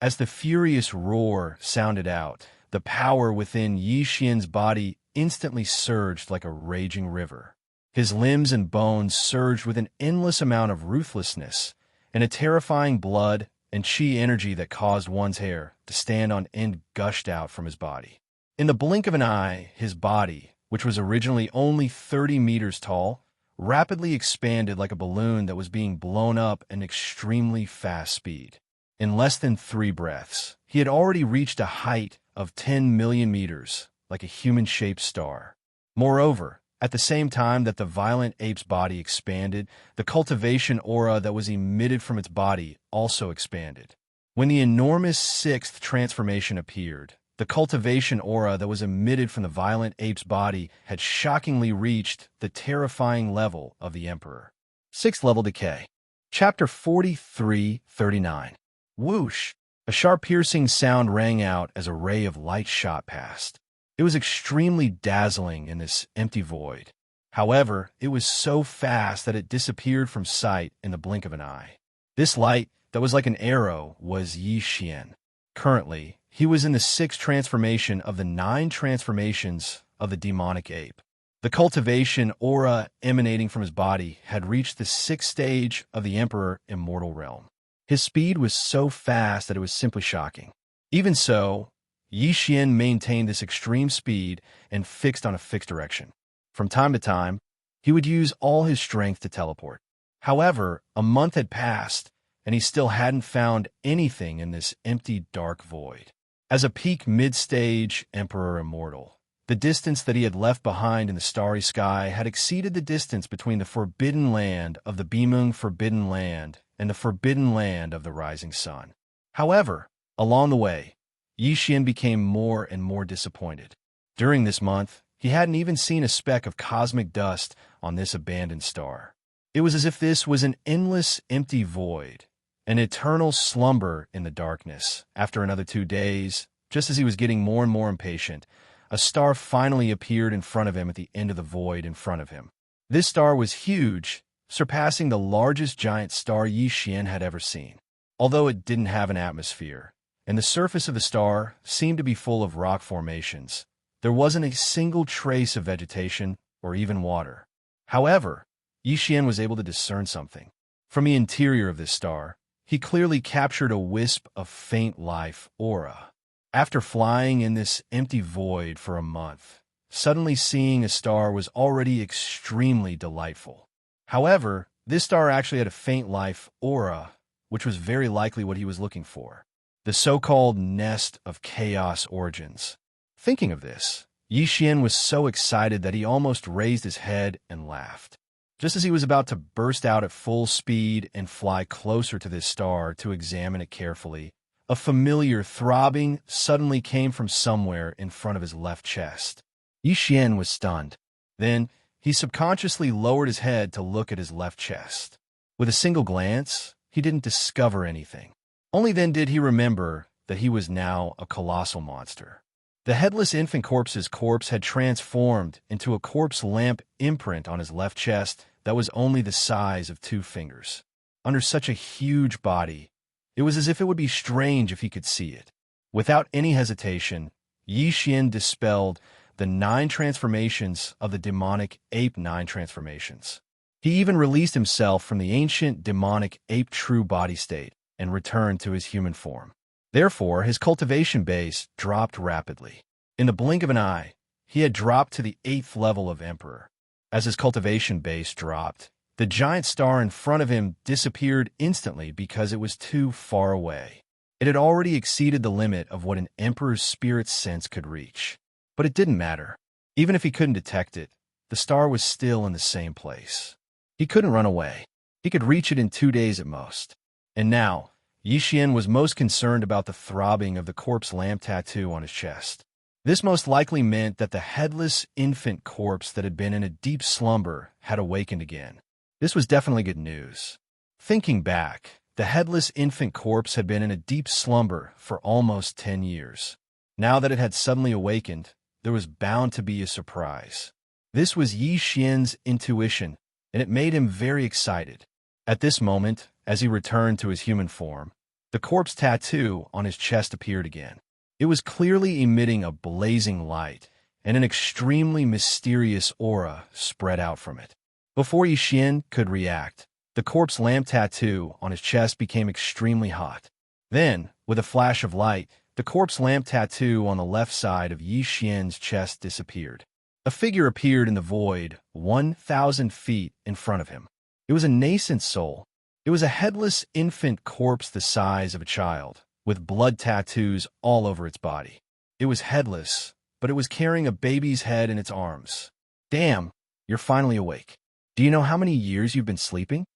As the furious roar sounded out, the power within Xianxia's body instantly surged like a raging river. His limbs and bones surged with an endless amount of ruthlessness, and a terrifying blood and chi energy that caused one's hair to stand on end gushed out from his body. In the blink of an eye, his body, which was originally only 30 meters tall, rapidly expanded like a balloon that was being blown up at an extremely fast speed. In less than 3 breaths, he had already reached a height of 10 million meters, like a human-shaped star. Moreover, at the same time that the violent ape's body expanded, the cultivation aura that was emitted from its body also expanded. When the enormous 6th transformation appeared, the cultivation aura that was emitted from the violent ape's body had shockingly reached the terrifying level of the Emperor. 6th level decay. Chapter 43:39. Whoosh! A sharp piercing sound rang out as a ray of light shot past. It was extremely dazzling in this empty void. However, it was so fast that it disappeared from sight in the blink of an eye. This light, that was like an arrow, was Xianxia. Currently, he was in the 6th transformation of the 9 transformations of the demonic ape. The cultivation aura emanating from his body had reached the 6th stage of the Emperor Immortal Realm. His speed was so fast that it was simply shocking. Even so, Xianxia maintained this extreme speed and fixed on a fixed direction. From time to time, he would use all his strength to teleport. However, a month had passed, and he still hadn't found anything in this empty, dark void. As a peak mid-stage Emperor Immortal, the distance that he had left behind in the starry sky had exceeded the distance between the Forbidden Land of the Bimung Forbidden Land and the Forbidden Land of the Rising Sun. However, along the way, Xianxia became more and more disappointed. During this month, he hadn't even seen a speck of cosmic dust on this abandoned star. It was as if this was an endless, empty void, an eternal slumber in the darkness. After another 2 days, just as he was getting more and more impatient, a star finally appeared in front of him at the end of the void in front of him. This star was huge, surpassing the largest giant star Xianxia had ever seen. Although it didn't have an atmosphere, and the surface of the star seemed to be full of rock formations, there wasn't a single trace of vegetation or even water. However, Xianxia was able to discern something. From the interior of this star, he clearly captured a wisp of faint life aura. After flying in this empty void for a month, suddenly seeing a star was already extremely delightful. However, this star actually had a faint life aura, which was very likely what he was looking for. The so-called nest of chaos origins. Thinking of this, Xianxia was so excited that he almost raised his head and laughed. Just as he was about to burst out at full speed and fly closer to this star to examine it carefully, a familiar throbbing suddenly came from somewhere in front of his left chest. Xianxia was stunned. Then, he subconsciously lowered his head to look at his left chest. With a single glance, he didn't discover anything. Only then did he remember that he was now a colossal monster. The headless infant corpse's corpse had transformed into a corpse lamp imprint on his left chest that was only the size of 2 fingers. Under such a huge body, it was as if it would be strange if he could see it. Without any hesitation, Xianxia dispelled the 9 transformations of the demonic ape 9 transformations. He even released himself from the ancient demonic ape true body state and returned to his human form. Therefore, his cultivation base dropped rapidly. In the blink of an eye, he had dropped to the 8th level of Emperor. As his cultivation base dropped, the giant star in front of him disappeared instantly because it was too far away. It had already exceeded the limit of what an Emperor's spirit sense could reach. But it didn't matter. Even if he couldn't detect it, the star was still in the same place. He couldn't run away. He could reach it in 2 days at most. And now, Xianxia was most concerned about the throbbing of the corpse lamp tattoo on his chest. This most likely meant that the headless infant corpse that had been in a deep slumber had awakened again. This was definitely good news. Thinking back, the headless infant corpse had been in a deep slumber for almost 10 years. Now that it had suddenly awakened, there was bound to be a surprise. This was Xianxia's intuition, and it made him very excited. At this moment, as he returned to his human form, the corpse tattoo on his chest appeared again. It was clearly emitting a blazing light, and an extremely mysterious aura spread out from it. Before Xianxia could react, the corpse lamp tattoo on his chest became extremely hot. Then, with a flash of light, the corpse lamp tattoo on the left side of Xianxia's chest disappeared. A figure appeared in the void, 1,000 feet in front of him. It was a nascent soul. It was a headless infant corpse the size of a child, with blood tattoos all over its body. It was headless, but it was carrying a baby's head in its arms. Damn, you're finally awake. Do you know how many years you've been sleeping?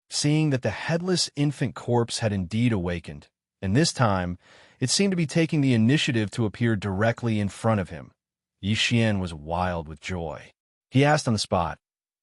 Seeing that the headless infant corpse had indeed awakened, and this time, it seemed to be taking the initiative to appear directly in front of him. Xian was wild with joy. He asked on the spot,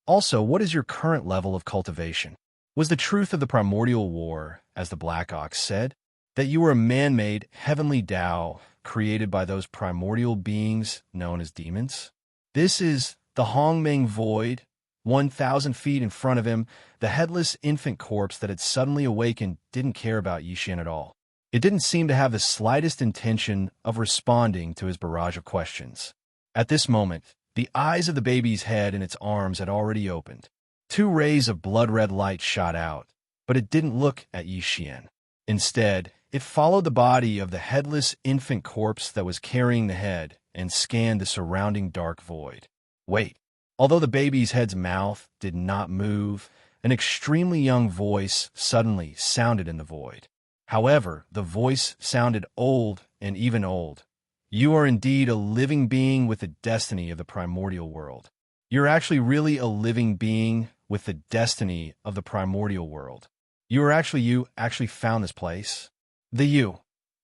"Also, what is your current level of cultivation?" Was the truth of the primordial war, as the Black Ox said, that you were a man-made heavenly Tao created by those primordial beings known as demons? This is the Hongmeng Void. 1,000 feet in front of him, the headless infant corpse that had suddenly awakened didn't care about Xian at all. It didn't seem to have the slightest intention of responding to his barrage of questions. At this moment, the eyes of the baby's head in its arms had already opened. 2 rays of blood-red light shot out, but it didn't look at Xian. Instead, it followed the body of the headless infant corpse that was carrying the head and scanned the surrounding dark void. Wait. Although the baby's head's mouth did not move, an extremely young voice suddenly sounded in the void. However, the voice sounded old and even old. You are indeed a living being with the destiny of the primordial world. You're actually really a living being with the destiny of the primordial world. You actually found this place. The you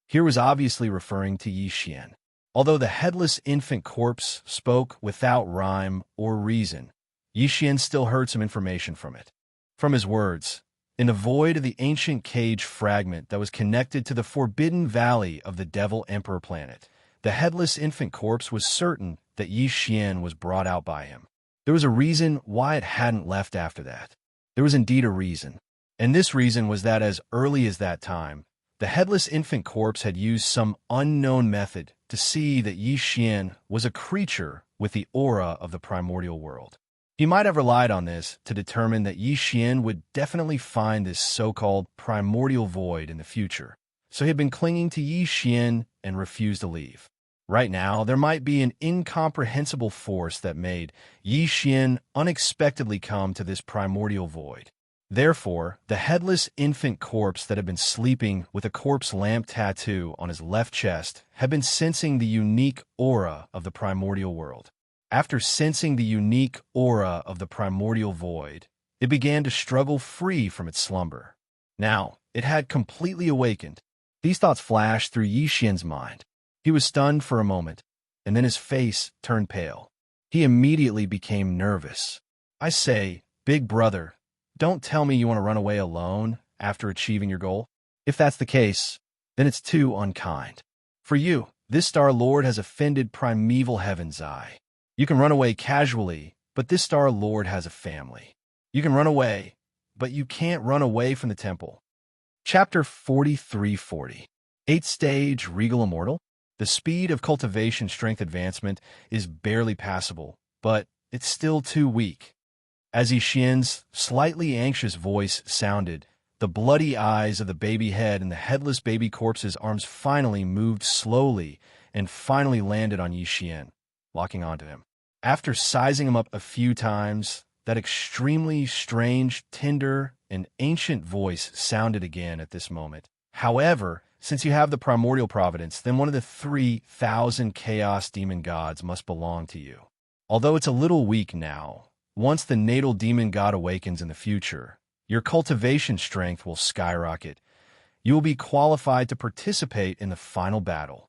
here was obviously referring to Xian. Although the headless infant corpse spoke without rhyme or reason, Xian still heard some information from it. From his words, in the void of the ancient cage fragment that was connected to the forbidden valley of the Devil Emperor planet, the headless infant corpse was certain that Xian was brought out by him. There was a reason why it hadn't left after that. There was indeed a reason. And this reason was that as early as that time, the headless infant corpse had used some unknown method to see that Xian was a creature with the aura of the primordial world. He might have relied on this to determine that Xian would definitely find this so-called primordial void in the future, so he had been clinging to Xian and refused to leave. Right now, there might be an incomprehensible force that made Xian unexpectedly come to this primordial void. Therefore, the headless infant corpse that had been sleeping with a corpse lamp tattoo on his left chest had been sensing the unique aura of the primordial world. After sensing the unique aura of the primordial void, it began to struggle free from its slumber. Now, it had completely awakened. These thoughts flashed through Xian's mind. He was stunned for a moment, and then his face turned pale. He immediately became nervous. "I say, big brother, don't tell me you want to run away alone after achieving your goal. If that's the case, then it's too unkind. For you, this Star Lord has offended primeval heaven's eye. You can run away casually, but this Star Lord has a family. You can run away, but you can't run away from the temple." Chapter 4340. 8th Stage Regal Immortal. The speed of cultivation strength advancement is barely passable, but it's still too weak. As Xian's slightly anxious voice sounded, the bloody eyes of the baby head and the headless baby corpse's arms finally moved slowly and finally landed on Xian, locking onto him. After sizing him up a few times, that extremely strange, tender, and ancient voice sounded again at this moment. However, since you have the primordial providence, then one of the 3,000 chaos demon gods must belong to you. Although it's a little weak now, once the natal demon god awakens in the future, your cultivation strength will skyrocket. You will be qualified to participate in the final battle.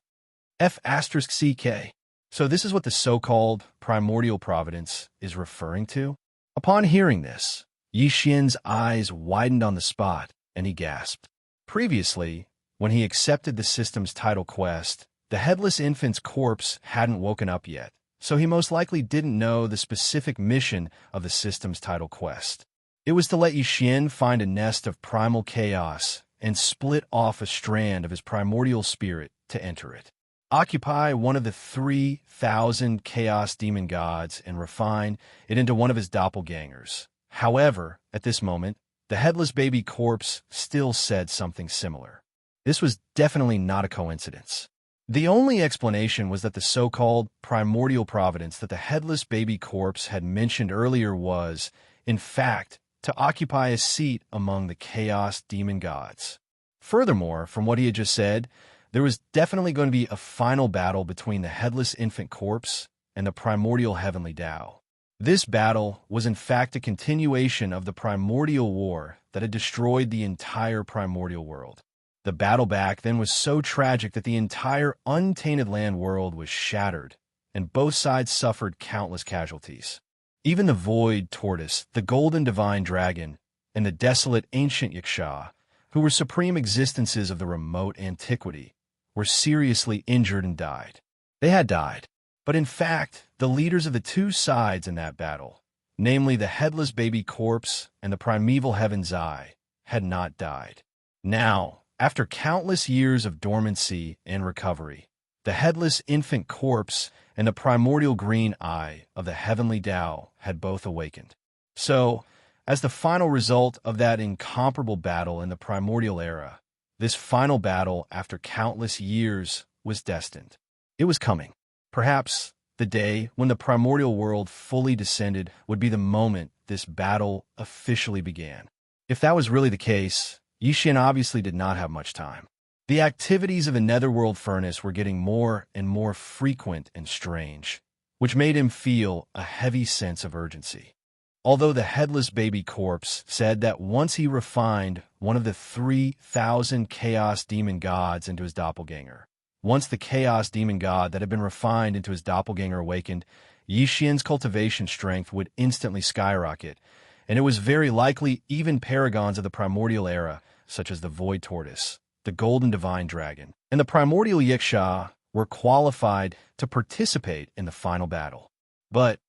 F***CK. So this is what the so-called primordial providence is referring to? Upon hearing this, Xian's eyes widened on the spot, and he gasped. Previously, when he accepted the system's title quest, the headless infant's corpse hadn't woken up yet, so he most likely didn't know the specific mission of the system's title quest. It was to let Xian find a nest of primal chaos and split off a strand of his primordial spirit to enter it. Occupy one of the 3,000 chaos demon gods and refine it into one of his doppelgangers. However, at this moment, the headless baby corpse still said something similar. This was definitely not a coincidence. The only explanation was that the so-called primordial providence that the headless baby corpse had mentioned earlier was, in fact, to occupy a seat among the chaos demon gods. Furthermore, from what he had just said, there was definitely going to be a final battle between the headless infant corpse and the primordial heavenly Tao. This battle was in fact a continuation of the primordial war that had destroyed the entire primordial world. The battle back then was so tragic that the entire untainted land world was shattered, and both sides suffered countless casualties. Even the void tortoise, the golden divine dragon, and the desolate ancient Xianxia, who were supreme existences of the remote antiquity, were seriously injured and died. They had died, but in fact, the leaders of the two sides in that battle, namely the headless baby corpse and the primeval heaven's eye, had not died. Now, after countless years of dormancy and recovery, the headless infant corpse and the primordial green eye of the heavenly Tao had both awakened. So, as the final result of that incomparable battle in the primordial era, this final battle after countless years was destined. It was coming. Perhaps the day when the primordial world fully descended would be the moment this battle officially began. If that was really the case, Yixian obviously did not have much time. The activities of the netherworld furnace were getting more and more frequent and strange, which made him feel a heavy sense of urgency. Although the headless baby corpse said that once he refined one of the 3,000 chaos demon gods into his doppelganger, once the chaos demon god that had been refined into his doppelganger awakened, Yixian's cultivation strength would instantly skyrocket, and it was very likely even paragons of the primordial era, such as the void tortoise, the golden divine dragon, and the primordial Xianxia were qualified to participate in the final battle. But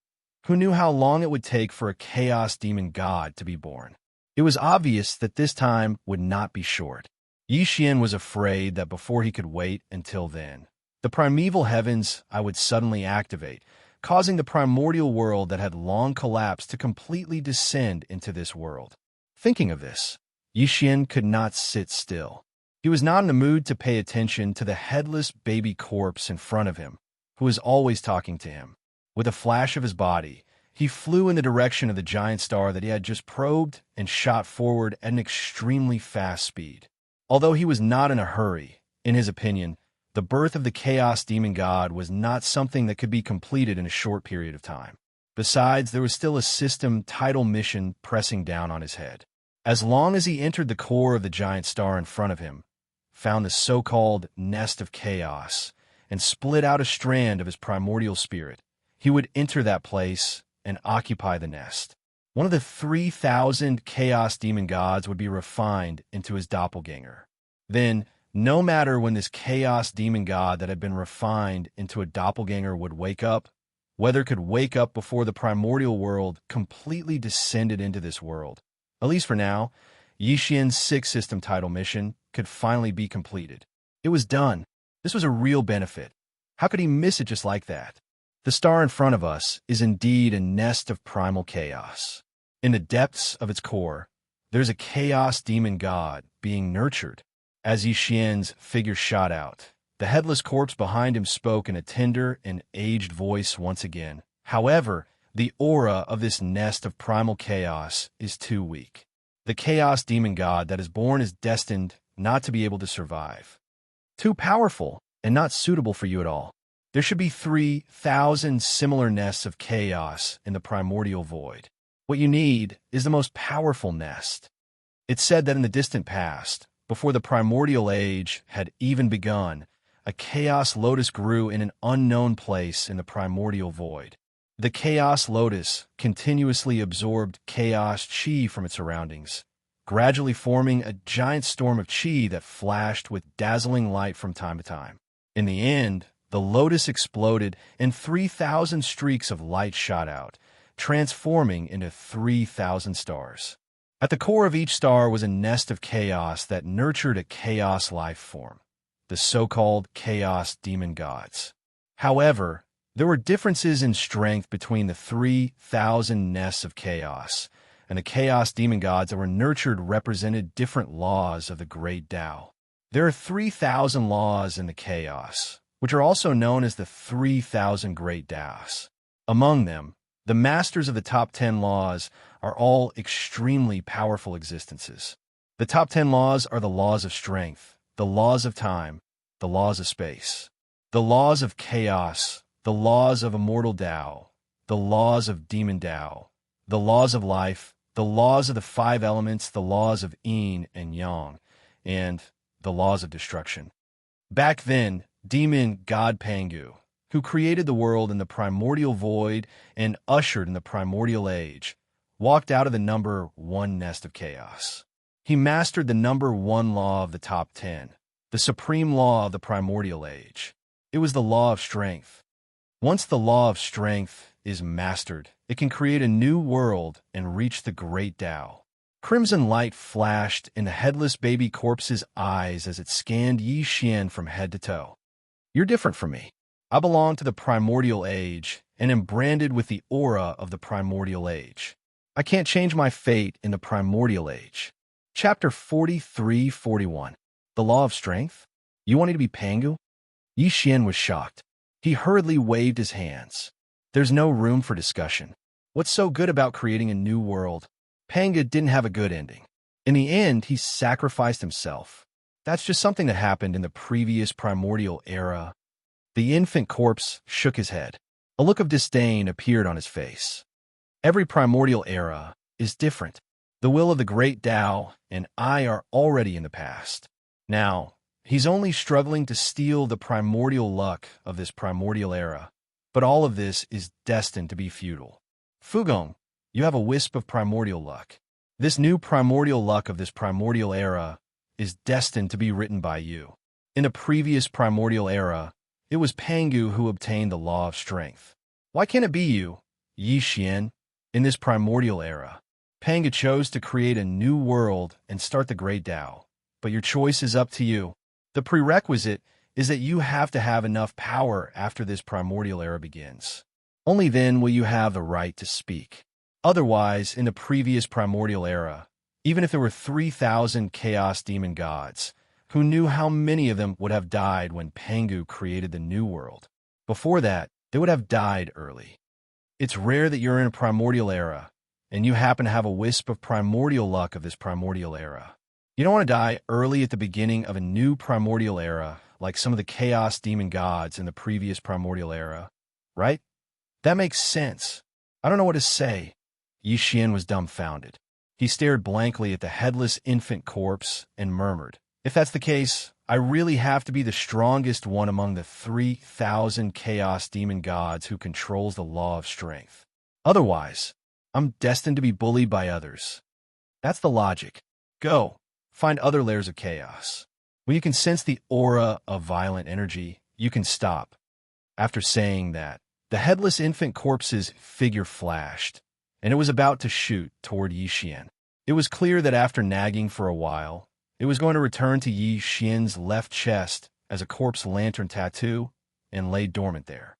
who knew how long it would take for a chaos demon god to be born? It was obvious that this time would not be short. Yixian was afraid that before he could wait until then, the primeval heavens would suddenly activate, causing the primordial world that had long collapsed to completely descend into this world. Thinking of this, Yixian could not sit still. He was not in the mood to pay attention to the headless baby corpse in front of him, who was always talking to him. With a flash of his body, he flew in the direction of the giant star that he had just probed and shot forward at an extremely fast speed. Although he was not in a hurry, in his opinion, the birth of the chaos demon god was not something that could be completed in a short period of time. Besides, there was still a system title mission pressing down on his head. As long as he entered the core of the giant star in front of him, found the so-called nest of chaos, and split out a strand of his primordial spirit, he would enter that place and occupy the nest. One of the 3,000 chaos demon gods would be refined into his doppelganger. Then, no matter when this chaos demon god that had been refined into a doppelganger would wake up, whether it could wake up before the primordial world completely descended into this world, at least for now, Yixian's 6 system title mission could finally be completed. It was done. This was a real benefit. How could he miss it just like that? The star in front of us is indeed a nest of primal chaos. In the depths of its core, there's a chaos demon god being nurtured. As Yixian's figure shot out, the headless corpse behind him spoke in a tender and aged voice once again. However, the aura of this nest of primal chaos is too weak. The chaos demon god that is born is destined not to be able to survive. Too powerful and not suitable for you at all. There should be 3,000 similar nests of chaos in the primordial void. What you need is the most powerful nest. It's said that in the distant past, before the primordial age had even begun, a chaos lotus grew in an unknown place in the primordial void. The chaos lotus continuously absorbed chaos chi from its surroundings, gradually forming a giant storm of chi that flashed with dazzling light from time to time. In the end, the lotus exploded and 3,000 streaks of light shot out, transforming into 3,000 stars. At the core of each star was a nest of chaos that nurtured a chaos life form, the so-called chaos demon gods. However, there were differences in strength between the 3,000 nests of chaos, and the chaos demon gods that were nurtured represented different laws of the great Tao. There are 3,000 laws in the chaos, which are also known as the 3,000 Great Tao's. Among them, the masters of the top 10 laws are all extremely powerful existences. The top 10 laws are the laws of strength, the laws of time, the laws of space, the laws of chaos, the laws of immortal Tao, the laws of demon Tao, the laws of life, the laws of the five elements, the laws of yin and yang, and the laws of destruction. Back then, demon god Pangu, who created the world in the primordial void and ushered in the primordial age, walked out of the number 1 nest of chaos. He mastered the number 1 law of the top 10, the supreme law of the primordial age. It was the law of strength. Once the law of strength is mastered, it can create a new world and reach the great Tao. Crimson light flashed in the headless baby corpse's eyes as it scanned Xian from head to toe. You're different from me. I belong to the primordial age and am branded with the aura of the primordial age. I can't change my fate in the primordial age. Chapter 43-41. The Law of Strength? You wanted to be Pangu? Xian was shocked. He hurriedly waved his hands. There's no room for discussion. What's so good about creating a new world? Pangu didn't have a good ending. In the end, he sacrificed himself. That's just something that happened in the previous primordial era. The infant corpse shook his head. A look of disdain appeared on his face. Every primordial era is different. The will of the great Tao and I are already in the past. Now, he's only struggling to steal the primordial luck of this primordial era. But all of this is destined to be futile. Fugong, you have a wisp of primordial luck. This new primordial luck of this primordial era is destined to be written by you. In the previous primordial era, it was Pangu who obtained the law of strength. Why can't it be you, Xian? In this primordial era, Pangu chose to create a new world and start the great Tao. But your choice is up to you. The prerequisite is that you have to have enough power after this primordial era begins. Only then will you have the right to speak. Otherwise, in the previous primordial era, even if there were 3,000 chaos demon gods, who knew how many of them would have died when Pangu created the new world? Before that, they would have died early. It's rare that you're in a primordial era, and you happen to have a wisp of primordial luck of this primordial era. You don't want to die early at the beginning of a new primordial era, like some of the chaos demon gods in the previous primordial era, right? That makes sense. I don't know what to say. Xian was dumbfounded. He stared blankly at the headless infant corpse and murmured, if that's the case, I really have to be the strongest one among the 3,000 chaos demon gods who controls the law of strength. Otherwise, I'm destined to be bullied by others. That's the logic. Go, find other layers of chaos. When you can sense the aura of violent energy, you can stop. After saying that, the headless infant corpse's figure flashed, and it was about to shoot toward Xian. It was clear that after nagging for a while, it was going to return to Xian's left chest as a corpse lantern tattoo and lay dormant there.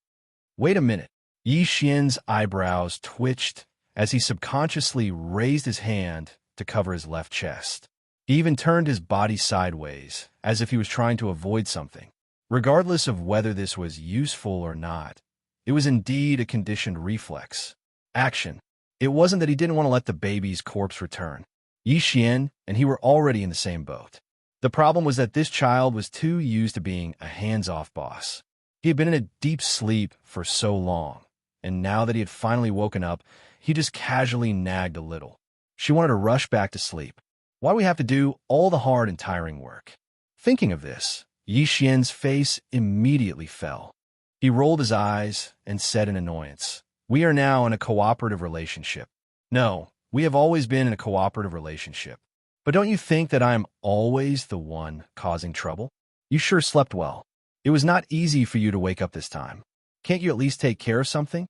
Wait a minute. Xian's eyebrows twitched as he subconsciously raised his hand to cover his left chest. He even turned his body sideways, as if he was trying to avoid something. Regardless of whether this was useful or not, it was indeed a conditioned reflex. Action. It wasn't that he didn't want to let the baby's corpse return. Xian and he were already in the same boat. The problem was that this child was too used to being a hands-off boss. He had been in a deep sleep for so long, and now that he had finally woken up, he just casually nagged a little. She wanted to rush back to sleep. Why do we have to do all the hard and tiring work? Thinking of this, Xian's face immediately fell. He rolled his eyes and said in annoyance, "We are now in a cooperative relationship." No, we have always been in a cooperative relationship. But don't you think that I am always the one causing trouble? You sure slept well. It was not easy for you to wake up this time. Can't you at least take care of something?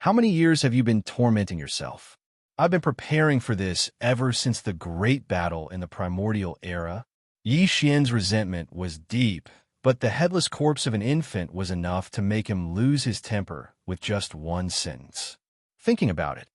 How many years have you been tormenting yourself? I've been preparing for this ever since the great battle in the primordial era. Xian's resentment was deep, but the headless corpse of an infant was enough to make him lose his temper with just one sentence. Thinking about it,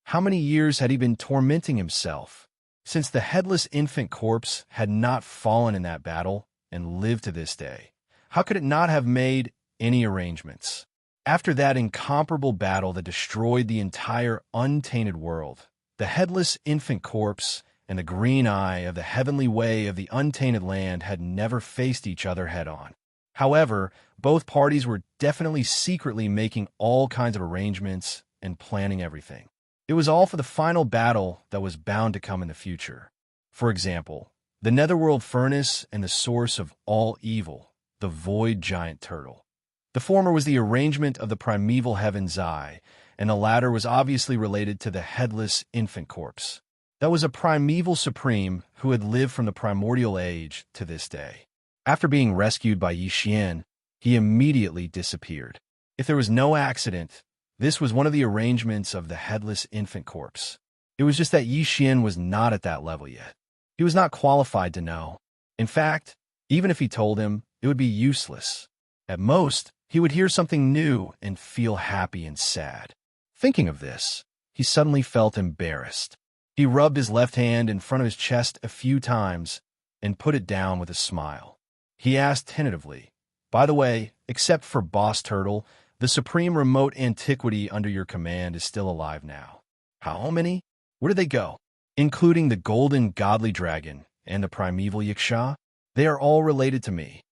how many years had he been tormenting himself? Since the headless infant corpse had not fallen in that battle, and lived to this day. How could it not have made any arrangements? After that incomparable battle that destroyed the entire untainted world, the headless infant corpse and the green eye of the heavenly way of the untainted land had never faced each other head-on. However, both parties were definitely secretly making all kinds of arrangements and planning everything. It was all for the final battle that was bound to come in the future. For example, the netherworld furnace and the source of all evil, the void giant turtle. The former was the arrangement of the primeval heaven's eye, and the latter was obviously related to the headless infant corpse. That was a primeval supreme who had lived from the primordial age to this day. After being rescued by Xianxia, he immediately disappeared. If there was no accident, this was one of the arrangements of the headless infant corpse. It was just that Xianxia was not at that level yet. He was not qualified to know. In fact, even if he told him, it would be useless. At most, he would hear something new and feel happy and sad. Thinking of this, he suddenly felt embarrassed. He rubbed his left hand in front of his chest a few times and put it down with a smile. He asked tentatively, "By the way, except for Boss Turtle, the supreme remote antiquity under your command is still alive now." "How many? Where did they go?" "Including the golden godly dragon and the primeval Wuxia. They are all related to me.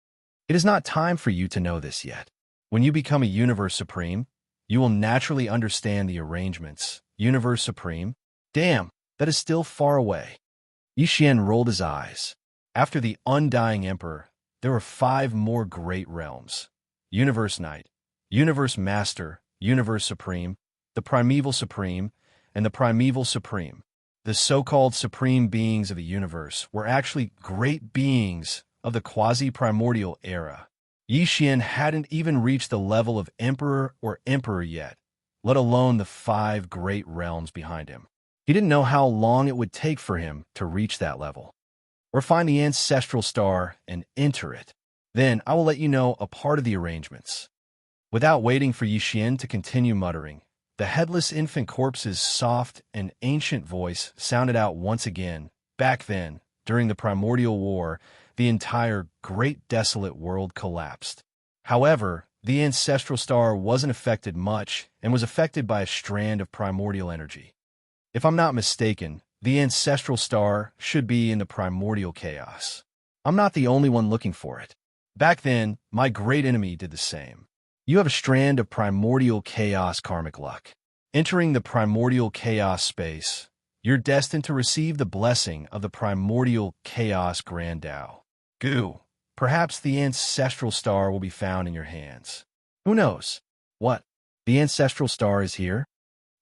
It is not time for you to know this yet. When you become a Universe Supreme, you will naturally understand the arrangements. Universe Supreme? Damn, that is still far away." Xianxia rolled his eyes. After the Undying Emperor, there were 5 more great realms. Universe Knight, Universe Master, Universe Supreme, the Primeval Supreme, and the Primeval Supreme. The so-called supreme beings of the universe were actually great beings of the quasi-primordial era. Xianxia hadn't even reached the level of emperor or emperor yet, let alone the 5 great realms behind him. He didn't know how long it would take for him to reach that level, or find the ancestral star and enter it. Then I will let you know a part of the arrangements. Without waiting for Xianxia to continue muttering, the headless infant corpse's soft and ancient voice sounded out once again. Back then, during the primordial war, the entire great desolate world collapsed. However, the ancestral star wasn't affected much and was affected by a strand of primordial energy. If I'm not mistaken, the ancestral star should be in the primordial chaos. I'm not the only one looking for it. Back then, my great enemy did the same. You have a strand of primordial chaos karmic luck. Entering the primordial chaos space, you're destined to receive the blessing of the primordial chaos grand Tao. Goo, perhaps the ancestral star will be found in your hands. Who knows? What? The ancestral star is here?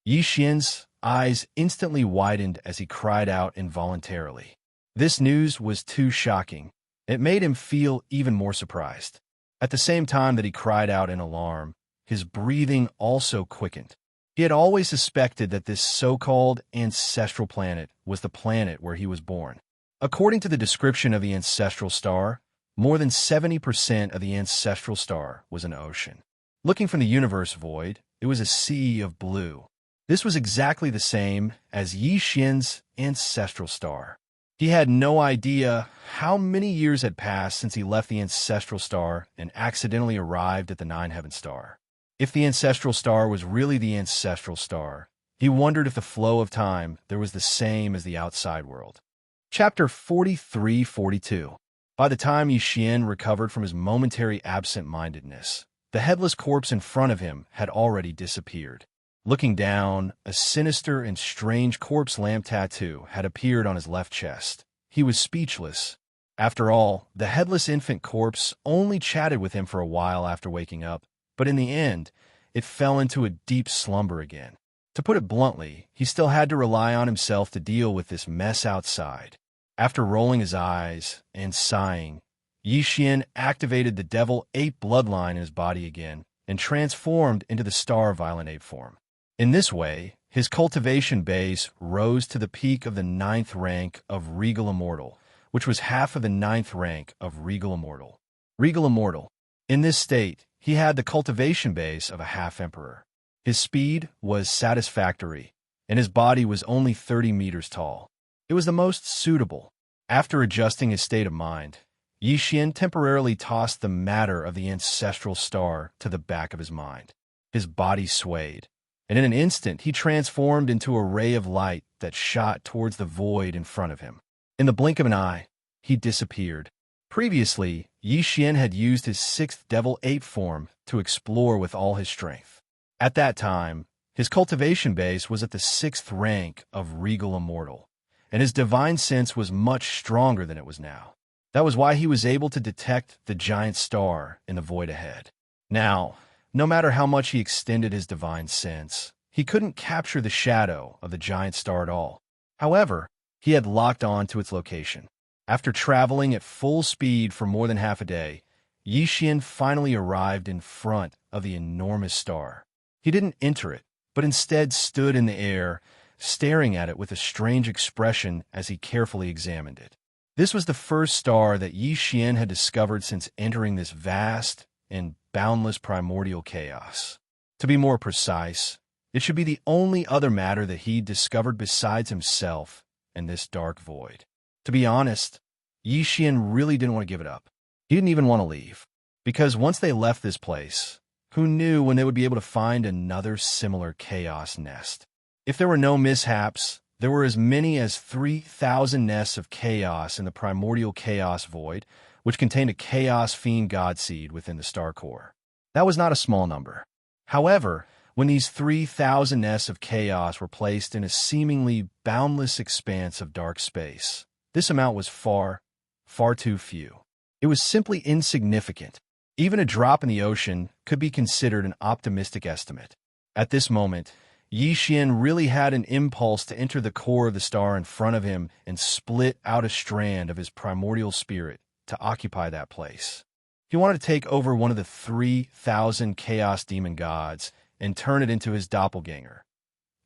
Xianxia's eyes instantly widened as he cried out involuntarily. This news was too shocking. It made him feel even more surprised. At the same time that he cried out in alarm, his breathing also quickened. He had always suspected that this so-called ancestral planet was the planet where he was born. According to the description of the ancestral star, more than 70% of the ancestral star was an ocean. Looking from the universe void, it was a sea of blue. This was exactly the same as Xianxia's ancestral star. He had no idea how many years had passed since he left the ancestral star and accidentally arrived at the Nine-Heaven Star. If the ancestral star was really the ancestral star, he wondered if the flow of time there was the same as the outside world. Chapter 43-42. By the time Xianxia recovered from his momentary absent-mindedness, the headless corpse in front of him had already disappeared. Looking down, a sinister and strange corpse lamp tattoo had appeared on his left chest. He was speechless. After all, the headless infant corpse only chatted with him for a while after waking up, but in the end, it fell into a deep slumber again. To put it bluntly, he still had to rely on himself to deal with this mess outside. After rolling his eyes and sighing, Xianxia activated the Devil Ape bloodline in his body again and transformed into the Star Violent Ape form. In this way, his cultivation base rose to the peak of the 9th rank of Regal Immortal, which was half of the 9th rank of Regal Immortal. Regal Immortal. In this state, he had the cultivation base of a half-emperor. His speed was satisfactory, and his body was only 30 meters tall. It was the most suitable. After adjusting his state of mind, Yixian temporarily tossed the matter of the ancestral star to the back of his mind. His body swayed, and in an instant he transformed into a ray of light that shot towards the void in front of him. In the blink of an eye, he disappeared. Previously, Yixian had used his sixth devil ape form to explore with all his strength. At that time, his cultivation base was at the 6th rank of Regal Immortal, and his divine sense was much stronger than it was now. That was why he was able to detect the giant star in the void ahead. Now, no matter how much he extended his divine sense, he couldn't capture the shadow of the giant star at all. However, he had locked on to its location. After traveling at full speed for more than half a day, Yixian finally arrived in front of the enormous star. He didn't enter it, but instead stood in the air, staring at it with a strange expression as he carefully examined it. This was the first star that Yixian had discovered since entering this vast and boundless primordial chaos. To be more precise, it should be the only other matter that he'd discovered besides himself and this dark void. To be honest, Yixian really didn't want to give it up. He didn't even want to leave, because once they left this place, who knew when they would be able to find another similar chaos nest? If there were no mishaps, there were as many as 3,000 nests of chaos in the primordial chaos void, which contained a chaos fiend god seed within the star core. That was not a small number. However, when these 3,000 nests of chaos were placed in a seemingly boundless expanse of dark space, this amount was far, far too few. It was simply insignificant. Even a drop in the ocean could be considered an optimistic estimate. At this moment, Yixian really had an impulse to enter the core of the star in front of him and split out a strand of his primordial spirit to occupy that place. He wanted to take over one of the 3,000 chaos demon gods and turn it into his doppelganger.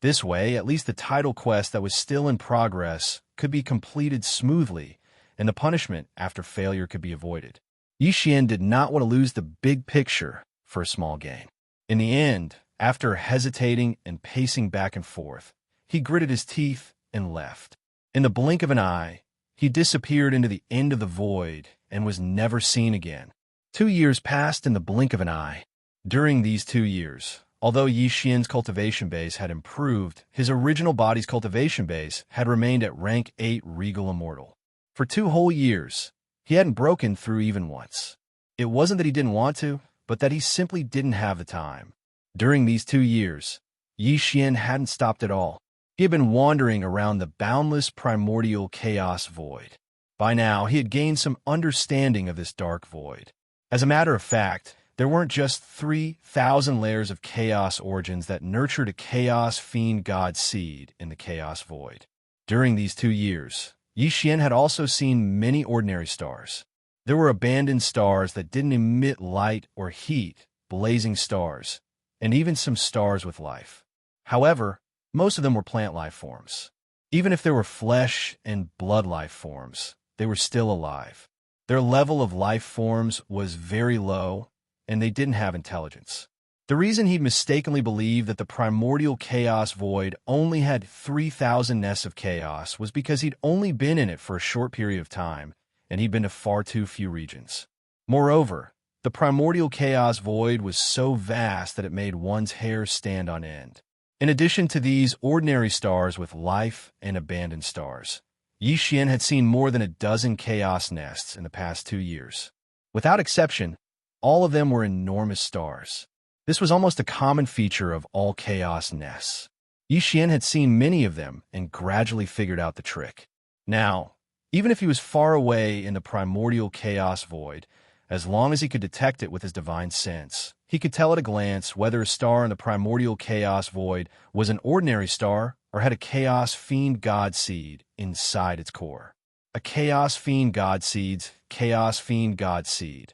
This way, at least the title quest that was still in progress could be completed smoothly, and the punishment after failure could be avoided. Yixian did not want to lose the big picture for a small gain. In the end, after hesitating and pacing back and forth, he gritted his teeth and left. In the blink of an eye, he disappeared into the end of the void and was never seen again. 2 years passed in the blink of an eye. During these 2 years, although Yixian's cultivation base had improved, his original body's cultivation base had remained at rank 8 Regal Immortal. For 2 whole years, he hadn't broken through even once. It wasn't that he didn't want to, but that he simply didn't have the time. During these 2 years, Yixian hadn't stopped at all. He had been wandering around the boundless primordial chaos void. By now, he had gained some understanding of this dark void. As a matter of fact, there weren't just 3,000 layers of chaos origins that nurtured a chaos fiend god seed in the chaos void. During these 2 years, Yixian had also seen many ordinary stars. There were abandoned stars that didn't emit light or heat, blazing stars, and even some stars with life. However, most of them were plant life forms. Even if there were flesh and blood life forms, they were still alive. Their level of life forms was very low, and they didn't have intelligence. The reason he'd mistakenly believed that the primordial chaos void only had 3,000 nests of chaos was because he'd only been in it for a short period of time, and he'd been to far too few regions. Moreover, the primordial chaos void was so vast that it made one's hair stand on end. In addition to these ordinary stars with life and abandoned stars, Yixian had seen more than a dozen chaos nests in the past 2 years. Without exception, all of them were enormous stars. This was almost a common feature of all chaos nests. Yixian had seen many of them and gradually figured out the trick. Now, even if he was far away in the primordial chaos void, as long as he could detect it with his divine sense, he could tell at a glance whether a star in the primordial chaos void was an ordinary star or had a chaos fiend god seed inside its core. A chaos fiend god seed's chaos fiend god seed.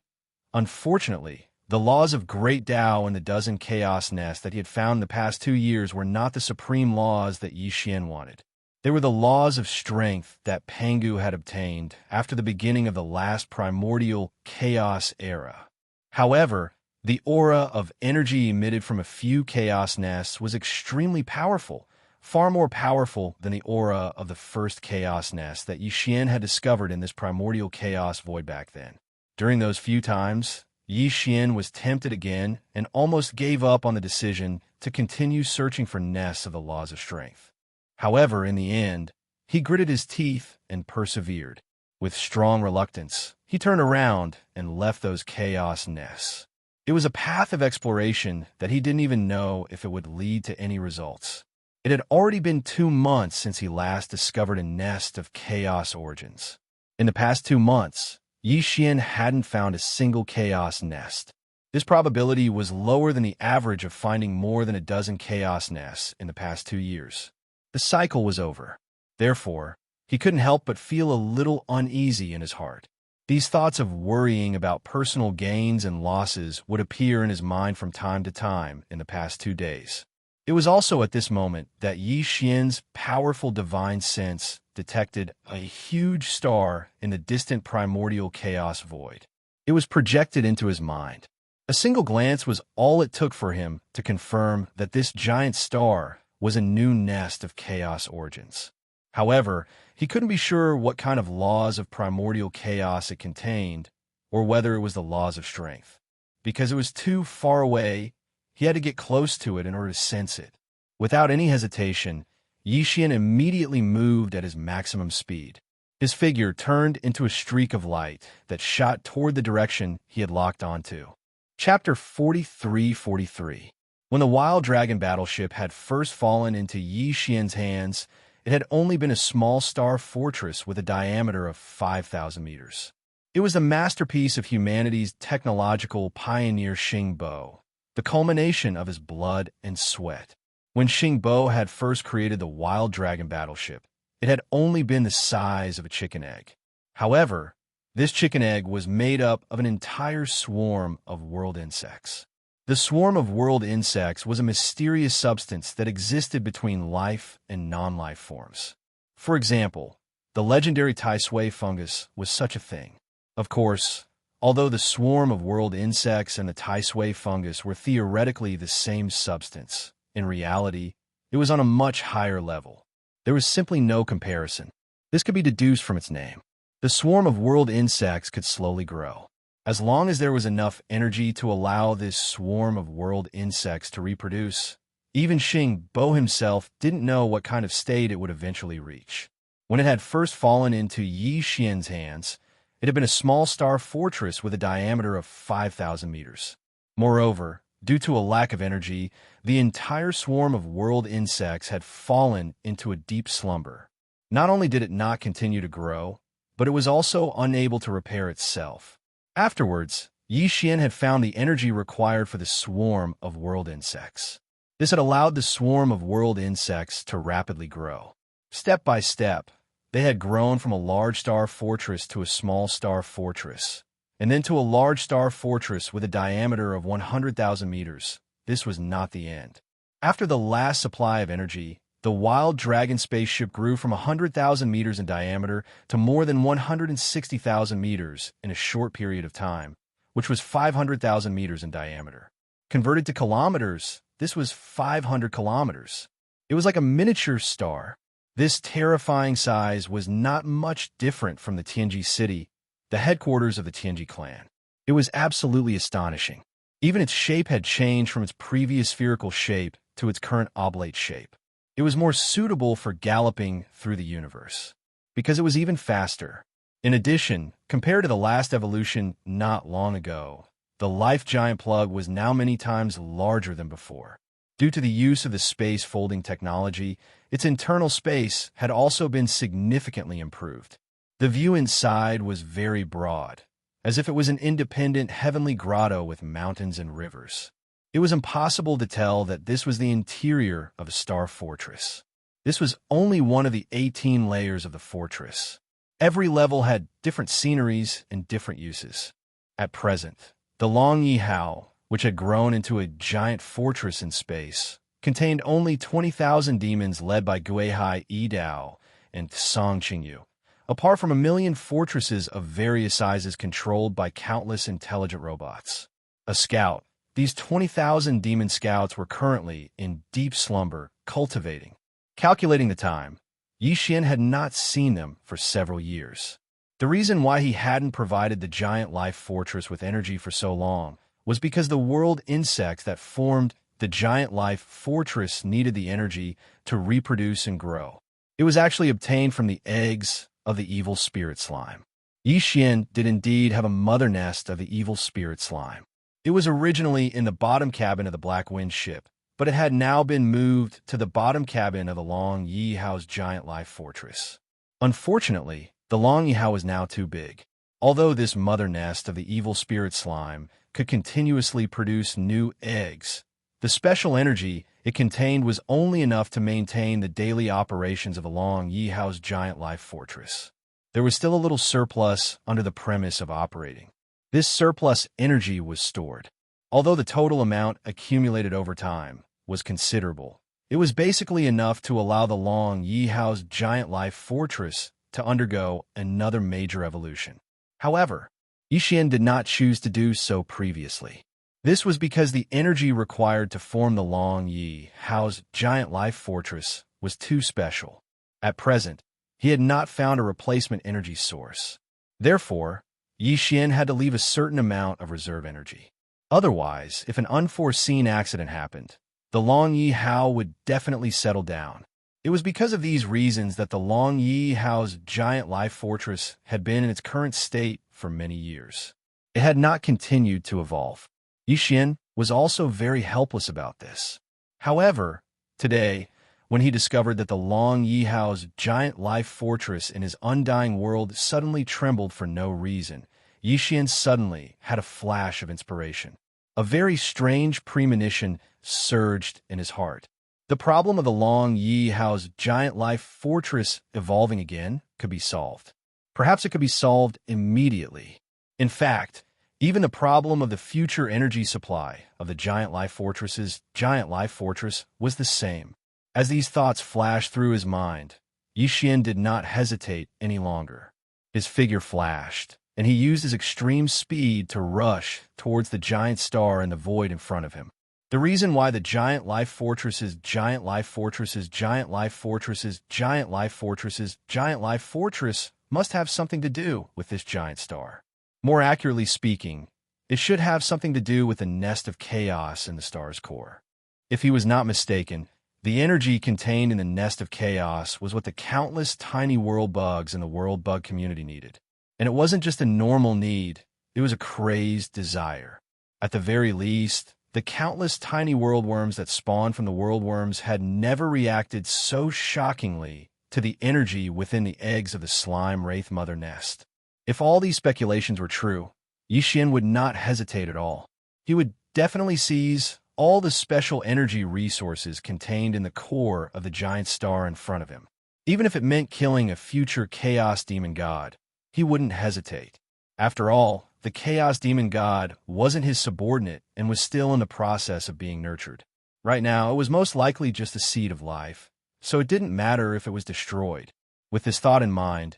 Unfortunately, the laws of Great Tao and the dozen chaos nests that he had found in the past 2 years were not the supreme laws that Yixian wanted. They were the laws of strength that Pangu had obtained after the beginning of the last primordial chaos era. However, the aura of energy emitted from a few chaos nests was extremely powerful, far more powerful than the aura of the first chaos nest that Yixian had discovered in this primordial chaos void back then. During those few times, Yixian was tempted again and almost gave up on the decision to continue searching for nests of the laws of strength. However, in the end, he gritted his teeth and persevered. With strong reluctance, he turned around and left those chaos nests. It was a path of exploration that he didn't even know if it would lead to any results. It had already been 2 months since he last discovered a nest of chaos origins. In the past 2 months, Yixian hadn't found a single chaos nest. This probability was lower than the average of finding more than a dozen chaos nests in the past 2 years. The cycle was over. Therefore, he couldn't help but feel a little uneasy in his heart. These thoughts of worrying about personal gains and losses would appear in his mind from time to time in the past 2 days. It was also at this moment that Yixian's powerful divine sense detected a huge star in the distant primordial chaos void. It was projected into his mind. A single glance was all it took for him to confirm that this giant star was a new nest of chaos origins. However, he couldn't be sure what kind of laws of primordial chaos it contained, or whether it was the laws of strength. Because it was too far away, he had to get close to it in order to sense it. Without any hesitation, Yixian immediately moved at his maximum speed. His figure turned into a streak of light that shot toward the direction he had locked onto. Chapter 43:43. When the Wild Dragon battleship had first fallen into Yixian's hands, it had only been a small star fortress with a diameter of 5,000 meters. It was the masterpiece of humanity's technological pioneer Xingbo, the culmination of his blood and sweat. When Xingbo had first created the Wild Dragon battleship, it had only been the size of a chicken egg. However, this chicken egg was made up of an entire swarm of world insects. The swarm of world insects was a mysterious substance that existed between life and non-life forms. For example, the legendary Tai Sui fungus was such a thing. Of course, although the swarm of world insects and the Tai Sui fungus were theoretically the same substance, in reality, it was on a much higher level. There was simply no comparison. This could be deduced from its name. The swarm of world insects could slowly grow. As long as there was enough energy to allow this swarm of world insects to reproduce, even Xingbo himself didn't know what kind of state it would eventually reach. When it had first fallen into Yixian's hands, it had been a small star fortress with a diameter of 5,000 meters. Moreover, due to a lack of energy, the entire swarm of world insects had fallen into a deep slumber. Not only did it not continue to grow, but it was also unable to repair itself. Afterwards, Yixian had found the energy required for the swarm of world insects. This had allowed the swarm of world insects to rapidly grow. Step by step, they had grown from a large star fortress to a small star fortress, and then to a large star fortress with a diameter of 100,000 meters. This was not the end. After the last supply of energy, the Wild Dragon spaceship grew from 100,000 meters in diameter to more than 160,000 meters in a short period of time, which was 500,000 meters in diameter. Converted to kilometers, this was 500 kilometers. It was like a miniature star. This terrifying size was not much different from the Tianji city, the headquarters of the Tianji clan. It was absolutely astonishing. Even its shape had changed from its previous spherical shape to its current oblate shape. It was more suitable for galloping through the universe, because it was even faster. In addition, compared to the last evolution not long ago, the Life Giant Plug was now many times larger than before. Due to the use of the space folding technology, its internal space had also been significantly improved. The view inside was very broad, as if it was an independent heavenly grotto with mountains and rivers. It was impossible to tell that this was the interior of a star fortress. This was only one of the 18 layers of the fortress. Every level had different sceneries and different uses. At present, the Long Yihao, which had grown into a giant fortress in space, contained only 20,000 demons led by Guihai Yidao and Song Qingyu, apart from 1,000,000 fortresses of various sizes controlled by countless intelligent robots. A scout. These 20,000 demon scouts were currently in deep slumber, cultivating. Calculating the time, Xian had not seen them for several years. The reason why he hadn't provided the giant life fortress with energy for so long was because the world insects that formed the giant life fortress needed the energy to reproduce and grow. It was actually obtained from the eggs of the evil spirit slime. Xian did indeed have a mother nest of the evil spirit slime. It was originally in the bottom cabin of the Black Wind ship, but it had now been moved to the bottom cabin of the Long Yihao's giant life fortress. Unfortunately, the Long Yihao was now too big. Although this mother nest of the evil spirit slime could continuously produce new eggs, the special energy it contained was only enough to maintain the daily operations of the Long Yihao's giant life fortress. There was still a little surplus under the premise of operating. This surplus energy was stored. Although the total amount accumulated over time was considerable, it was basically enough to allow the Long Yihao's giant life fortress to undergo another major evolution. However, Xian did not choose to do so previously. This was because the energy required to form the Long Yihao's giant life fortress was too special. At present, he had not found a replacement energy source. Therefore, Xian had to leave a certain amount of reserve energy. Otherwise, if an unforeseen accident happened, the Long Yihao would definitely settle down. It was because of these reasons that the Long Yihao's giant life fortress had been in its current state for many years. It had not continued to evolve. Xian was also very helpless about this. However, today, when he discovered that the Long Yihao's giant life fortress in his undying world suddenly trembled for no reason, Xian suddenly had a flash of inspiration. A very strange premonition surged in his heart. The problem of the Long Yihao's giant life fortress evolving again could be solved. Perhaps it could be solved immediately. In fact, even the problem of the future energy supply of the giant life fortress's giant life fortress was the same. As these thoughts flashed through his mind, Xian did not hesitate any longer. His figure flashed, and he used his extreme speed to rush towards the giant star in the void in front of him. The reason why the giant life fortress's giant life fortress's giant life fortress's giant life fortress's giant life fortress must have something to do with this giant star. More accurately speaking, it should have something to do with the nest of chaos in the star's core. If he was not mistaken, the energy contained in the nest of chaos was what the countless tiny world bugs in the world bug community needed. And it wasn't just a normal need, it was a crazed desire. At the very least, the countless tiny worldworms that spawned from the worldworms had never reacted so shockingly to the energy within the eggs of the slime wraith mother nest. If all these speculations were true, Xian would not hesitate at all. He would definitely seize all the special energy resources contained in the core of the giant star in front of him. Even if it meant killing a future chaos demon god, he wouldn't hesitate. After all, the chaos demon god wasn't his subordinate and was still in the process of being nurtured. Right now, it was most likely just a seed of life, so it didn't matter if it was destroyed. With this thought in mind,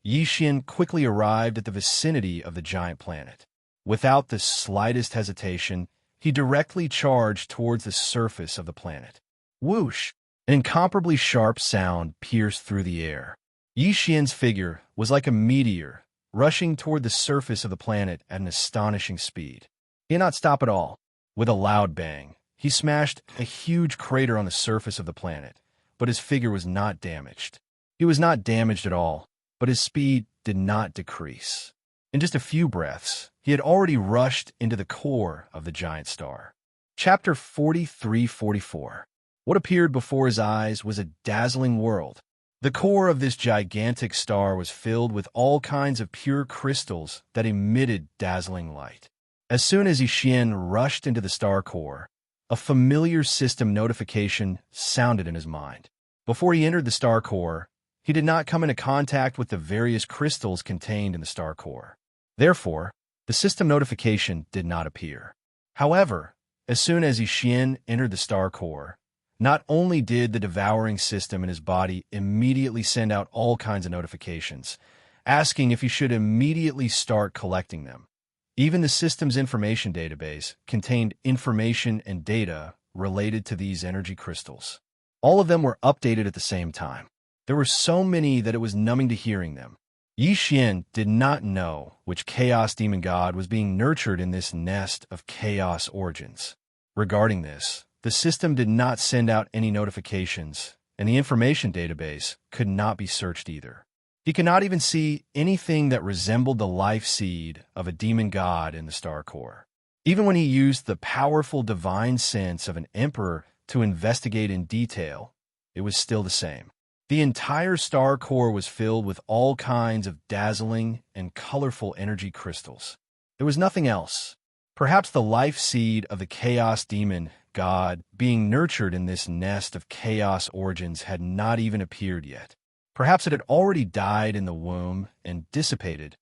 Xian quickly arrived at the vicinity of the giant planet. Without the slightest hesitation, he directly charged towards the surface of the planet. Whoosh! An incomparably sharp sound pierced through the air. Xian's figure was like a meteor, rushing toward the surface of the planet at an astonishing speed. He did not stop at all. With a loud bang, he smashed a huge crater on the surface of the planet, but his figure was not damaged. He was not damaged at all, but his speed did not decrease. In just a few breaths, he had already rushed into the core of the giant star. Chapter 43-44. What appeared before his eyes was a dazzling world. The core of this gigantic star was filled with all kinds of pure crystals that emitted dazzling light. As soon as Xian rushed into the star core, a familiar system notification sounded in his mind. Before he entered the star core, he did not come into contact with the various crystals contained in the star core. Therefore, the system notification did not appear. However, as soon as Xian entered the star core, not only did the devouring system in his body immediately send out all kinds of notifications, asking if he should immediately start collecting them. Even the system's information database contained information and data related to these energy crystals. All of them were updated at the same time. There were so many that it was numbing to hearing them. Yi Xian did not know which chaos demon god was being nurtured in this nest of chaos origins. Regarding this, the system did not send out any notifications, and the information database could not be searched either. He could not even see anything that resembled the life seed of a demon god in the star core. Even when he used the powerful divine sense of an emperor to investigate in detail, it was still the same. The entire star core was filled with all kinds of dazzling and colorful energy crystals. There was nothing else. Perhaps the life seed of the chaos demon god being nurtured in this nest of chaos origins had not even appeared yet. Perhaps it had already died in the womb and dissipated.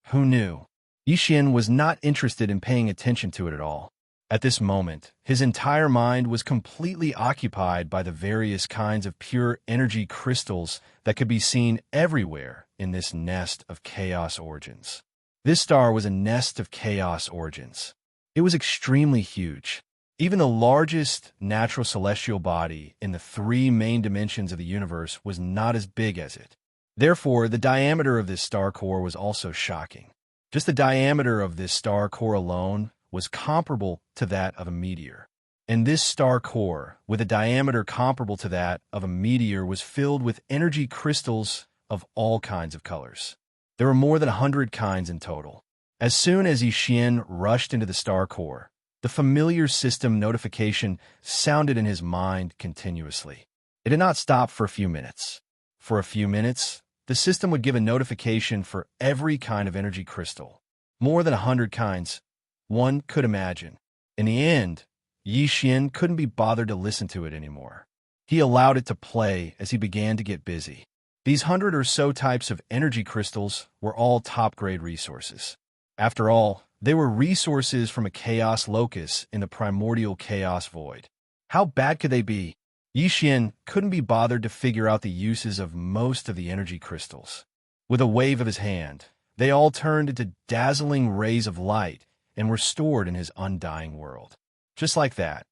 Who knew? Yi Xian was not interested in paying attention to it at all. At this moment, his entire mind was completely occupied by the various kinds of pure energy crystals that could be seen everywhere in this nest of chaos origins. This star was a nest of chaos origins. It was extremely huge. Even the largest natural celestial body in the three main dimensions of the universe was not as big as it. Therefore, the diameter of this star core was also shocking. Just the diameter of this star core alone was comparable to that of a meteor. And this star core, with a diameter comparable to that of a meteor, was filled with energy crystals of all kinds of colors. There were more than 100 kinds in total. As soon as Yi Xian rushed into the star core, the familiar system notification sounded in his mind continuously. It did not stop for a few minutes. For a few minutes, the system would give a notification for every kind of energy crystal. More than 100 kinds, one could imagine. In the end, Yi Xian couldn't be bothered to listen to it anymore. He allowed it to play as he began to get busy. These 100 or so types of energy crystals were all top-grade resources. After all, they were resources from a chaos locus in the primordial chaos void. How bad could they be? Yi Xian couldn't be bothered to figure out the uses of most of the energy crystals. With a wave of his hand, they all turned into dazzling rays of light and were stored in his undying world. Just like that,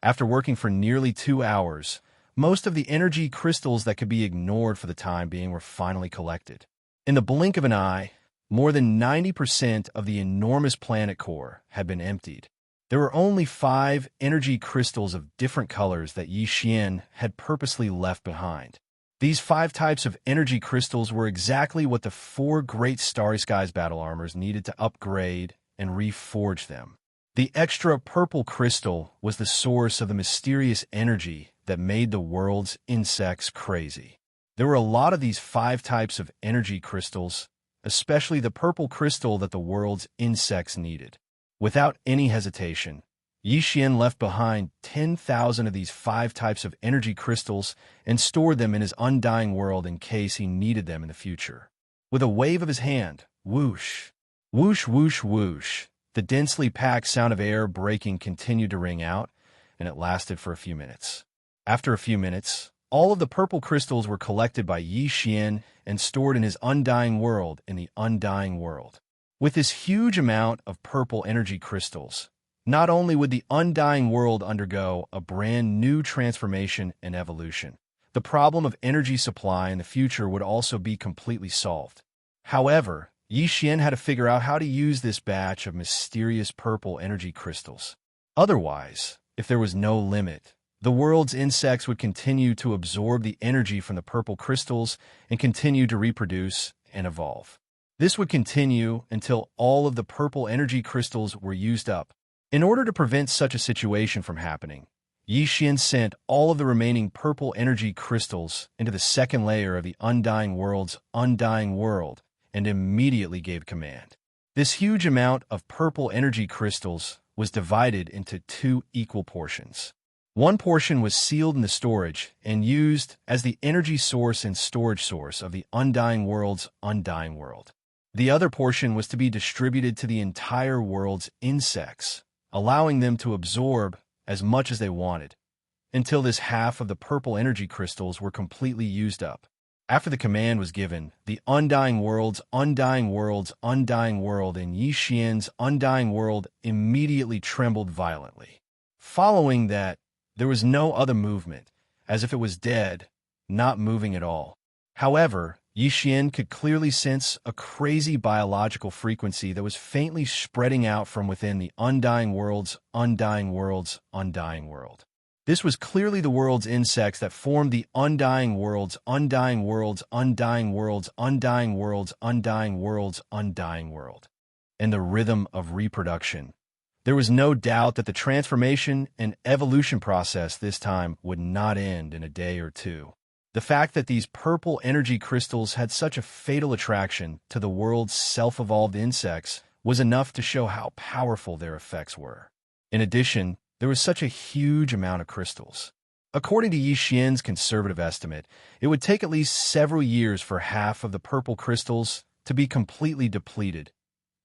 after working for nearly 2 hours, most of the energy crystals that could be ignored for the time being were finally collected. In the blink of an eye, more than 90% of the enormous planet core had been emptied. There were only 5 energy crystals of different colors that Yi Xian had purposely left behind. These 5 types of energy crystals were exactly what the 4 great Starry Skies battle armors needed to upgrade and reforge them. The extra purple crystal was the source of the mysterious energy that made the world's insects crazy. There were a lot of these 5 types of energy crystals, especially the purple crystal that the world's insects needed. Without any hesitation, Yi Xian left behind 10,000 of these 5 types of energy crystals and stored them in his undying world in case he needed them in the future. With a wave of his hand, whoosh, whoosh, whoosh, whoosh, the densely packed sound of air breaking continued to ring out, and it lasted for a few minutes. After a few minutes, all of the purple crystals were collected by Yi Xian and stored in his undying world in the undying world. With this huge amount of purple energy crystals, not only would the undying world undergo a brand new transformation and evolution, the problem of energy supply in the future would also be completely solved. However, Yi Xian had to figure out how to use this batch of mysterious purple energy crystals. Otherwise, if there was no limit, the world's insects would continue to absorb the energy from the purple crystals and continue to reproduce and evolve. This would continue until all of the purple energy crystals were used up. In order to prevent such a situation from happening, Yi Xian sent all of the remaining purple energy crystals into the second layer of the undying world's undying world and immediately gave command. This huge amount of purple energy crystals was divided into 2 equal portions. One portion was sealed in the storage and used as the energy source and storage source of the undying world's undying world. The other portion was to be distributed to the entire world's insects, allowing them to absorb as much as they wanted, until this half of the purple energy crystals were completely used up. After the command was given, the undying world's undying world's undying world and Yi Xian's undying world immediately trembled violently. Following that, there was no other movement, as if it was dead, not moving at all. However, Yixian could clearly sense a crazy biological frequency that was faintly spreading out from within the undying world's undying world. This was clearly the world's insects that formed the undying world's undying world's undying world's undying world's undying world's undying world, and the rhythm of reproduction. There was no doubt that the transformation and evolution process this time would not end in a day or two. The fact that these purple energy crystals had such a fatal attraction to the world's self-evolved insects was enough to show how powerful their effects were. In addition, there was such a huge amount of crystals. According to Yixian's conservative estimate, it would take at least several years for half of the purple crystals to be completely depleted.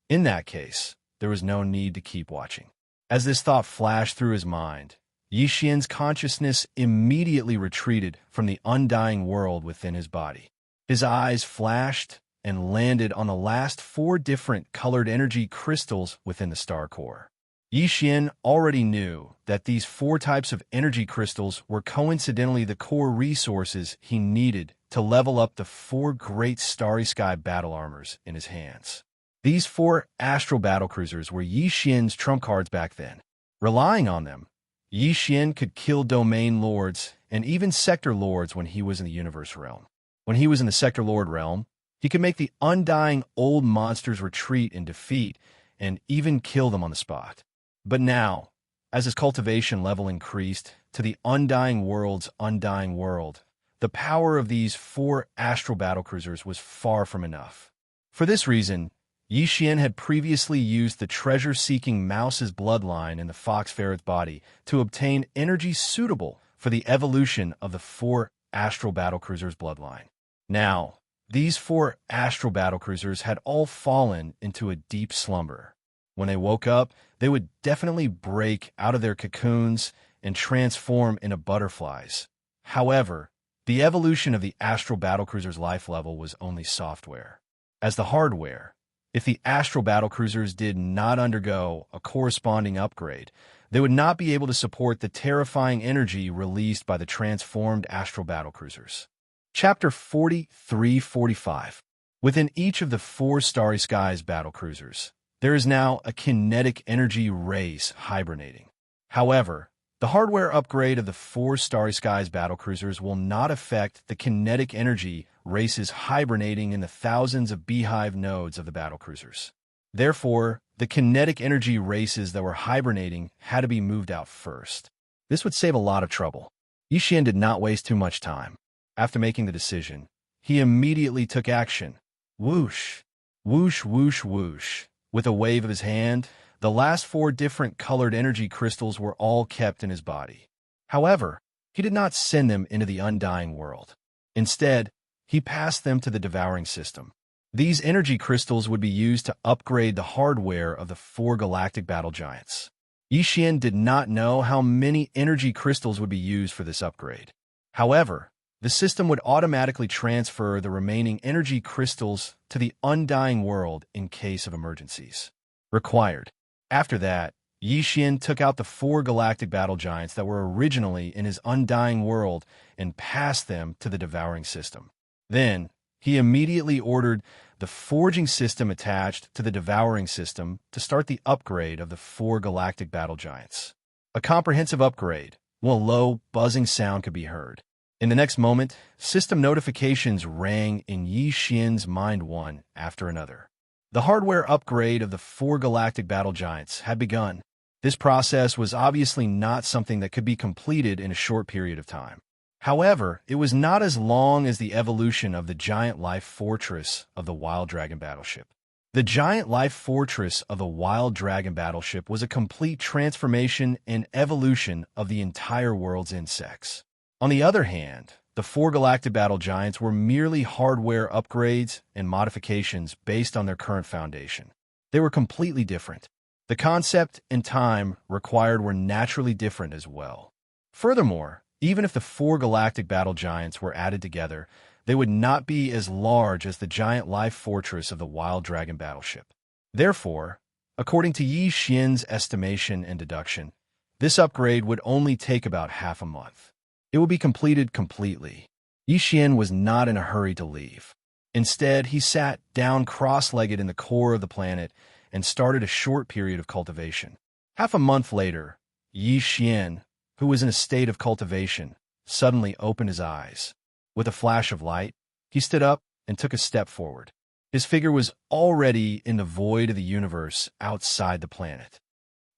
In that case, there was no need to keep watching. As this thought flashed through his mind, Yixian's consciousness immediately retreated from the undying world within his body. His eyes flashed and landed on the last 4 different colored energy crystals within the star core. Yixian already knew that these 4 types of energy crystals were coincidentally the core resources he needed to level up the 4 great starry sky battle armors in his hands. These 4 astral battlecruisers were Yixian's trump cards back then. Relying on them, Yixian could kill domain lords and even sector lords when he was in the universe realm. When he was in the sector lord realm, he could make the undying old monsters retreat in defeat and even kill them on the spot. But now, as his cultivation level increased to the undying world's undying world, the power of these 4 astral battlecruisers was far from enough. For this reason, Yixian had previously used the treasure-seeking mouse's bloodline in the fox ferret's body to obtain energy suitable for the evolution of the 4 astral battlecruisers' bloodline. Now, these 4 astral battlecruisers had all fallen into a deep slumber. When they woke up, they would definitely break out of their cocoons and transform into butterflies. However, the evolution of the astral battlecruiser's life level was only software. As the hardware, if the astral battlecruisers did not undergo a corresponding upgrade, they would not be able to support the terrifying energy released by the transformed astral battlecruisers. Chapter 43-45. Within each of the 4 Starry Skies battlecruisers, there is now a kinetic energy race hibernating. However, the hardware upgrade of the 4 Starry Skies battlecruisers will not affect the kinetic energy races hibernating in the thousands of beehive nodes of the battlecruisers. Therefore, the kinetic energy races that were hibernating had to be moved out first. This would save a lot of trouble. Yixian did not waste too much time. After making the decision, he immediately took action. Whoosh, whoosh, whoosh, whoosh. With a wave of his hand, the last 4 different colored energy crystals were all kept in his body. However, he did not send them into the undying world. Instead, he passed them to the devouring system. These energy crystals would be used to upgrade the hardware of the 4 galactic battle giants. Yixian did not know how many energy crystals would be used for this upgrade. However, the system would automatically transfer the remaining energy crystals to the undying world in case of emergencies. Required. After that, Yixian took out the 4 galactic battle giants that were originally in his undying world and passed them to the devouring system. Then, he immediately ordered the forging system attached to the devouring system to start the upgrade of the 4 galactic battle giants. A comprehensive upgrade, while a low, buzzing sound could be heard. In the next moment, system notifications rang in Yixian's mind one after another. The hardware upgrade of the 4 galactic battle giants had begun. This process was obviously not something that could be completed in a short period of time. However, it was not as long as the evolution of the giant life fortress of the Wild Dragon battleship. The giant life fortress of the Wild Dragon battleship was a complete transformation and evolution of the entire world's insects. On the other hand, the 4 galactic battle giants were merely hardware upgrades and modifications based on their current foundation. They were completely different. The concept and time required were naturally different as well. Furthermore, even if the 4 galactic battle giants were added together, they would not be as large as the giant life fortress of the Wild Dragon battleship. Therefore, according to Yixian's estimation and deduction, this upgrade would only take about half a month. it would be completed completely. Yixian was not in a hurry to leave. Instead, he sat down cross-legged in the core of the planet and started a short period of cultivation. Half a month later, Yixian, who was in a state of cultivation, suddenly opened his eyes. With a flash of light, he stood up and took a step forward. His figure was already in the void of the universe outside the planet.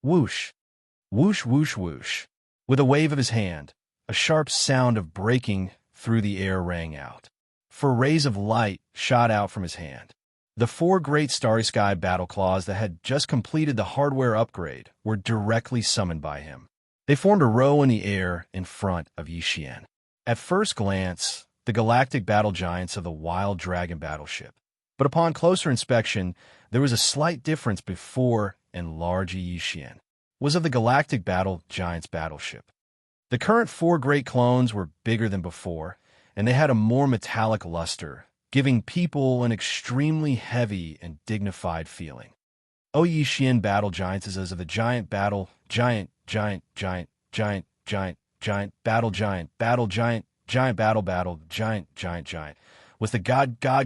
Whoosh! Whoosh, whoosh, whoosh. With a wave of his hand, a sharp sound of breaking through the air rang out. 4 rays of light shot out from his hand. The 4 great Starry Sky battle claws that had just completed the hardware upgrade were directly summoned by him. They formed a row in the air in front of Yixian. At first glance, the galactic battle giants of the Wild Dragon battleship. But upon closer inspection, there was a slight difference before and large Yixian was of the galactic battle giants battleship. The current 4 great clones were bigger than before, and they had a more metallic luster, giving people an extremely heavy and dignified feeling. Yixian battle giants is as of the giant battle giant battle giant with the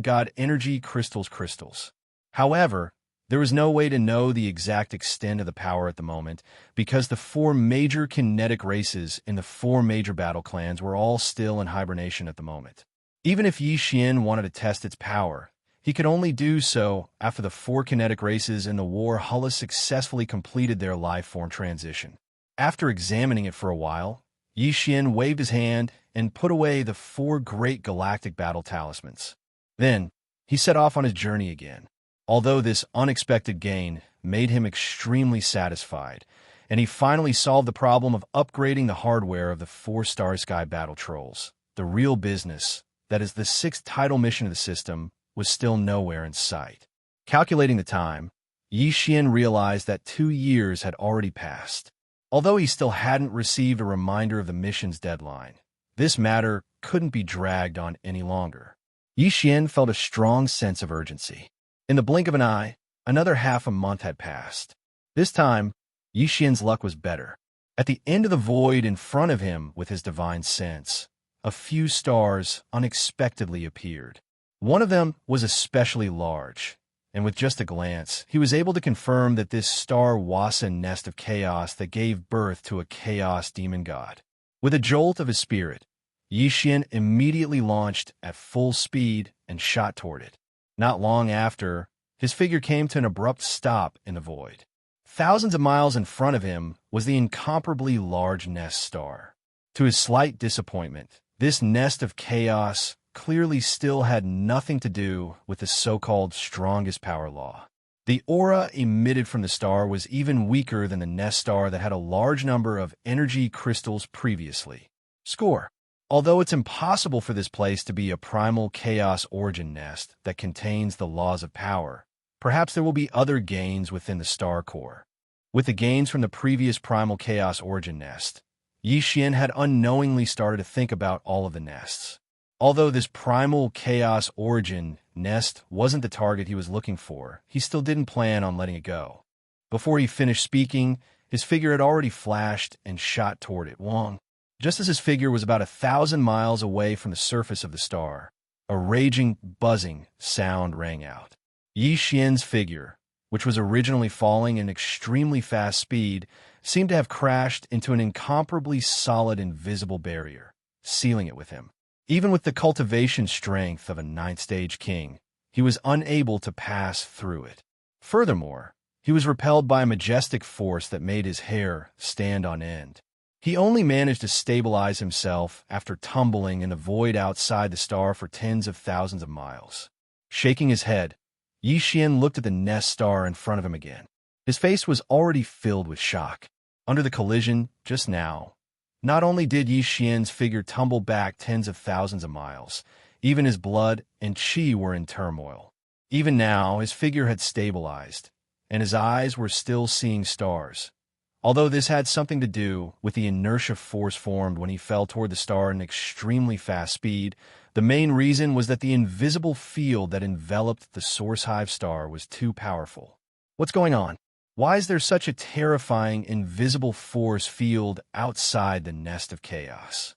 god energy crystals. However, there was no way to know the exact extent of the power at the moment because the 4 major kinetic races in the 4 major battle clans were all still in hibernation at the moment. Even if Yixian wanted to test its power, he could only do so after the 4 kinetic races in the war Hulla successfully completed their life form transition. After examining it for a while, Yixian waved his hand and put away the 4 great galactic battle talismans. Then, he set off on his journey again. Although this unexpected gain made him extremely satisfied, and he finally solved the problem of upgrading the hardware of the 4 Starry Sky battle trolls, the real business, that is the 6th title mission of the system, was still nowhere in sight. Calculating the time, Yixian realized that 2 years had already passed. Although he still hadn't received a reminder of the mission's deadline, this matter couldn't be dragged on any longer. Yixian felt a strong sense of urgency. In the blink of an eye, another half a month had passed. This time, Yixian's luck was better. At the end of the void in front of him with his divine sense, a few stars unexpectedly appeared. One of them was especially large, and with just a glance, he was able to confirm that this star was a nest of chaos that gave birth to a chaos demon god. With a jolt of his spirit, Yixian immediately launched at full speed and shot toward it. Not long after, his figure came to an abrupt stop in the void. Thousands of miles in front of him was the incomparably large nest star. To his slight disappointment, this nest of chaos clearly still had nothing to do with the so-called strongest power law. The aura emitted from the star was even weaker than the nest star that had a large number of energy crystals previously. Score. Although it's impossible for this place to be a primal chaos origin nest that contains the laws of power, perhaps there will be other gains within the star core. With the gains from the previous primal chaos origin nest, Yixian had unknowingly started to think about all of the nests. Although this primal chaos origin nest wasn't the target he was looking for, he still didn't plan on letting it go. Before he finished speaking, his figure had already flashed and shot toward it. Wong. Just as his figure was about 1,000 miles away from the surface of the star, a raging, buzzing sound rang out. Yixian's figure, which was originally falling in extremely fast speed, seemed to have crashed into an incomparably solid invisible barrier, sealing it with him. Even with the cultivation strength of a 9th-stage king, he was unable to pass through it. Furthermore, he was repelled by a majestic force that made his hair stand on end. He only managed to stabilize himself after tumbling in the void outside the star for tens of thousands of miles. Shaking his head, Yixian looked at the nest star in front of him again. His face was already filled with shock. Under the collision, just now, not only did Yixian's figure tumble back tens of thousands of miles, even his blood and qi were in turmoil. Even now, his figure had stabilized, and his eyes were still seeing stars. Although this had something to do with the inertia force formed when he fell toward the star at an extremely fast speed, the main reason was that the invisible field that enveloped the Source Hive star was too powerful. What's going on? Why is there such a terrifying invisible force field outside the nest of chaos?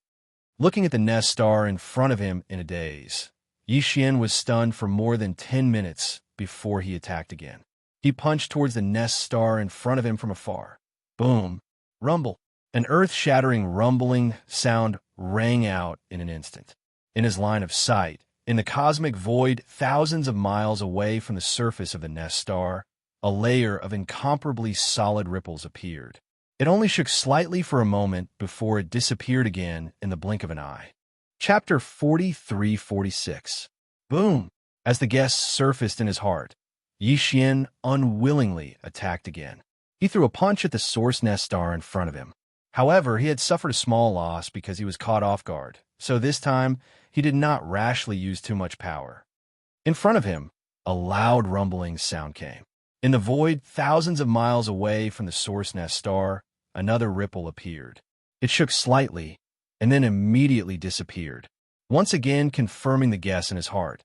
Looking at the nest star in front of him in a daze, Xian was stunned for more than 10 minutes before he attacked again. He punched towards the nest star in front of him from afar. Boom! Rumble! An earth-shattering rumbling sound rang out in an instant. In his line of sight, in the cosmic void thousands of miles away from the surface of the nest star, a layer of incomparably solid ripples appeared. It only shook slightly for a moment before it disappeared again in the blink of an eye. Chapter 43-46. Boom! As the guess surfaced in his heart, Xian unwillingly attacked again. He threw a punch at the source nest star in front of him. However, he had suffered a small loss because he was caught off guard, so this time he did not rashly use too much power. In front of him, a loud rumbling sound came. In the void, thousands of miles away from the source nest star, another ripple appeared. It shook slightly, and then immediately disappeared. Once again confirming the guess in his heart,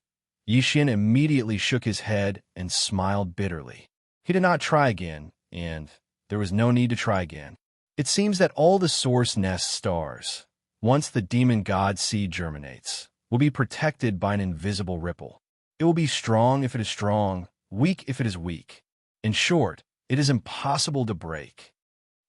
Xian immediately shook his head and smiled bitterly. He did not try again, and there was no need to try again. It seems that all the source nest stars, once the demon god seed germinates, will be protected by an invisible ripple. It will be strong if it is strong, weak if it is weak. In short, it is impossible to break.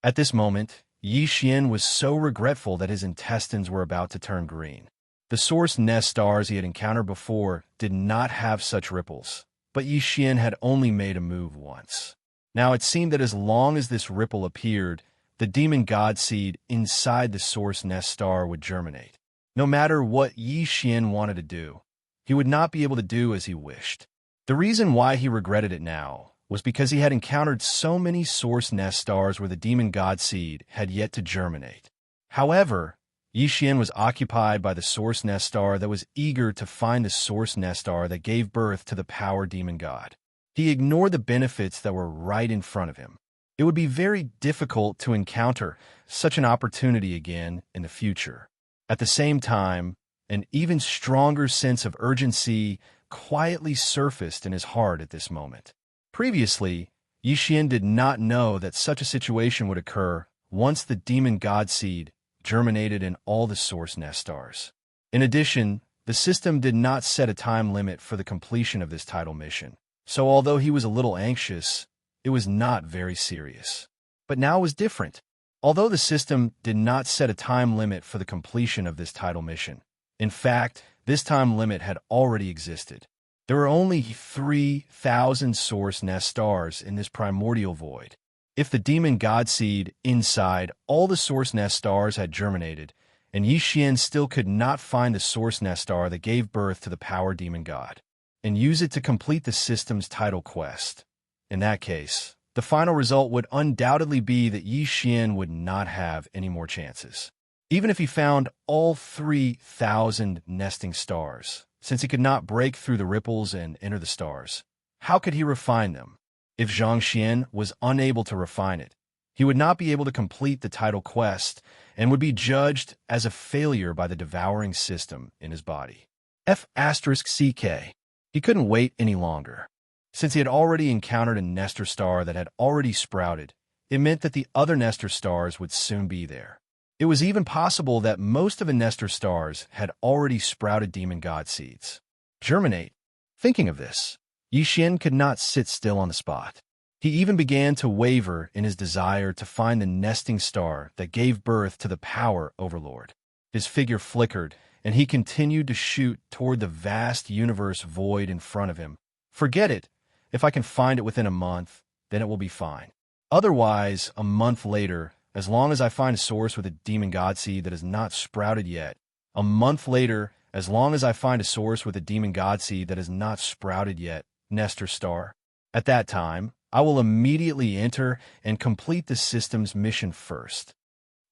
At this moment, Xian was so regretful that his intestines were about to turn green. The source nest stars he had encountered before did not have such ripples, but Xian had only made a move once. Now it seemed that as long as this ripple appeared, the demon god seed inside the source nest star would germinate. No matter what Xian wanted to do, he would not be able to do as he wished. The reason why he regretted it now was because he had encountered so many source nest stars where the demon god seed had yet to germinate. However, Xian was occupied by the source nest star that was eager to find the source nest star that gave birth to the power demon god. He ignored the benefits that were right in front of him. It would be very difficult to encounter such an opportunity again in the future. At the same time, an even stronger sense of urgency quietly surfaced in his heart at this moment. Previously, Xian did not know that such a situation would occur once the demon god seed germinated in all the source nest stars. In addition, the system did not set a time limit for the completion of this title mission, so although he was a little anxious, it was not very serious. But now it was different. Although the system did not set a time limit for the completion of this title mission, in fact, this time limit had already existed. There were only 3,000 source nest stars in this primordial void. If the demon god seed inside all the source nest stars had germinated, and Xian still could not find the source nest star that gave birth to the power demon god, and use it to complete the system's title quest, in that case, the final result would undoubtedly be that Xian would not have any more chances. Even if he found all 3,000 nesting stars, since he could not break through the ripples and enter the stars, how could he refine them? If Xianxia was unable to refine it, he would not be able to complete the title quest and would be judged as a failure by the devouring system in his body. F*CK. He couldn't wait any longer. Since he had already encountered a Nestor star that had already sprouted, it meant that the other Nestor stars would soon be there. It was even possible that most of the Nestor stars had already sprouted demon god seeds. Germinate. Thinking of this, Xian could not sit still on the spot. He even began to waver in his desire to find the nesting star that gave birth to the power overlord. His figure flickered, and he continued to shoot toward the vast universe void in front of him. Forget it. If I can find it within a month, then it will be fine. Otherwise, a month later, as long as I find a source with a demon god seed that has not sprouted yet, a month later, as long as I find a source with a demon god seed that has not sprouted yet, Nestor star, at that time, I will immediately enter and complete the system's mission first.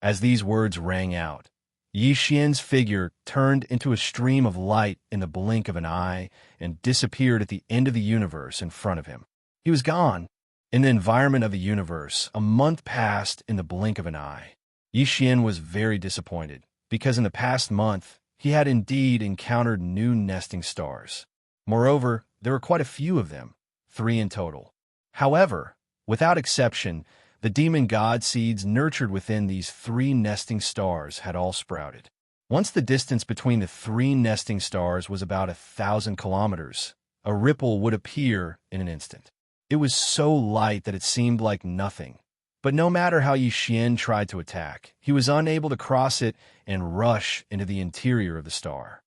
As these words rang out, Xian's figure turned into a stream of light in the blink of an eye and disappeared at the end of the universe in front of him. He was gone. In the environment of the universe, a month passed in the blink of an eye. Xian was very disappointed, because in the past month, he had indeed encountered new nesting stars. Moreover, there were quite a few of them, 3 in total. However, without exception, the demon god seeds nurtured within these 3 nesting stars had all sprouted. Once the distance between the three nesting stars was about 1,000 kilometers, a ripple would appear in an instant. It was so light that it seemed like nothing. But no matter how Xian tried to attack, he was unable to cross it and rush into the interior of the star.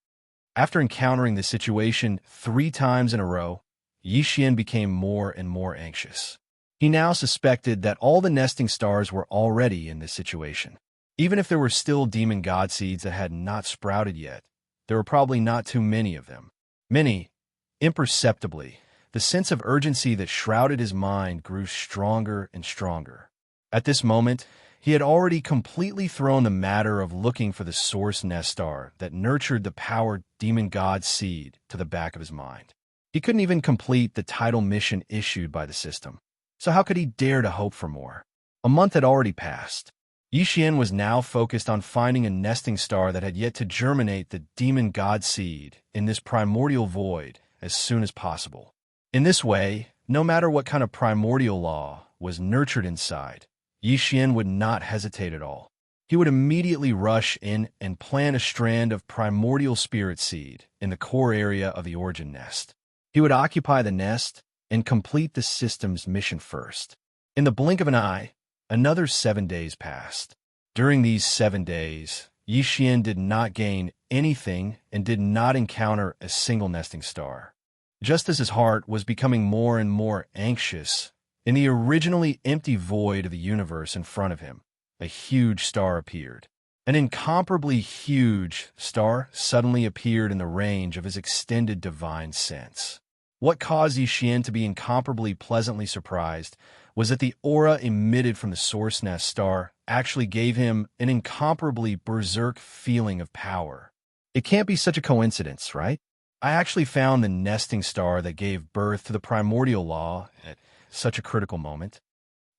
After encountering this situation 3 times in a row, Xian became more and more anxious. He now suspected that all the nesting stars were already in this situation. Even if there were still demon god seeds that had not sprouted yet, there were probably not too many of them. Imperceptibly, the sense of urgency that shrouded his mind grew stronger and stronger. At this moment, he had already completely thrown the matter of looking for the source nest star that nurtured the powered demon god seed to the back of his mind. He couldn't even complete the title mission issued by the system. So how could he dare to hope for more? A month had already passed. Xian was now focused on finding a nesting star that had yet to germinate the demon god seed in this primordial void as soon as possible. In this way, no matter what kind of primordial law was nurtured inside, Xian would not hesitate at all. He would immediately rush in and plant a strand of primordial spirit seed in the core area of the origin nest. He would occupy the nest and complete the system's mission first. In the blink of an eye, another 7 days passed. During these 7 days, Xian did not gain anything and did not encounter a single nesting star. Just as his heart was becoming more and more anxious, in the originally empty void of the universe in front of him, a huge star appeared. An incomparably huge star suddenly appeared in the range of his extended divine sense. What caused Xian to be incomparably pleasantly surprised was that the aura emitted from the source nest star actually gave him an incomparably berserk feeling of power. It can't be such a coincidence, right? I actually found the nesting star that gave birth to the primordial law at such a critical moment.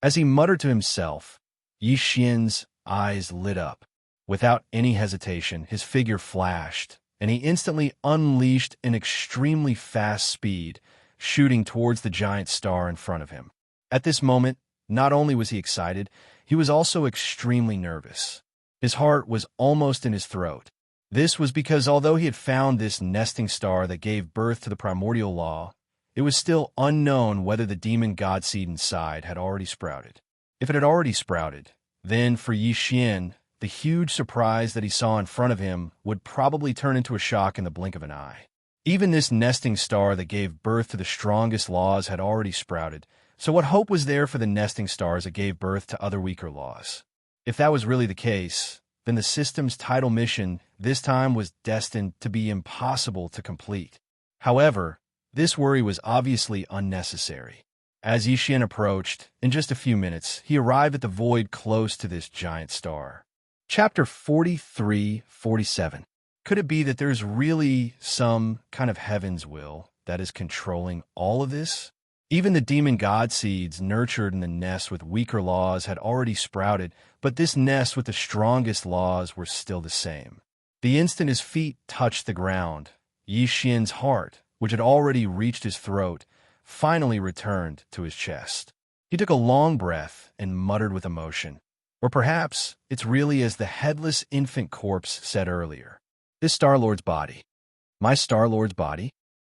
As he muttered to himself, Xian's eyes lit up. Without any hesitation, his figure flashed, and he instantly unleashed an extremely fast speed, shooting towards the giant star in front of him. At this moment, not only was he excited, he was also extremely nervous. His heart was almost in his throat. This was because although he had found this nesting star that gave birth to the primordial law, it was still unknown whether the demon god seed inside had already sprouted. If it had already sprouted, then for Xian, the huge surprise that he saw in front of him would probably turn into a shock in the blink of an eye. Even this nesting star that gave birth to the strongest laws had already sprouted, so what hope was there for the nesting stars that gave birth to other weaker laws? If that was really the case, then the system's title mission this time was destined to be impossible to complete. However, this worry was obviously unnecessary. As Xian approached, in just a few minutes, he arrived at the void close to this giant star. Chapter 43-47. Could it be that there's really some kind of heaven's will that is controlling all of this? Even the demon god seeds nurtured in the nest with weaker laws had already sprouted, but this nest with the strongest laws were still the same. The instant his feet touched the ground, Xian's heart, which had already reached his throat, finally returned to his chest. He took a long breath and muttered with emotion. Or perhaps it's really as the headless infant corpse said earlier. This Star-Lord's body. My Star-Lord's body?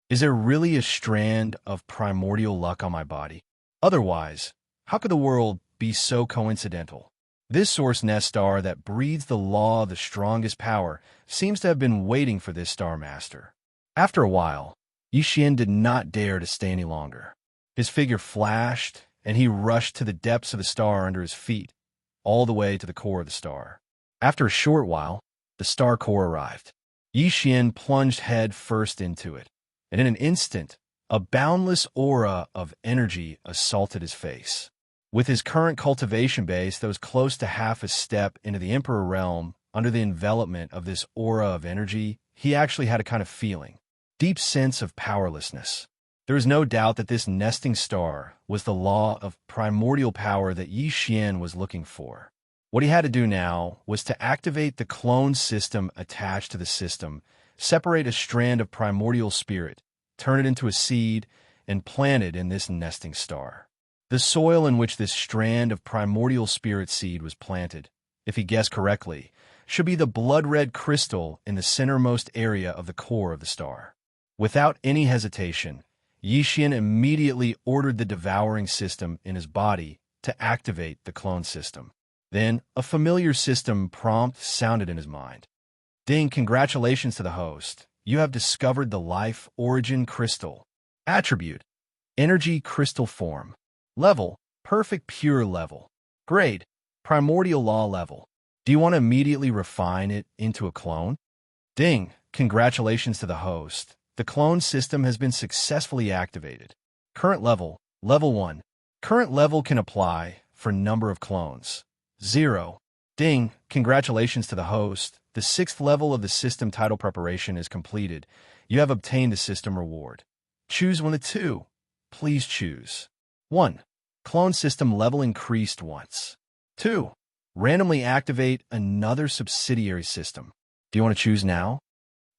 Is there really a strand of primordial luck on my body? Otherwise, how could the world be so coincidental? This source nest star that breeds the law of the strongest power seems to have been waiting for this Star Master. After a while, Xian did not dare to stay any longer. His figure flashed, and he rushed to the depths of the star under his feet, all the way to the core of the star. After a short while, the star core arrived. Xian plunged head first into it, and in an instant, a boundless aura of energy assaulted his face. With his current cultivation base that was close to half a step into the Emperor realm, under the envelopment of this aura of energy, he actually had a kind of feeling, deep sense of powerlessness. There is no doubt that this nesting star was the law of primordial power that Xian was looking for. What he had to do now was to activate the clone system attached to the system, separate a strand of primordial spirit, turn it into a seed, and plant it in this nesting star. The soil in which this strand of primordial spirit seed was planted, if he guessed correctly, should be the blood-red crystal in the centermost area of the core of the star. Without any hesitation, Yixian immediately ordered the devouring system in his body to activate the clone system. Then, a familiar system prompt sounded in his mind. Ding, congratulations to the host. You have discovered the life origin crystal. Attribute: energy crystal form. Level: perfect pure level. Grade: primordial law level. Do you want to immediately refine it into a clone? Ding, congratulations to the host. The clone system has been successfully activated. Current level: level 1. Current level can apply for number of clones. 0. Ding, congratulations to the host. The 6th level of the system title preparation is completed. You have obtained the system reward. Choose one of the two. Please choose. 1. Clone system level increased once. 2. Randomly activate another subsidiary system. Do you want to choose now?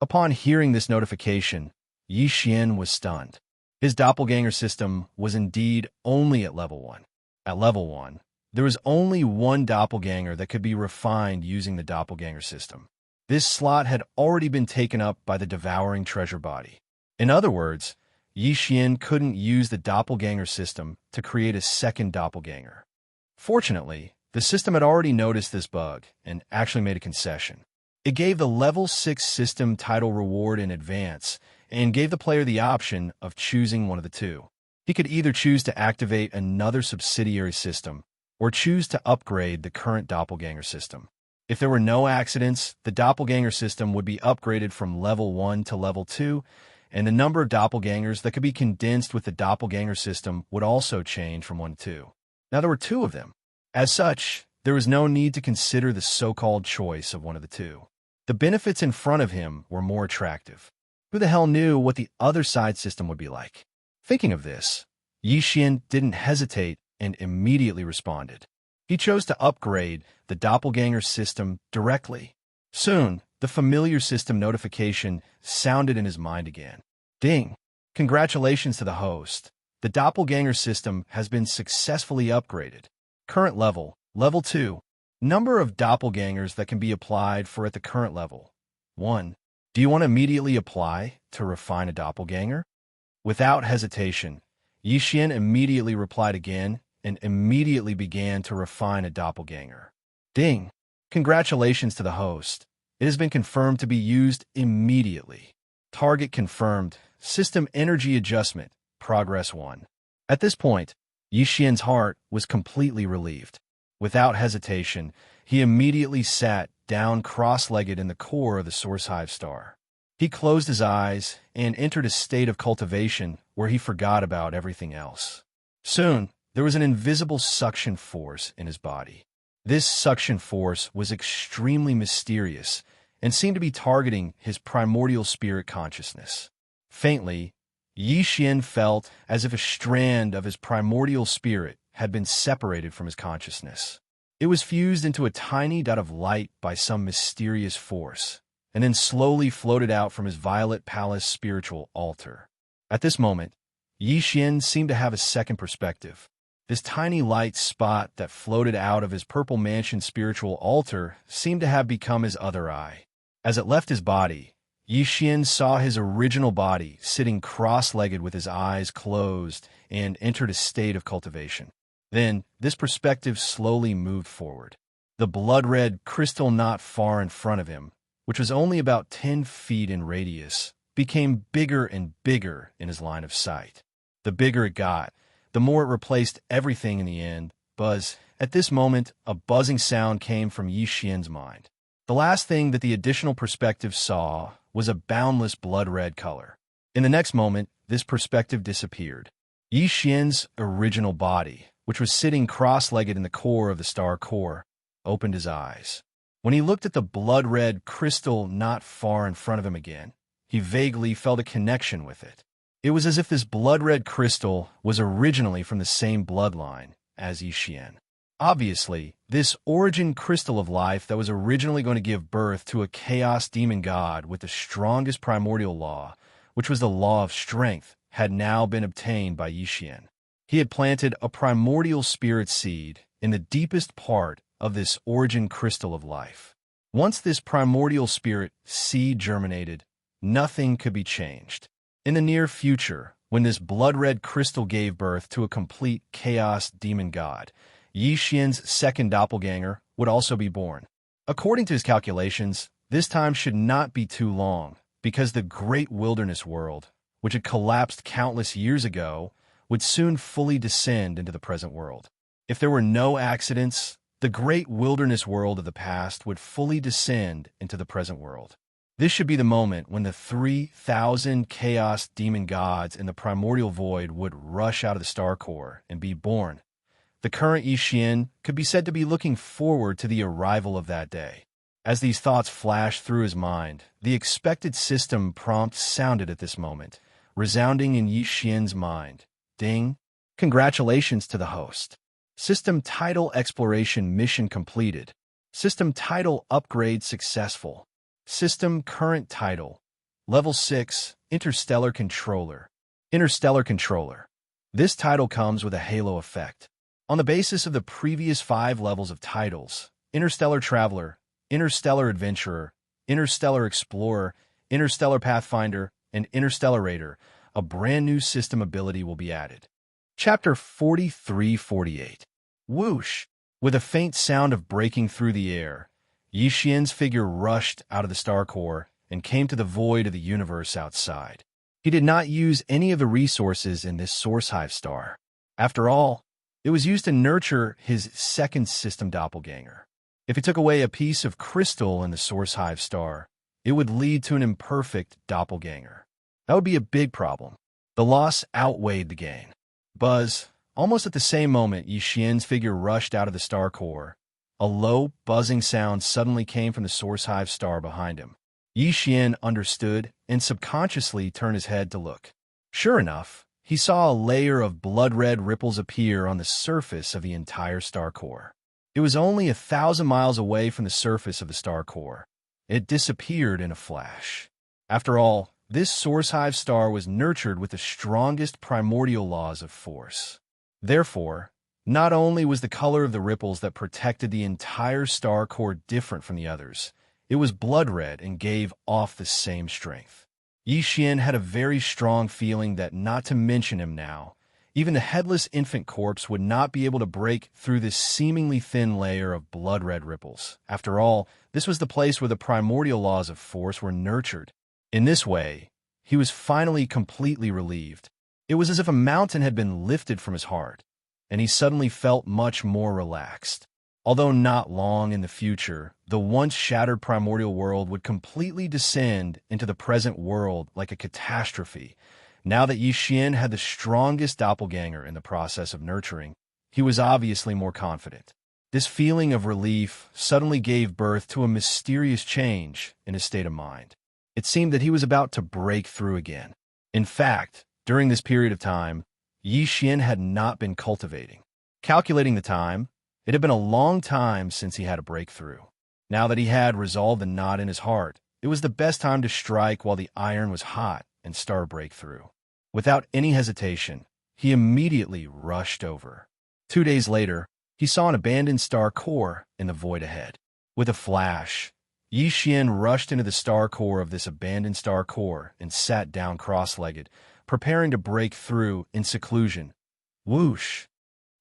Upon hearing this notification, Yixian was stunned. His doppelganger system was indeed only at level 1. At level 1, there was only one doppelganger that could be refined using the doppelganger system. This slot had already been taken up by the devouring treasure body. In other words, Yixian couldn't use the doppelganger system to create a second doppelganger. Fortunately, the system had already noticed this bug and actually made a concession. It gave the level 6 system title reward in advance and gave the player the option of choosing one of the two. He could either choose to activate another subsidiary system or choose to upgrade the current doppelganger system. If there were no accidents, the doppelganger system would be upgraded from level 1 to level 2, and the number of doppelgangers that could be condensed with the doppelganger system would also change from 1 to 2. Now there were 2 of them. As such, there was no need to consider the so-called choice of one of the two. The benefits in front of him were more attractive. Who the hell knew what the other side system would be like? Thinking of this, Yixian didn't hesitate and immediately responded. He chose to upgrade the doppelganger system directly. Soon, the familiar system notification sounded in his mind again. Ding! Congratulations to the host. The doppelganger system has been successfully upgraded. Current level, level 2. Number of doppelgangers that can be applied for at the current level. 1. Do you want to immediately apply to refine a doppelganger? Without hesitation, Yixian immediately replied again and immediately began to refine a doppelganger. Ding! Congratulations to the host. It has been confirmed to be used immediately. Target confirmed. System energy adjustment. Progress 1. At this point, Yixian's heart was completely relieved. Without hesitation, he immediately sat down cross-legged in the core of the Source Hive star. He closed his eyes and entered a state of cultivation where he forgot about everything else. Soon, there was an invisible suction force in his body. This suction force was extremely mysterious and seemed to be targeting his primordial spirit consciousness. Faintly, Yixian felt as if a strand of his primordial spirit had been separated from his consciousness. It was fused into a tiny dot of light by some mysterious force, and then slowly floated out from his Violet Palace spiritual altar. At this moment, Yixian seemed to have a second perspective. This tiny light spot that floated out of his Purple Mansion spiritual altar seemed to have become his other eye. As it left his body, Yixian saw his original body sitting cross-legged with his eyes closed and entered a state of cultivation. Then, this perspective slowly moved forward. The blood-red crystal not far in front of him, which was only about 10 feet in radius, became bigger and bigger in his line of sight. The bigger it got, the more it replaced everything in the end. Buzz. At this moment, a buzzing sound came from Yixian's mind. The last thing that the additional perspective saw was a boundless blood-red color. In the next moment, this perspective disappeared. Yixian's original body, which was sitting cross-legged in the core of the star core, opened his eyes. When he looked at the blood-red crystal not far in front of him again, he vaguely felt a connection with it. It was as if this blood-red crystal was originally from the same bloodline as Yixian. Obviously, this origin crystal of life that was originally going to give birth to a chaos demon god with the strongest primordial law, which was the law of strength, had now been obtained by Yixian. He had planted a primordial spirit seed in the deepest part of this origin crystal of life. Once this primordial spirit seed germinated, nothing could be changed. In the near future, when this blood-red crystal gave birth to a complete chaos demon god, Yi Xian's second doppelganger would also be born. According to his calculations, this time should not be too long, because the great wilderness world, which had collapsed countless years ago, would soon fully descend into the present world. If there were no accidents, the great wilderness world of the past would fully descend into the present world. This should be the moment when the 3,000 chaos demon gods in the primordial void would rush out of the star core and be born. The current Yi Xian could be said to be looking forward to the arrival of that day. As these thoughts flashed through his mind, the expected system prompt sounded at this moment, resounding in Yi Xian's mind. Ding! Congratulations to the host. System title exploration mission completed. System title upgrade successful. System current title. Level 6, Interstellar Controller. Interstellar Controller. This title comes with a halo effect. On the basis of the previous 5 levels of titles, Interstellar Traveler, Interstellar Adventurer, Interstellar Explorer, Interstellar Pathfinder, and Interstellar Raider, a brand new system ability will be added. Chapter 43-48. Whoosh! With a faint sound of breaking through the air, Yi Xian's figure rushed out of the star core and came to the void of the universe outside. He did not use any of the resources in this source hive star. After all, it was used to nurture his second system doppelganger. If he took away a piece of crystal in the source hive star, it would lead to an imperfect doppelganger. That would be a big problem. The loss outweighed the gain. Buzz. Almost at the same moment Yi Xian's figure rushed out of the star core, a low, buzzing sound suddenly came from the source hive star behind him. Yi Xian understood and subconsciously turned his head to look. Sure enough, he saw a layer of blood-red ripples appear on the surface of the entire star core. It was only 1,000 miles away from the surface of the star core. It disappeared in a flash. After all, this source hive star was nurtured with the strongest primordial laws of force. Therefore, not only was the color of the ripples that protected the entire star core different from the others, it was blood-red and gave off the same strength. Yi Xian had a very strong feeling that, not to mention him now, even the headless infant corpse would not be able to break through this seemingly thin layer of blood-red ripples. After all, this was the place where the primordial laws of force were nurtured. In this way, he was finally completely relieved. It was as if a mountain had been lifted from his heart, and he suddenly felt much more relaxed. Although not long in the future, the once shattered primordial world would completely descend into the present world like a catastrophe. Now that Yi Xian had the strongest doppelganger in the process of nurturing, he was obviously more confident. This feeling of relief suddenly gave birth to a mysterious change in his state of mind. It seemed that he was about to break through again. In fact, during this period of time, Yi Xian had not been cultivating. Calculating the time, it had been a long time since he had a breakthrough. Now that he had resolved the knot in his heart, it was the best time to strike while the iron was hot and start a breakthrough. Without any hesitation, he immediately rushed over. 2 days later, he saw an abandoned star core in the void ahead. With a flash, Yi Xian rushed into the star core of this abandoned star core and sat down cross-legged, preparing to break through in seclusion. Whoosh!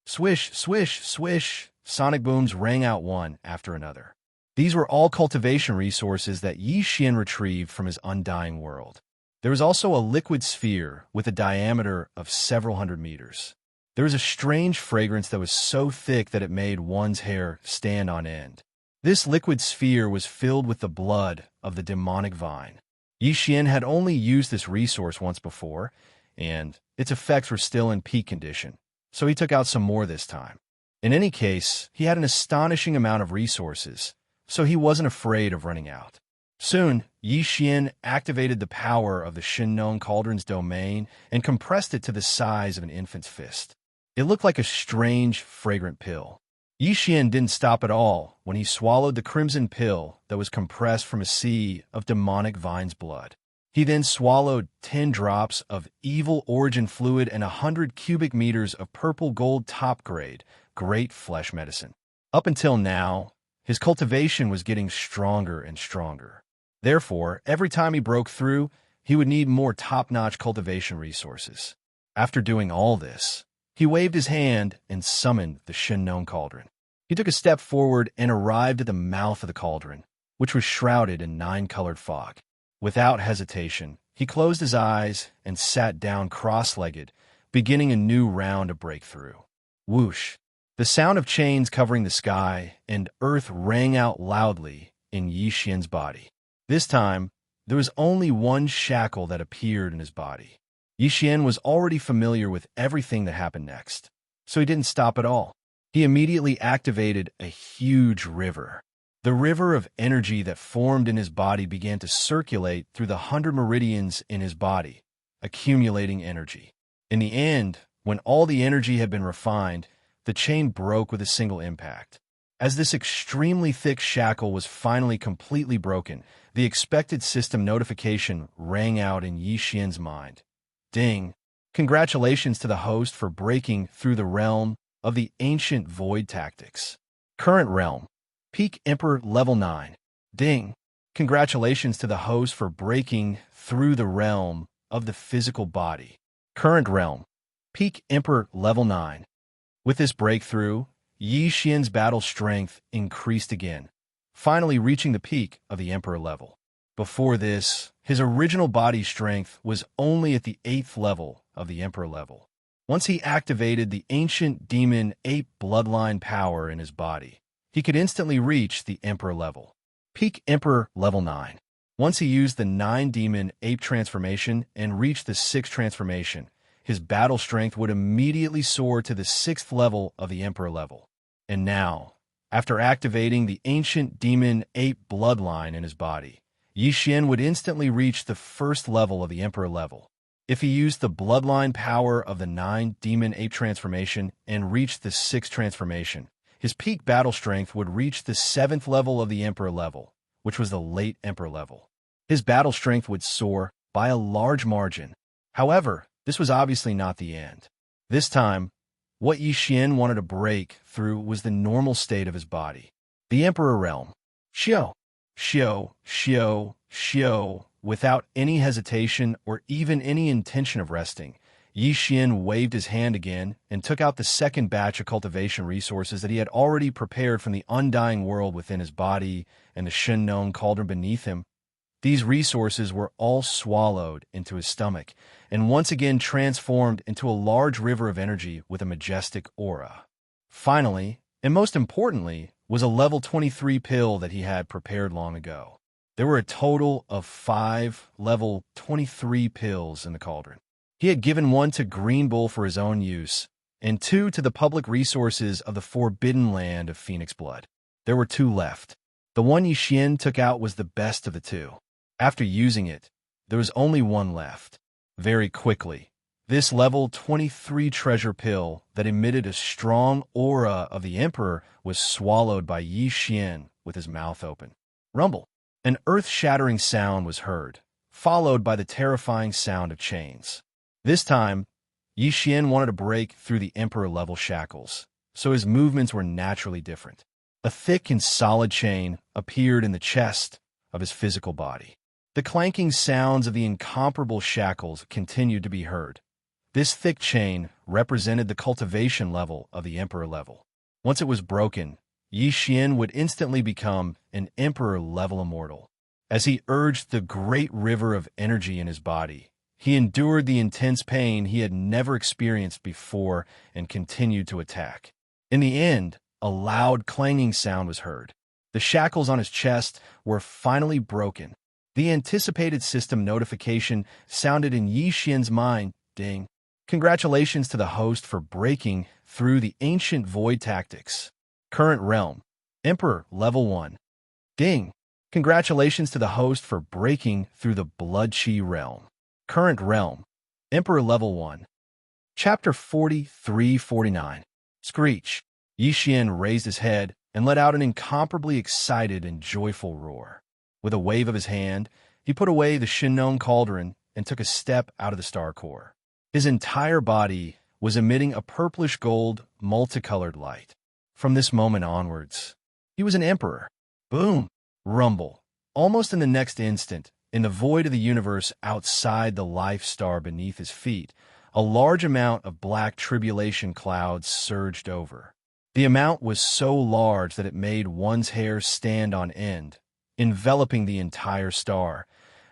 Swish, swish, swish! Sonic booms rang out one after another. These were all cultivation resources that Yi Xian retrieved from his undying world. There was also a liquid sphere with a diameter of several hundred meters. There was a strange fragrance that was so thick that it made one's hair stand on end. This liquid sphere was filled with the blood of the demonic vine. Yi Xian had only used this resource once before, and its effects were still in peak condition, so he took out some more this time. In any case, he had an astonishing amount of resources, so he wasn't afraid of running out. Soon, Yi Xian activated the power of the Shinnon Cauldron's domain and compressed it to the size of an infant's fist. It looked like a strange, fragrant pill. Yi Xian didn't stop at all when he swallowed the crimson pill that was compressed from a sea of demonic vine's blood. He then swallowed 10 drops of evil origin fluid and 100 cubic meters of purple gold top grade, great flesh medicine. Up until now, His cultivation was getting stronger and stronger. Therefore, every time he broke through, he would need more top-notch cultivation resources. After doing all this, he waved his hand and summoned the Shinnon cauldron. He took a step forward and arrived at the mouth of the cauldron, which was shrouded in 9-colored fog. Without hesitation, he closed his eyes and sat down cross-legged, beginning a new round of breakthrough. Whoosh! The sound of chains covering the sky and earth rang out loudly in Yi Xian's body. This time, there was only one shackle that appeared in his body. Yi Xian was already familiar with everything that happened next, so he didn't stop at all. He immediately activated a huge river. The river of energy that formed in his body began to circulate through the 100 meridians in his body, accumulating energy. In the end, when all the energy had been refined, the chain broke with a single impact. As this extremely thick shackle was finally completely broken, the expected system notification rang out in Yi Xian's mind. Ding! Congratulations to the host for breaking through the realm of the ancient void tactics. Current realm. Peak Emperor Level 9. Ding! Congratulations to the host for breaking through the realm of the physical body. Current realm. Peak Emperor Level 9. With this breakthrough, Yi Xian's battle strength increased again, finally reaching the peak of the Emperor level. Before this, his original body strength was only at the 8th level of the Emperor level. Once he activated the ancient demon ape bloodline power in his body, he could instantly reach the Emperor level. Peak Emperor Level 9. Once he used the 9-demon ape transformation and reached the 6th transformation, his battle strength would immediately soar to the 6th level of the Emperor level. And now, after activating the ancient demon ape bloodline in his body, Yi Xian would instantly reach the 1st level of the Emperor level. If he used the bloodline power of the 9-demon ape transformation and reached the 6th transformation, his peak battle strength would reach the 7th level of the Emperor level, which was the late Emperor level. His battle strength would soar by a large margin. However, this was obviously not the end. This time, what Yi Xian wanted to break through was the normal state of his body. The Emperor realm. Xiao, Xiao, Xiao, Xiao. Without any hesitation or even any intention of resting, Yi Xian waved his hand again and took out the second batch of cultivation resources that he had already prepared from the undying world within his body and the Shinnon cauldron beneath him. These resources were all swallowed into his stomach and once again transformed into a large river of energy with a majestic aura. Finally, and most importantly, was a level 23 pill that he had prepared long ago. There were a total of 5 level 23 pills in the cauldron. He had given one to Green Bull for his own use, and 2 to the public resources of the forbidden land of Phoenix Blood. There were 2 left. The one Yi Xian took out was the best of the 2. After using it, there was only 1 left. Very quickly, this level 23 treasure pill that emitted a strong aura of the Emperor was swallowed by Yi Xian with his mouth open. Rumble. An earth-shattering sound was heard, followed by the terrifying sound of chains. This time, Yi Xian wanted to break through the Emperor-level shackles, so his movements were naturally different. A thick and solid chain appeared in the chest of his physical body. The clanking sounds of the incomparable shackles continued to be heard. This thick chain represented the cultivation level of the Emperor level. Once it was broken, Yi Xian would instantly become an Emperor-level immortal. As he urged the great river of energy in his body, he endured the intense pain he had never experienced before and continued to attack. In the end, a loud clanging sound was heard. The shackles on his chest were finally broken. The anticipated system notification sounded in Yi Xian's mind. Ding. Congratulations to the host for breaking through the ancient void tactics. Current realm. Emperor Level 1. Ding. Congratulations to the host for breaking through the Blood Chi realm. Current realm. Emperor Level 1. Chapter 43-49. Screech. Yi Xian raised his head and let out an incomparably excited and joyful roar. With a wave of his hand, he put away the Shinnon cauldron and took a step out of the star core. His entire body was emitting a purplish-gold, multicolored light. From this moment onwards, He was an emperor. Boom! Rumble. Almost in the next instant, in the void of the universe outside the life star beneath his feet, a large amount of black tribulation clouds surged over. The amount was so large that it made one's hair stand on end, enveloping the entire star,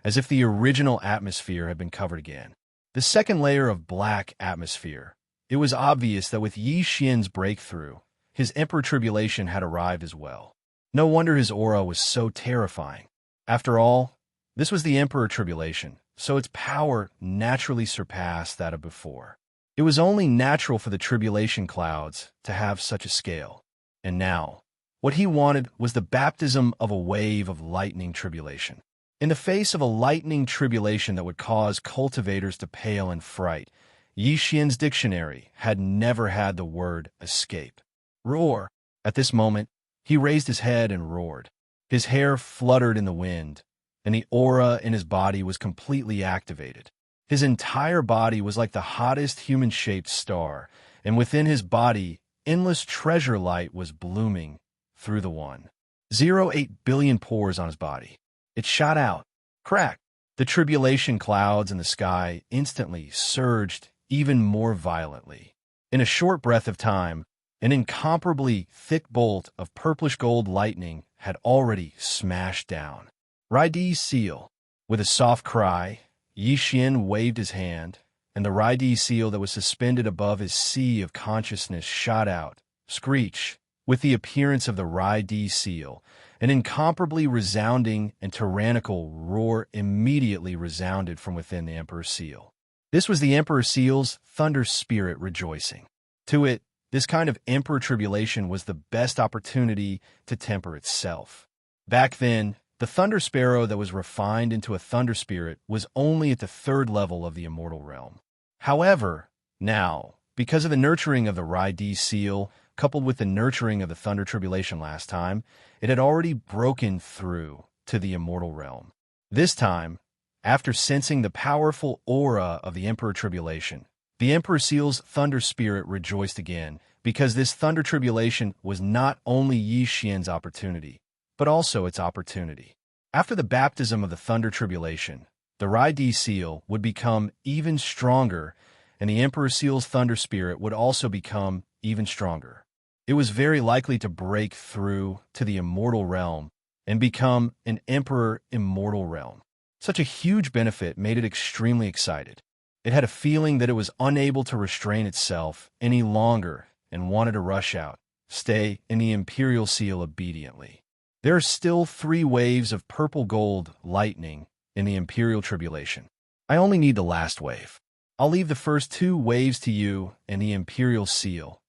as if the original atmosphere had been covered again. The second layer of black atmosphere. It was obvious that with Yi Xian's breakthrough, his Emperor Tribulation had arrived as well. No wonder his aura was so terrifying. After all, this was the Emperor Tribulation, so its power naturally surpassed that of before. It was only natural for the tribulation clouds to have such a scale. And now, what he wanted was the baptism of a wave of lightning tribulation. In the face of a lightning tribulation that would cause cultivators to pale in fright, Yi Xian's dictionary had never had the word escape. Roar! At this moment, he raised his head and roared. His hair fluttered in the wind, and the aura in his body was completely activated. His entire body was like the hottest human-shaped star, and within his body, endless treasure light was blooming through the 1.08 billion pores on his body. It shot out. Crack! The tribulation clouds in the sky instantly surged even more violently. In a short breath of time, an incomparably thick bolt of purplish-gold lightning had already smashed down. Raidi's seal. With a soft cry, Yi Xian waved his hand, and the Raidi seal that was suspended above his sea of consciousness shot out. Screech! With the appearance of the Raidi seal, an incomparably resounding and tyrannical roar immediately resounded from within the Emperor's seal. This was the Emperor Seal's thunder spirit rejoicing. To it, this kind of Emperor Tribulation was the best opportunity to temper itself. Back then, the thunder sparrow that was refined into a thunder spirit was only at the third level of the immortal realm. However, now, because of the nurturing of the Raidi seal, coupled with the nurturing of the thunder tribulation last time, it had already broken through to the immortal realm. This time, after sensing the powerful aura of the Emperor Tribulation, the Emperor Seal's thunder spirit rejoiced again, because this thunder tribulation was not only Yi Xian's opportunity, but also its opportunity. After the baptism of the thunder tribulation, the Raidi seal would become even stronger, and the Emperor Seal's thunder spirit would also become even stronger. It was very likely to break through to the immortal realm and become an Emperor Immortal Realm. Such a huge benefit made it extremely excited. It had a feeling that it was unable to restrain itself any longer and wanted to rush out, stay in the Imperial Seal obediently. There are still 3 waves of purple-gold lightning in the Imperial Tribulation. I only need the last wave. I'll leave the first 2 waves to you and the Imperial Seal.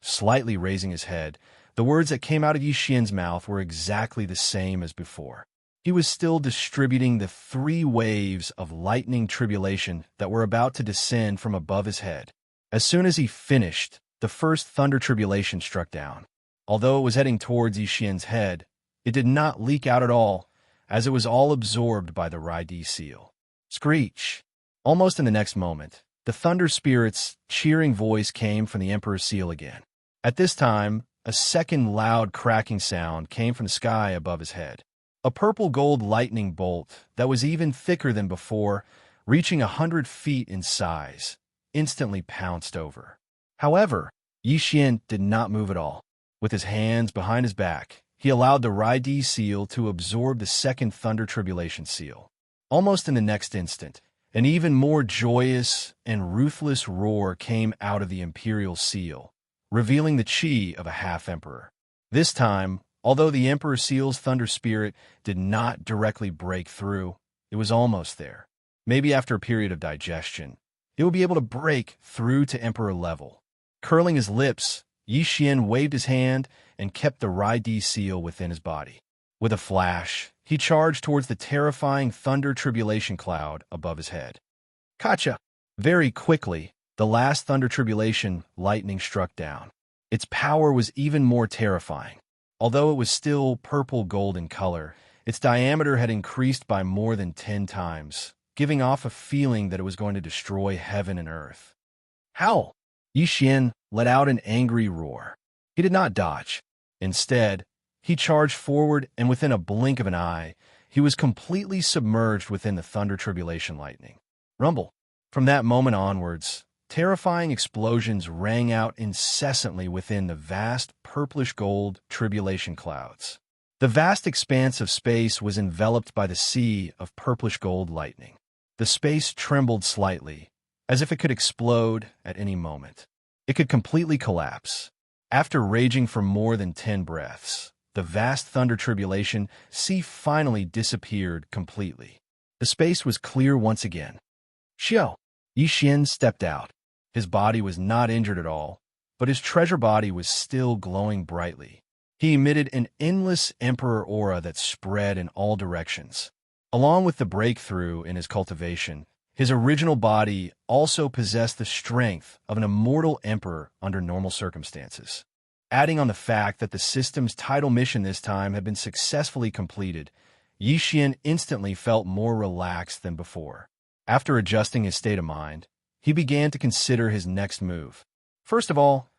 Slightly raising his head, the words that came out of Yi Xian's mouth were exactly the same as before. He was still distributing the 3 waves of lightning tribulation that were about to descend from above his head. As soon as he finished, the first thunder tribulation struck down. Although it was heading towards Yi Xian's head, it did not leak out at all, as it was all absorbed by the Raidi seal. Screech! Almost in the next moment, the thunder spirit's cheering voice came from the Emperor's seal again. At this time, a second loud cracking sound came from the sky above his head. A purple-gold lightning bolt that was even thicker than before, reaching 100 feet in size, instantly pounced over. However, Yi Xian did not move at all. With his hands behind his back, he allowed the Raidi seal to absorb the second thunder tribulation seal. Almost in the next instant, an even more joyous and ruthless roar came out of the Imperial seal, revealing the chi of a half-emperor. This time, although the Emperor Seal's thunder spirit did not directly break through, it was almost there. Maybe after a period of digestion, it would be able to break through to Emperor level. Curling his lips, Yi Xian waved his hand and kept the Raidi seal within his body. With a flash, he charged towards the terrifying thunder tribulation cloud above his head. Kacha! Very quickly, the last thunder tribulation lightning struck down. Its power was even more terrifying. Although it was still purple-gold in color, its diameter had increased by more than 10 times, giving off a feeling that it was going to destroy heaven and earth. Howl! Yi Xian let out an angry roar. He did not dodge. Instead, He charged forward, and within a blink of an eye, he was completely submerged within the thunder tribulation lightning. Rumble. From that moment onwards, terrifying explosions rang out incessantly within the vast purplish-gold tribulation clouds. The vast expanse of space was enveloped by the sea of purplish-gold lightning. The space trembled slightly, as if it could explode at any moment. It could completely collapse. After raging for more than 10 breaths, the vast thunder tribulation sea finally disappeared completely. The space was clear once again. Xianxia stepped out. His body was not injured at all, but his treasure body was still glowing brightly. He emitted an endless emperor aura that spread in all directions. Along with the breakthrough in his cultivation, his original body also possessed the strength of an immortal emperor under normal circumstances. Adding on the fact that the system's title mission this time had been successfully completed, Xianxia instantly felt more relaxed than before. After adjusting his state of mind, he began to consider his next move. First of all,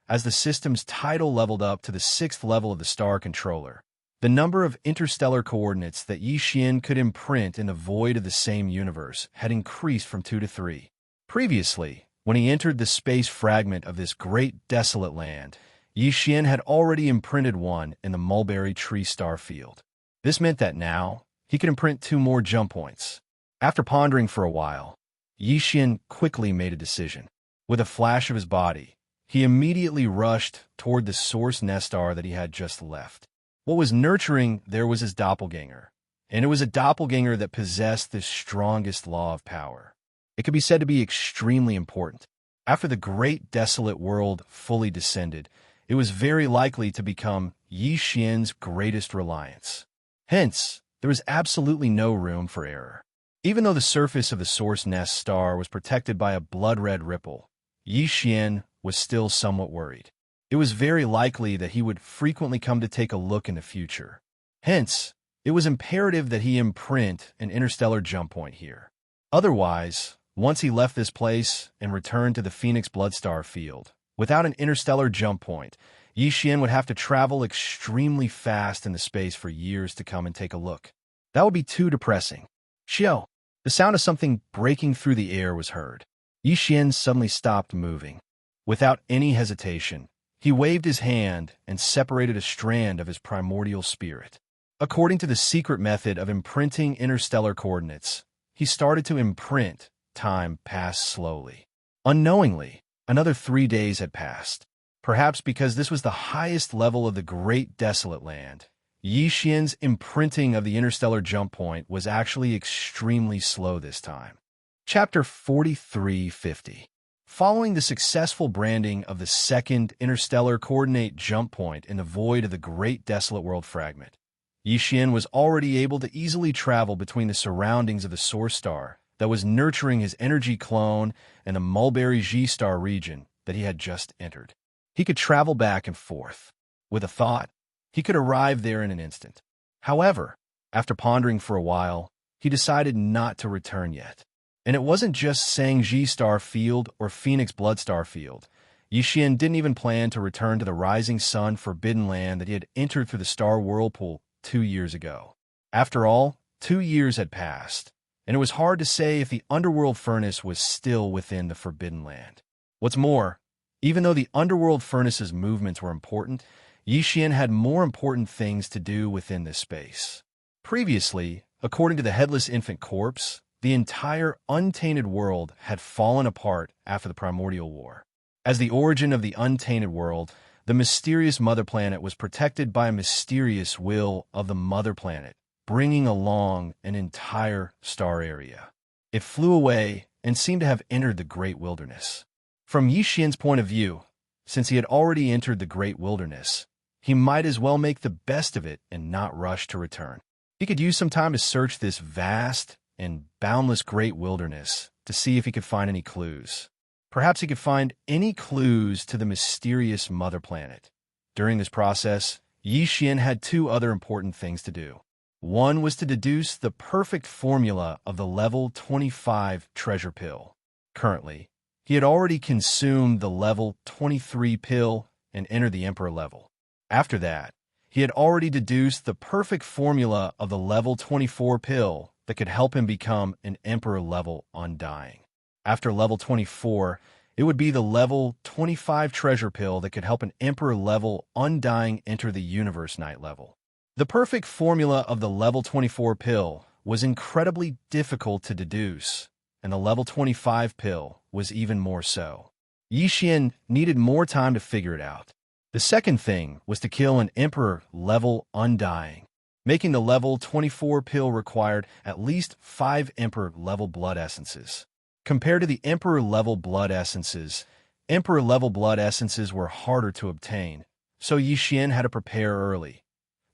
as the system's title leveled up to the 6th level of the Star Controller, the number of interstellar coordinates that Xianxia could imprint in the void of the same universe had increased from 2 to 3. Previously, when he entered the space fragment of this great desolate land, Xianxia had already imprinted one in the mulberry tree star field. This meant that now he could imprint 2 more jump points. After pondering for a while, Xianxia quickly made a decision. With a flash of his body, he immediately rushed toward the source nestar that he had just left. What was nurturing there was his doppelganger, and it was a doppelganger that possessed the strongest law of power. It could be said to be extremely important. After the great desolate world fully descended, it was very likely to become Xianxia's greatest reliance. Hence, there was absolutely no room for error. Even though the surface of the source nest star was protected by a blood-red ripple, Xianxia was still somewhat worried. It was very likely that he would frequently come to take a look in the future. Hence, it was imperative that he imprint an interstellar jump point here. Otherwise, once he left this place and returned to the Phoenix Bloodstar field, without an interstellar jump point, Xianxia would have to travel extremely fast in the space for years to come and take a look. That would be too depressing. The sound of something breaking through the air was heard. Xianxia suddenly stopped moving. Without any hesitation, he waved his hand and separated a strand of his primordial spirit. According to the secret method of imprinting interstellar coordinates, he started to imprint. Time passed slowly. Unknowingly, another 3 days had passed. Perhaps because this was the highest level of the great desolate land, Xianxia's imprinting of the interstellar jump point was actually extremely slow this time. Chapter 4350. Following the successful branding of the second interstellar coordinate jump point in the void of the great desolate world fragment, Xianxia was already able to easily travel between the surroundings of the source star that was nurturing his energy clone and the mulberry G-star region that he had just entered. He could travel back and forth. With a thought, he could arrive there in an instant. However, after pondering for a while, he decided not to return yet. And it wasn't just Xianxia Star Field or Phoenix Bloodstar Field. Xianxia didn't even plan to return to the Rising Sun Forbidden Land that he had entered through the Star Whirlpool 2 years ago. After all, 2 years had passed, and it was hard to say if the underworld furnace was still within the Forbidden Land. What's more, even though the underworld furnace's movements were important, Xianxia had more important things to do within this space. Previously, according to the Headless Infant Corpse, the entire untainted world had fallen apart after the Primordial War. As the origin of the untainted world, the mysterious Mother Planet was protected by a mysterious will of the Mother Planet, bringing along an entire star area. It flew away and seemed to have entered the Great Wilderness. From Xianxia's point of view, since he had already entered the Great Wilderness, he might as well make the best of it and not rush to return. He could use some time to search this vast and boundless Great Wilderness to see if he could find any clues. Perhaps he could find any clues to the mysterious Mother Planet. During this process, Xianxia had 2 other important things to do. One was to deduce the perfect formula of the level 25 treasure pill. Currently, he had already consumed the level 23 pill and entered the Emperor level. After that, he had already deduced the perfect formula of the level 24 pill that could help him become an Emperor-level Undying. After level 24, it would be the level 25 treasure pill that could help an Emperor-level Undying enter the Universe Knight level. The perfect formula of the level 24 pill was incredibly difficult to deduce, and the level 25 pill was even more so. Xianxia needed more time to figure it out. The second thing was to kill an Emperor-level Undying, making the level 24 pill required at least 5 Emperor-level blood essences. Compared to the Emperor-level blood essences, Emperor-level blood essences were harder to obtain, so Xianxia had to prepare early.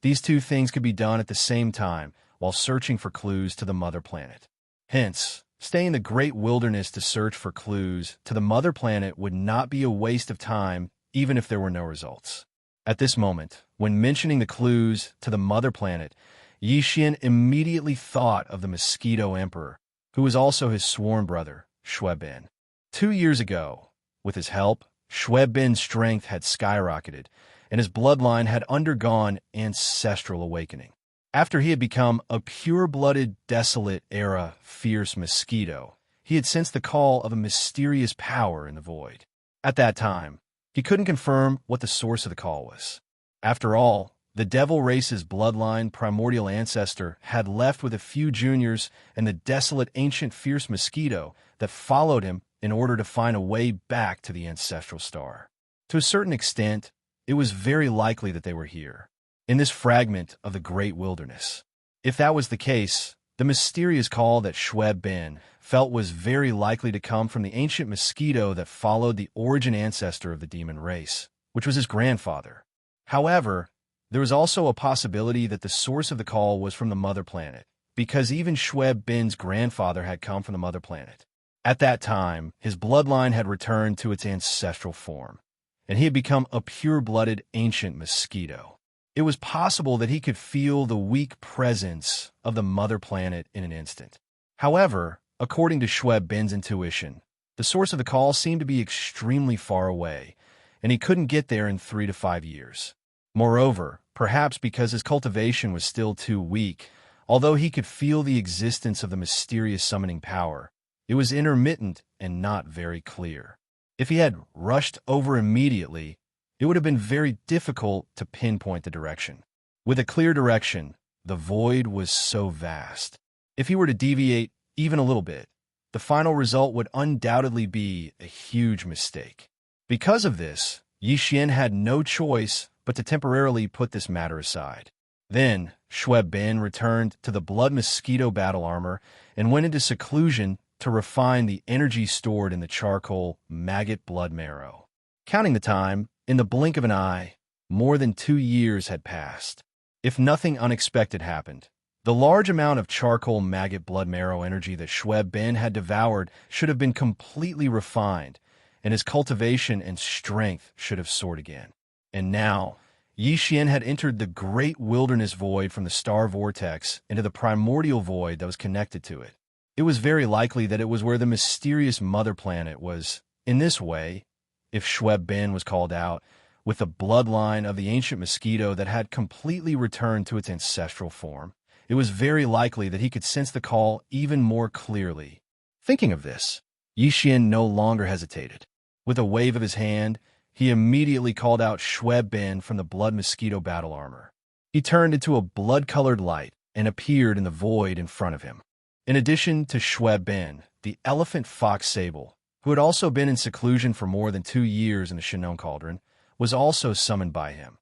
These two things could be done at the same time while searching for clues to the mother planet. Hence, staying in the great wilderness to search for clues to the mother planet would not be a waste of time even if there were no results. At this moment, when mentioning the clues to the mother planet, Xianxia immediately thought of the Mosquito Emperor, who was also his sworn brother, Xuebin. 2 years ago, with his help, Xuebin's strength had skyrocketed, and his bloodline had undergone ancestral awakening. After he had become a pure-blooded, desolate-era fierce mosquito, he had sensed the call of a mysterious power in the void. At that time, he couldn't confirm what the source of the call was. After all, the devil race's bloodline primordial ancestor had left with a few juniors and the desolate ancient fierce mosquito that followed him in order to find a way back to the ancestral star. To a certain extent, it was very likely that they were here, in this fragment of the great wilderness. If that was the case, the mysterious call that Xuebin felt was very likely to come from the ancient mosquito that followed the origin ancestor of the demon race, which was his grandfather. However, there was also a possibility that the source of the call was from the mother planet, because even Xuebin's grandfather had come from the mother planet. At that time, his bloodline had returned to its ancestral form, and he had become a pure-blooded ancient mosquito. It was possible that he could feel the weak presence of the mother planet in an instant. However, according to Xuebin's intuition, the source of the call seemed to be extremely far away, and he couldn't get there in 3 to 5 years. Moreover, perhaps because his cultivation was still too weak, although he could feel the existence of the mysterious summoning power, it was intermittent and not very clear. If he had rushed over immediately, it would have been very difficult to pinpoint the direction. With a clear direction, the void was so vast. If he were to deviate even a little bit, the final result would undoubtedly be a huge mistake. Because of this, Xianxia had no choice but to temporarily put this matter aside. Then, Xuebin returned to the blood mosquito battle armor and went into seclusion to refine the energy stored in the charcoal maggot blood marrow. Counting the time, in the blink of an eye, more than 2 years had passed. If nothing unexpected happened, the large amount of charcoal maggot blood marrow energy that Xuebin had devoured should have been completely refined, and his cultivation and strength should have soared again. And now, Xianxia had entered the great wilderness void from the star vortex into the primordial void that was connected to it. It was very likely that it was where the mysterious mother planet was. In this way, if Xuebin was called out, with the bloodline of the ancient mosquito that had completely returned to its ancestral form, it was very likely that he could sense the call even more clearly. Thinking of this, Xianxia no longer hesitated. With a wave of his hand, he immediately called out Xuebin from the blood mosquito battle armor. He turned into a blood-colored light and appeared in the void in front of him. In addition to Xuebin, the elephant fox sable, who had also been in seclusion for more than 2 years in the Shinon Cauldron, was also summoned by him.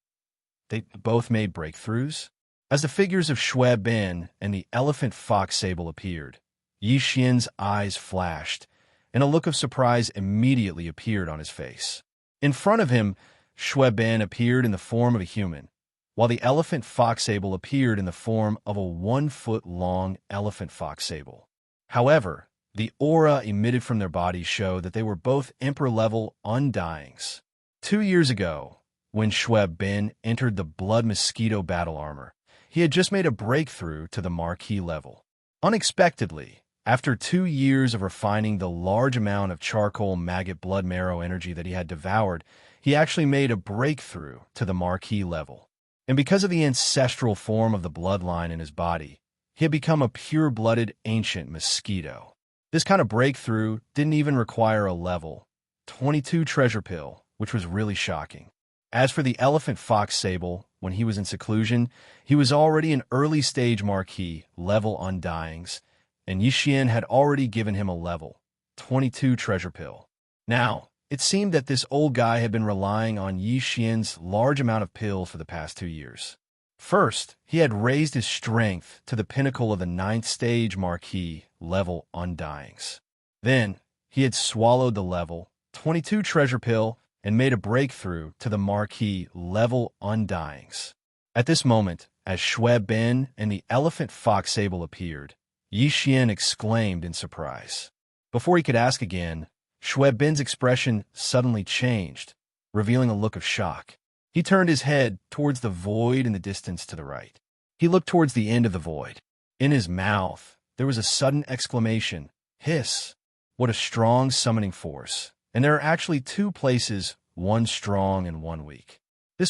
They both made breakthroughs. As the figures of Xuebin and the elephant fox sable appeared, Xianxia's eyes flashed, and a look of surprise immediately appeared on his face. In front of him, Xuebin appeared in the form of a human, while the elephant fox sable appeared in the form of a 1-foot-long elephant fox sable. However, the aura emitted from their bodies showed that they were both Emperor-level Undyings. 2 years ago, when Xuebin entered the blood mosquito battle armor, he had just made a breakthrough to the Marquis level. Unexpectedly, after 2 years of refining the large amount of charcoal maggot blood marrow energy that he had devoured, he actually made a breakthrough to the Marquis level. And because of the ancestral form of the bloodline in his body, he had become a pure-blooded ancient mosquito. This kind of breakthrough didn't even require a level 22 treasure pill, which was really shocking. As for the elephant fox sable, when he was in seclusion, he was already an early-stage marquis, level undyings, and Yixian had already given him a level 22 treasure pill. Now, it seemed that this old guy had been relying on Yixian's large amount of pills for the past 2 years. First, he had raised his strength to the pinnacle of the 9th stage marquis, level undyings. Then, he had swallowed the level 22 treasure pill and made a breakthrough to the marquis, level undyings. At this moment, as Shui Bin and the elephant fox sable appeared, Yixian exclaimed in surprise. Before he could ask again, Shui Bin's expression suddenly changed, revealing a look of shock. He turned his head towards the void in the distance to the right. He looked towards the end of the void. In his mouth, there was a sudden exclamation, hiss. What a strong summoning force. And there are actually 2 places, one strong and one weak.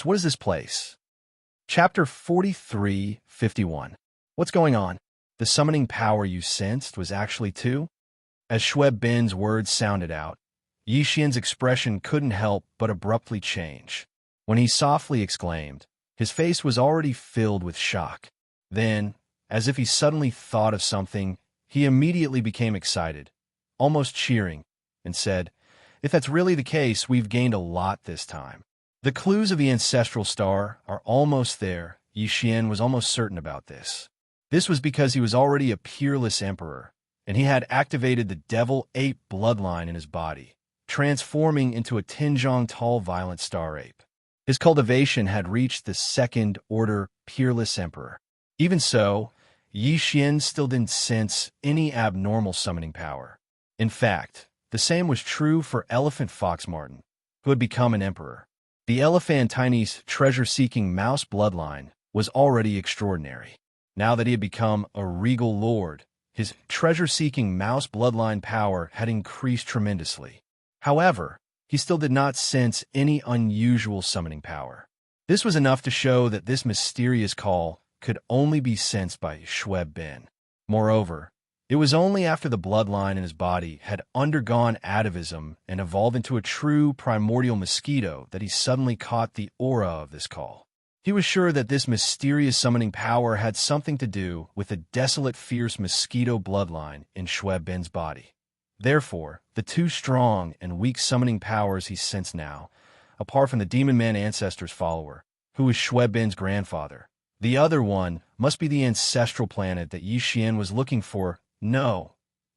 What is this place? Chapter 43:51. What's going on? The summoning power you sensed was actually 2? As Shui Bin's words sounded out, Yixian's expression couldn't help but abruptly change. When he softly exclaimed, his face was already filled with shock. Then, as if he suddenly thought of something, he immediately became excited, almost cheering, and said, "If that's really the case, we've gained a lot this time." The clues of the ancestral star are almost there. Yixian was almost certain about this. This was because he was already a peerless emperor, and he had activated the devil ape bloodline in his body, transforming into a Tinzhong tall violent star ape. His cultivation had reached the 2nd order peerless emperor. Even so, Yixian still didn't sense any abnormal summoning power. In fact, the same was true for Elephant Fox Martin, who had become an emperor. The Elephantine's treasure-seeking mouse bloodline was already extraordinary. Now that he had become a regal lord, his treasure-seeking mouse bloodline power had increased tremendously. However, he still did not sense any unusual summoning power. This was enough to show that this mysterious call could only be sensed by Shui Bin. Moreover, it was only after the bloodline in his body had undergone atavism and evolved into a true primordial mosquito that he suddenly caught the aura of this call. He was sure that this mysterious summoning power had something to do with the desolate fierce mosquito bloodline in Shui Bin's body. Therefore, the 2 strong and weak summoning powers he sensed now, apart from the Demon Man ancestor's follower, who was Shui Bin's grandfather, the other one must be the ancestral planet that Yixian was looking for. No,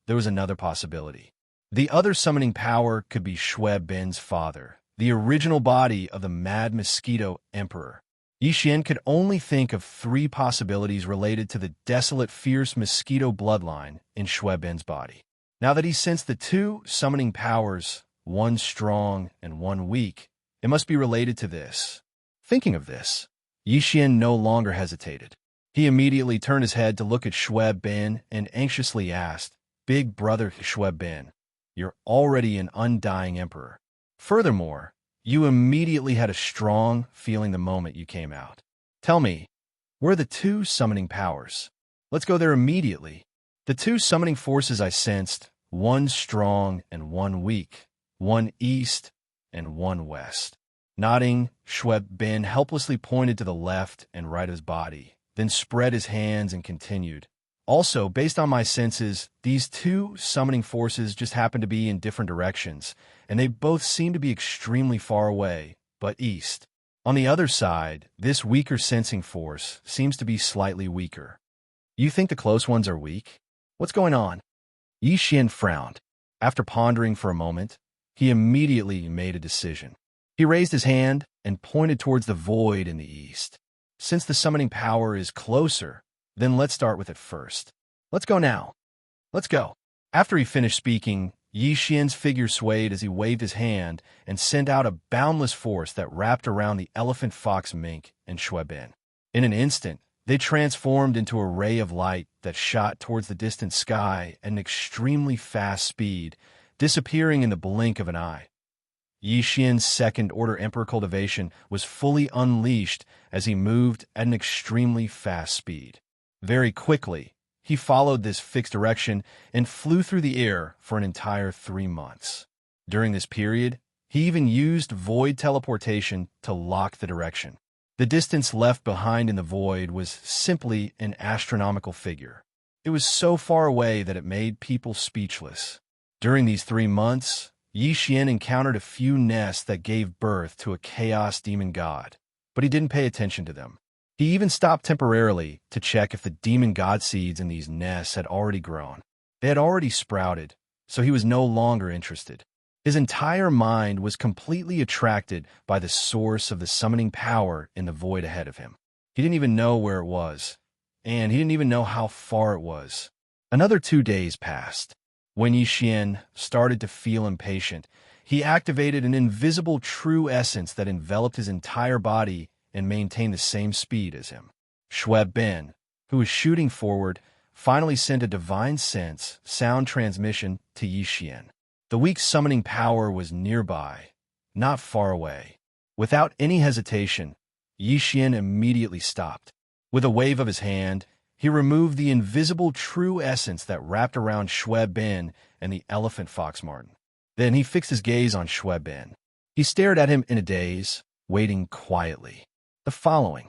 there was another possibility. The other summoning power could be Shui Bin's father, the original body of the Mad Mosquito Emperor. Yixian could only think of 3 possibilities related to the desolate fierce mosquito bloodline in Shui Bin's body. Now that he sensed the 2 summoning powers, one strong and one weak, it must be related to this. Thinking of this, Yixian no longer hesitated. He immediately turned his head to look at Shui Bin and anxiously asked, "Big brother Shui Bin, you're already an undying emperor. Furthermore, you immediately had a strong feeling the moment you came out. Tell me, where are the 2 summoning powers? Let's go there immediately." The 2 summoning forces I sensed, one strong and one weak, one east and one west. Nodding, Shui Bin helplessly pointed to the left and right of his body, then spread his hands and continued. Also, based on my senses, these 2 summoning forces just happen to be in different directions, and they both seem to be extremely far away, but east. On the other side, this weaker sensing force seems to be slightly weaker. You think the close ones are weak? What's going on? Yixian frowned. After pondering for a moment, he immediately made a decision. He raised his hand and pointed towards the void in the east. Since the summoning power is closer, then let's start with it first. Let's go now. Let's go. After he finished speaking, Yixian's figure swayed as he waved his hand and sent out a boundless force that wrapped around the elephant fox mink and Shui Bin. In an instant, they transformed into a ray of light that shot towards the distant sky at an extremely fast speed, disappearing in the blink of an eye. Yi Xian's second-order Emperor cultivation was fully unleashed as he moved at an extremely fast speed. Very quickly, he followed this fixed direction and flew through the air for an entire 3 months. During this period, he even used void teleportation to lock the direction. The distance left behind in the void was simply an astronomical figure. It was so far away that it made people speechless. During these 3 months, Yi Xian encountered a few nests that gave birth to a chaos demon god, but he didn't pay attention to them. He even stopped temporarily to check if the demon god seeds in these nests had already grown. They had already sprouted, so he was no longer interested. His entire mind was completely attracted by the source of the summoning power in the void ahead of him. He didn't even know where it was, and he didn't even know how far it was. Another 2 days passed. When Yi Xian started to feel impatient, he activated an invisible true essence that enveloped his entire body and maintained the same speed as him. Xue Ben, who was shooting forward, finally sent a divine sense sound transmission to Yi Xian. The weak summoning power was nearby, not far away. Without any hesitation, Yi Xian immediately stopped. With a wave of his hand, he removed the invisible true essence that wrapped around Xue Ben and the elephant fox marten. Then he fixed his gaze on Xue Ben. He stared at him in a daze, waiting quietly. The following.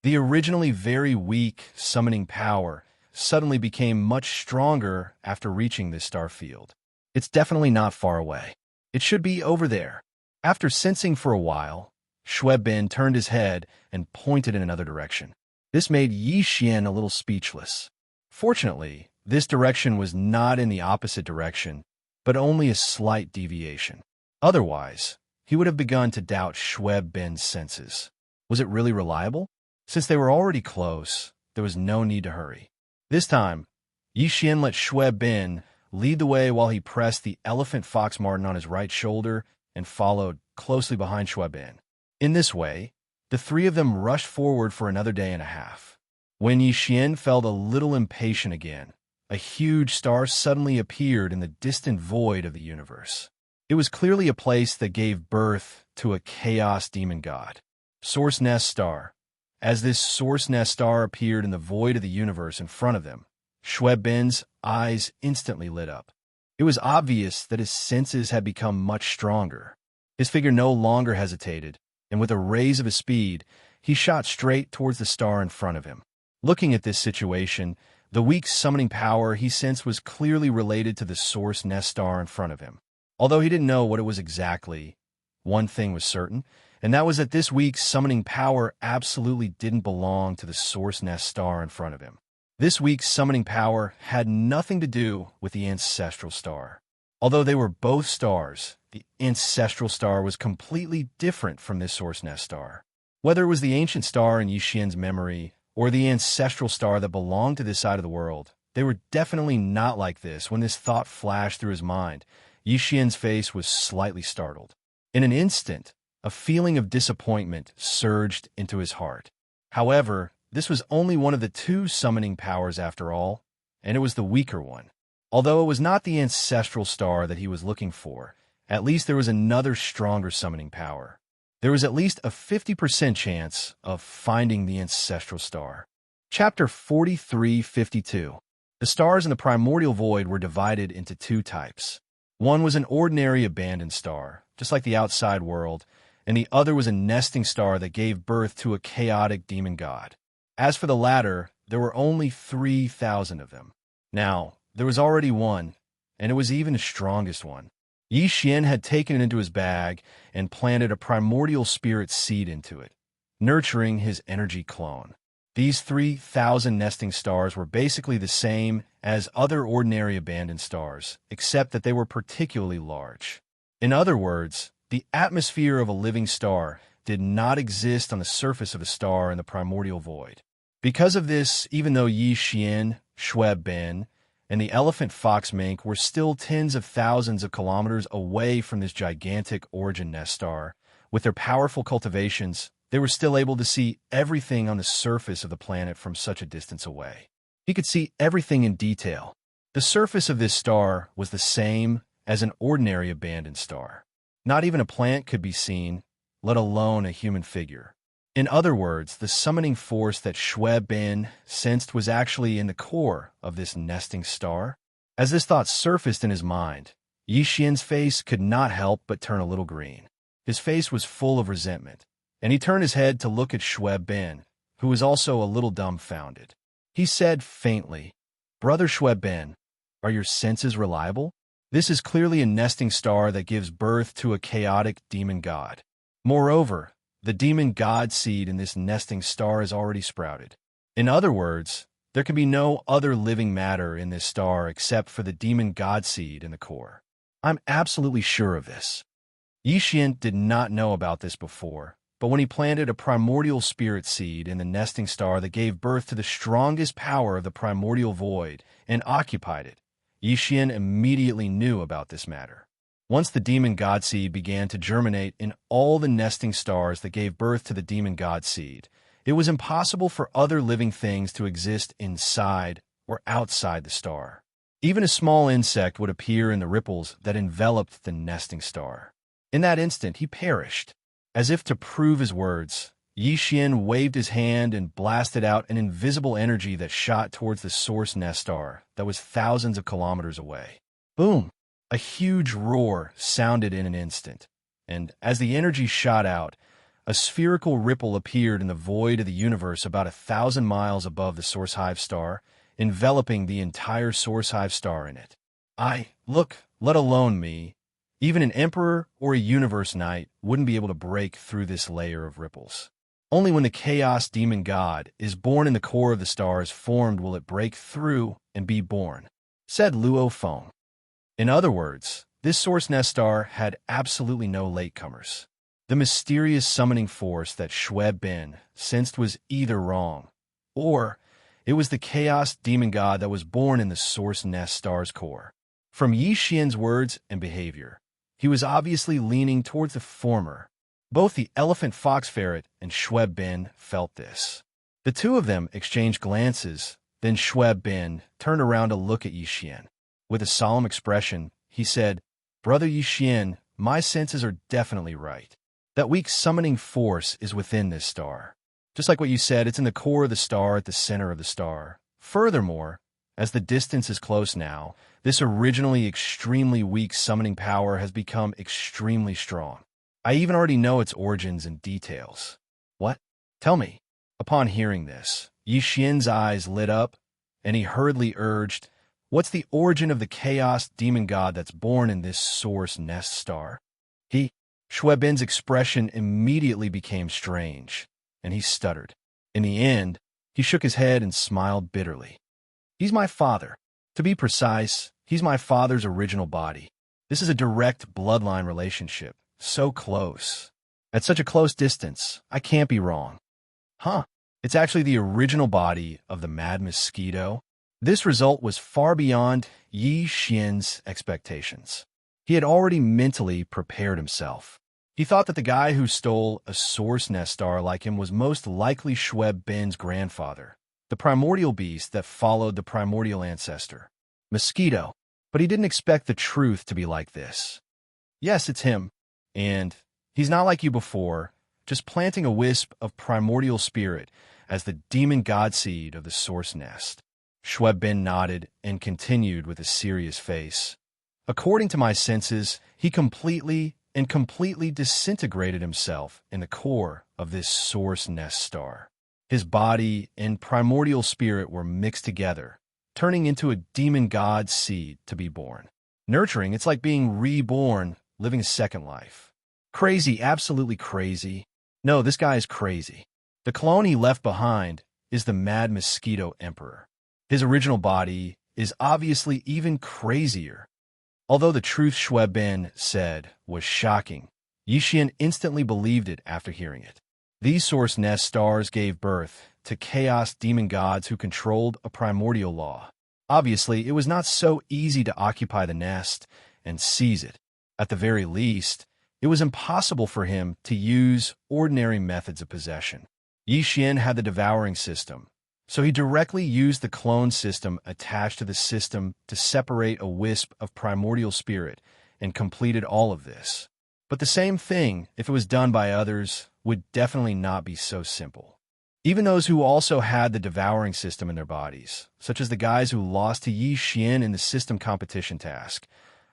The originally very weak summoning power suddenly became much stronger after reaching this star field. It's definitely not far away. It should be over there. After sensing for a while, Xue Ben turned his head and pointed in another direction. This made Yi Xian a little speechless. Fortunately, this direction was not in the opposite direction, but only a slight deviation. Otherwise, he would have begun to doubt Xue Ben's senses. Was it really reliable? Since they were already close, there was no need to hurry. This time, Yi Xian let Xue Ben lead the way while he pressed the elephant fox marten on his right shoulder and followed closely behind Xue Ben. In this way, the three of them rushed forward for another day and a half. When Yi Xian felt a little impatient again, a huge star suddenly appeared in the distant void of the universe. It was clearly a place that gave birth to a chaos demon god. Source Nest Star. As this Source Nest Star appeared in the void of the universe in front of them, Xue Ben's eyes instantly lit up. It was obvious that his senses had become much stronger. His figure no longer hesitated, and with a raise of his speed, he shot straight towards the star in front of him. Looking at this situation, the weak summoning power he sensed was clearly related to the Source Nest Star in front of him. Although he didn't know what it was exactly, one thing was certain, and that was that this weak summoning power absolutely didn't belong to the Source Nest Star in front of him. This weak summoning power had nothing to do with the Ancestral Star. Although they were both stars, the Ancestral Star was completely different from this Source Nest Star. Whether it was the ancient star in Yi Xian's memory or the Ancestral Star that belonged to this side of the world, they were definitely not like this. When this thought flashed through his mind, Yi Xian's face was slightly startled. In an instant, a feeling of disappointment surged into his heart. However, this was only one of the 2 summoning powers after all, and it was the weaker one. Although it was not the Ancestral Star that he was looking for, at least there was another stronger summoning power. There was at least a 50% chance of finding the Ancestral Star. Chapter 4352. The stars in the primordial void were divided into 2 types. One was an ordinary abandoned star, just like the outside world, and the other was a nesting star that gave birth to a chaotic demon god. As for the latter, there were only 3,000 of them. Now, there was already one, and it was even the strongest one. Yi Xian had taken it into his bag and planted a primordial spirit seed into it, nurturing his energy clone. These 3,000 nesting stars were basically the same as other ordinary abandoned stars, except that they were particularly large. In other words, the atmosphere of a living star did not exist on the surface of a star in the primordial void. Because of this, even though Yi Xian, Xue Ben, and the elephant fox mink were still tens of thousands of kilometers away from this gigantic origin nest star, with their powerful cultivations, they were still able to see everything on the surface of the planet from such a distance away. He could see everything in detail. The surface of this star was the same as an ordinary abandoned star. Not even a plant could be seen, let alone a human figure. In other words, the summoning force that Xue Bin sensed was actually in the core of this nesting star. As this thought surfaced in his mind, Yi Xian's face could not help but turn a little green. His face was full of resentment, and he turned his head to look at Xue Bin, who was also a little dumbfounded. He said faintly, "Brother Xue Bin, are your senses reliable? This is clearly a nesting star that gives birth to a chaotic demon god. Moreover, the demon god seed in this nesting star is already sprouted. In other words, there can be no other living matter in this star except for the demon god seed in the core. I'm absolutely sure of this." Yi Xian did not know about this before, but when he planted a primordial spirit seed in the nesting star that gave birth to the strongest power of the primordial void and occupied it, Yi Xian immediately knew about this matter. Once the demon god seed began to germinate in all the nesting stars that gave birth to the demon god seed, it was impossible for other living things to exist inside or outside the star. Even a small insect would appear in the ripples that enveloped the nesting star. In that instant, he perished. As if to prove his words, Yi Xian waved his hand and blasted out an invisible energy that shot towards the source nest star that was thousands of kilometers away. Boom! A huge roar sounded in an instant, and as the energy shot out, a spherical ripple appeared in the void of the universe about 1,000 miles above the source hive star, enveloping the entire source hive star in it. Look, let alone me. Even an emperor or a universe knight wouldn't be able to break through this layer of ripples. Only when the chaos demon god is born in the core of the stars formed will it break through and be born, said Luo Feng. In other words, this source nest star had absolutely no latecomers. The mysterious summoning force that Xue Bin sensed was either wrong, or it was the chaos demon god that was born in the source nest star's core. From Yi Xian's words and behavior, he was obviously leaning towards the former. Both the elephant fox ferret and Xue Bin felt this. The two of them exchanged glances, then Xue Bin turned around to look at Yi Xian. With a solemn expression, he said, "Brother Yi Xian, my senses are definitely right. That weak summoning force is within this star. Just like what you said, it's in the core of the star at the center of the star. Furthermore, as the distance is close now, this originally extremely weak summoning power has become extremely strong. I even already know its origins and details." "What? Tell me." Upon hearing this, Yi Xian's eyes lit up, and he hurriedly urged, "What's the origin of the chaos demon god that's born in this source nest star?" Xue Bin's expression immediately became strange, and he stuttered. In the end, he shook his head and smiled bitterly. "He's my father. To be precise, he's my father's original body. This is a direct bloodline relationship, so close. At such a close distance, I can't be wrong." "Huh, it's actually the original body of the mad mosquito?" This result was far beyond Yi Xian's expectations. He had already mentally prepared himself. He thought that the guy who stole a source nest star like him was most likely Xue Bin's grandfather, the primordial beast that followed the primordial ancestor, Mosquito. But he didn't expect the truth to be like this. Yes, it's him, and he's not like you before, just planting a wisp of primordial spirit as the demon god seed of the source nest. Xue Bin nodded and continued with a serious face. "According to my senses, he completely disintegrated himself in the core of this source nest star. His body and primordial spirit were mixed together, turning into a demon god seed to be born. Nurturing, it's like being reborn, living a second life. Crazy, absolutely crazy. No, this guy is crazy. The clone he left behind is the Mad Mosquito Emperor. His original body is obviously even crazier." Although the truth Xue Bin said was shocking, Yi Xian instantly believed it after hearing it. These source nest stars gave birth to chaos demon gods who controlled a primordial law. Obviously, it was not so easy to occupy the nest and seize it. At the very least, it was impossible for him to use ordinary methods of possession. Yi Xian had the devouring system, so he directly used the clone system attached to the system to separate a wisp of primordial spirit and completed all of this. But the same thing, if it was done by others, would definitely not be so simple. Even those who also had the devouring system in their bodies, such as the guys who lost to Yi Xian in the system competition task,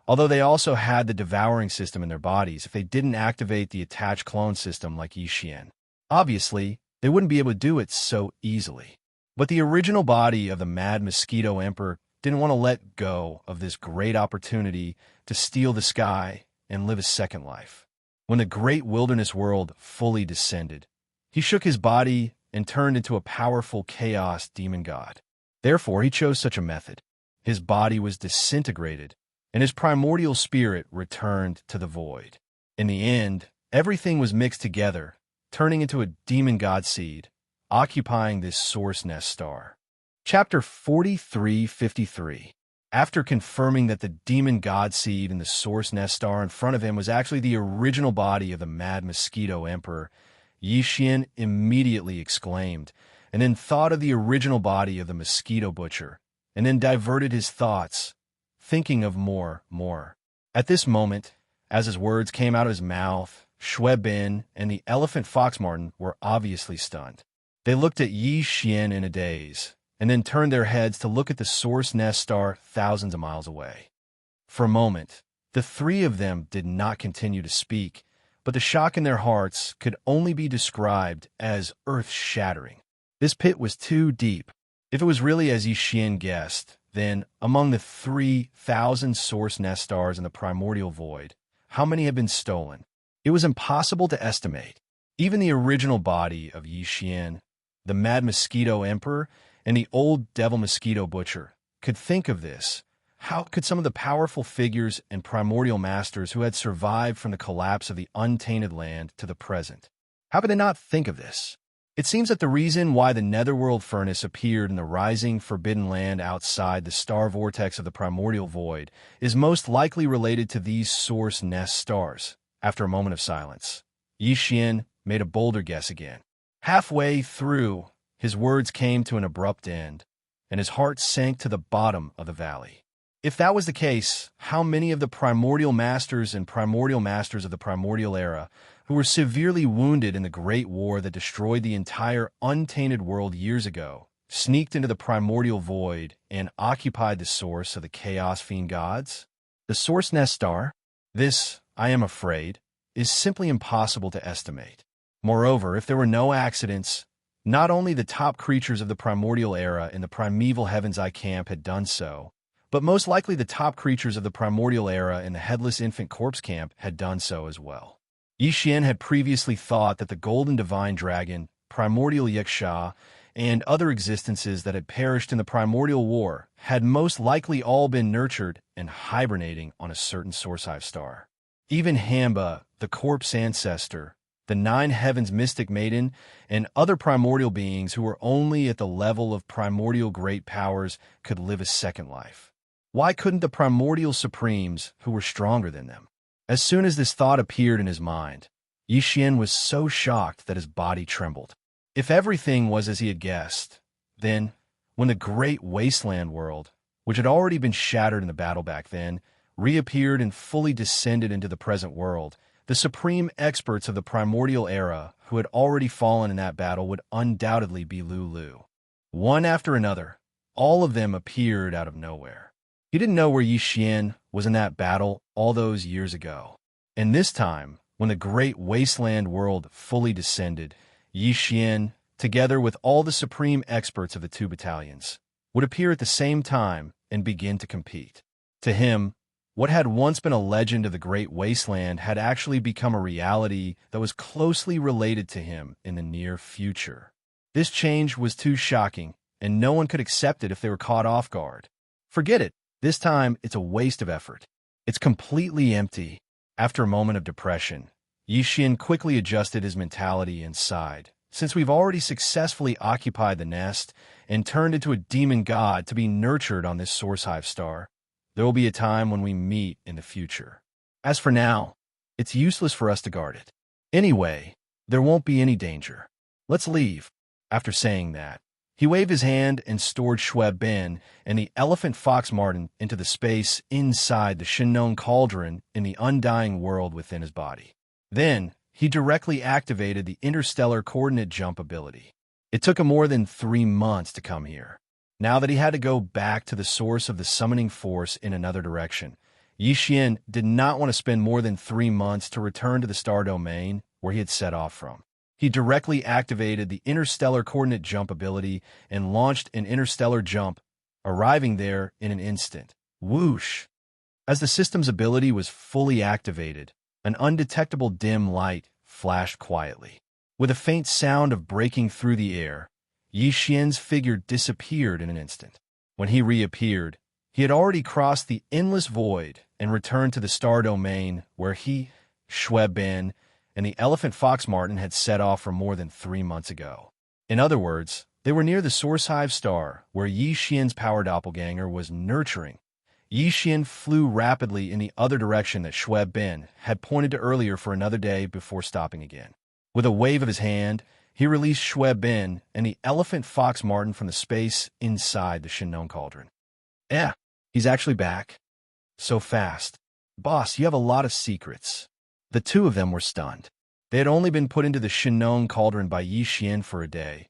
although they also had the devouring system in their bodies if they didn't activate the attached clone system like Yi Xian. Obviously, they wouldn't be able to do it so easily. But the original body of the Mad Mosquito Emperor didn't want to let go of this great opportunity to steal the sky and live a second life. When the great wilderness world fully descended, he shook his body and turned into a powerful chaos demon god. Therefore, he chose such a method. His body was disintegrated, and his primordial spirit returned to the void. In the end, everything was mixed together, turning into a demon god seed, occupying this source nest star. Chapter 43:53. After confirming that the demon god seed in the source nest star in front of him was actually the original body of the Mad Mosquito Emperor, Yi Xian immediately exclaimed, and then thought of the original body of the Mosquito Butcher, and then diverted his thoughts, thinking of more. At this moment, as his words came out of his mouth, Xue Bin and the elephant fox marten were obviously stunned. They looked at Yi Xian in a daze, and then turned their heads to look at the source nest star thousands of miles away. For a moment, the three of them did not continue to speak, but the shock in their hearts could only be described as earth-shattering. This pit was too deep. If it was really as Yi Xian guessed, then, among the 3,000 source nest stars in the primordial void, how many had been stolen? It was impossible to estimate. Even the original body of Yi Xian, the Mad Mosquito Emperor, and the old Devil Mosquito Butcher could think of this. How could some of the powerful figures and primordial masters who had survived from the collapse of the untainted land to the present, how could they not think of this? It seems that the reason why the netherworld furnace appeared in the rising forbidden land outside the star vortex of the primordial void is most likely related to these source nest stars. After a moment of silence, Yi Xian made a bolder guess again. Halfway through, his words came to an abrupt end, and his heart sank to the bottom of the valley. If that was the case, how many of the primordial masters and primordial masters of the primordial era, who were severely wounded in the Great War that destroyed the entire untainted world years ago, sneaked into the primordial void and occupied the source of the Chaos Fiend gods? The source nest star? This, I am afraid, is simply impossible to estimate. Moreover, if there were no accidents, not only the top creatures of the primordial era in the primeval Heaven's Eye camp had done so, but most likely the top creatures of the primordial era in the Headless Infant Corpse camp had done so as well. Yi Xian had previously thought that the Golden Divine Dragon, primordial Xianxia, and other existences that had perished in the primordial war had most likely all been nurtured and hibernating on a certain source hive star. Even Hamba, the corpse ancestor, the Nine Heavens Mystic Maiden, and other primordial beings who were only at the level of primordial great powers could live a second life. Why couldn't the primordial supremes, who were stronger than them? As soon as this thought appeared in his mind, Yi Xian was so shocked that his body trembled. If everything was as he had guessed, then, when the great wasteland world, which had already been shattered in the battle back then, reappeared and fully descended into the present world, the supreme experts of the primordial era who had already fallen in that battle would undoubtedly be Lulu. One after another, all of them appeared out of nowhere. He didn't know where Yi Xian was in that battle all those years ago. And this time, when the great wasteland world fully descended, Yi Xian, together with all the supreme experts of the two battalions, would appear at the same time and begin to compete. To him, what had once been a legend of the great wasteland had actually become a reality that was closely related to him in the near future. This change was too shocking, and no one could accept it if they were caught off guard. Forget it. This time, it's a waste of effort. It's completely empty. After a moment of depression, Yi Xian quickly adjusted his mentality and sighed. Since we've already successfully occupied the nest and turned into a demon god to be nurtured on this source hive star, there will be a time when we meet in the future. As for now, it's useless for us to guard it. Anyway, there won't be any danger. Let's leave. After saying that, He waved his hand and stored Xue Bin and the elephant fox marten into the space inside the Shinnong cauldron in the undying world within his body. Then, he directly activated the interstellar coordinate jump ability. It took him more than 3 months to come here. Now that he had to go back to the source of the summoning force in another direction, Yixian did not want to spend more than 3 months to return to the star domain where he had set off from. He directly activated the interstellar coordinate jump ability and launched an interstellar jump, arriving there in an instant. Whoosh! As the system's ability was fully activated, an undetectable dim light flashed quietly. With a faint sound of breaking through the air, Yixian's figure disappeared in an instant. When he reappeared, he had already crossed the endless void and returned to the star domain where he, Xue Bin, and the elephant fox marten had set off from more than 3 months ago. In other words, they were near the Source Hive star where Yixian's power doppelganger was nurturing. Yixian flew rapidly in the other direction that Xue Bin had pointed to earlier for another day before stopping again. With a wave of his hand, he released Xue Bin and the elephant fox marten from the space inside the Shinnong cauldron. He's actually back. So fast. Boss, you have a lot of secrets. The two of them were stunned. They had only been put into the Shinnong cauldron by Yixian for a day,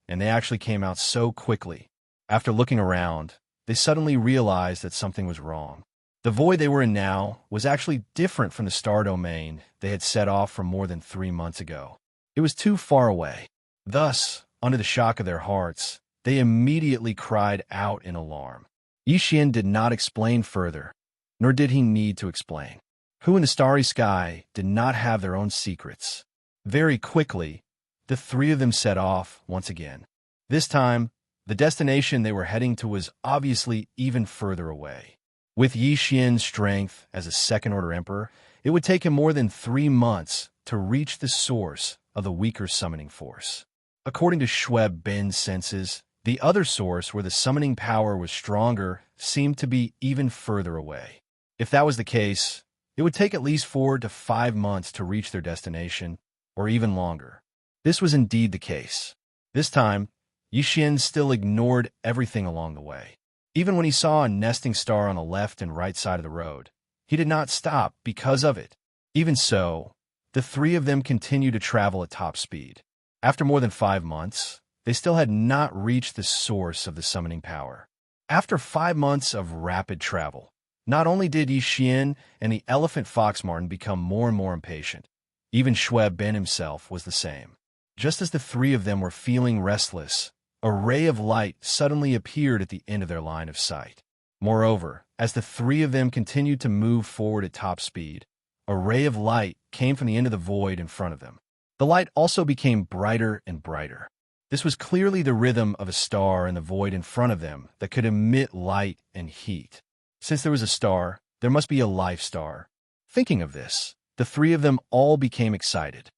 and they actually came out so quickly. After looking around, they suddenly realized that something was wrong. The void they were in now was actually different from the star domain they had set off from more than 3 months ago. It was too far away. Thus, under the shock of their hearts, they immediately cried out in alarm. Yixian did not explain further, nor did he need to explain. Who in the starry sky did not have their own secrets? Very quickly, the three of them set off once again. This time, the destination they were heading to was obviously even further away. With Yixian's strength as a second-order emperor, it would take him more than 3 months to reach the source of the weaker summoning force. According to Xue Bin's senses, the other source where the summoning power was stronger seemed to be even further away. If that was the case, it would take at least 4 to 5 months to reach their destination, or even longer. This was indeed the case. This time, Yixian still ignored everything along the way. Even when he saw a nesting star on the left and right side of the road, he did not stop because of it. Even so, the three of them continued to travel at top speed. After more than 5 months, they still had not reached the source of the summoning power. After 5 months of rapid travel, not only did Yixian and the elephant fox marten become more and more impatient, even Xue Bin himself was the same. Just as the three of them were feeling restless, a ray of light suddenly appeared at the end of their line of sight. Moreover, as the three of them continued to move forward at top speed, a ray of light came from the end of the void in front of them. The light also became brighter and brighter. This was clearly the rhythm of a star in the void in front of them that could emit light and heat. Since there was a star, there must be a life star. Thinking of this, the three of them all became excited.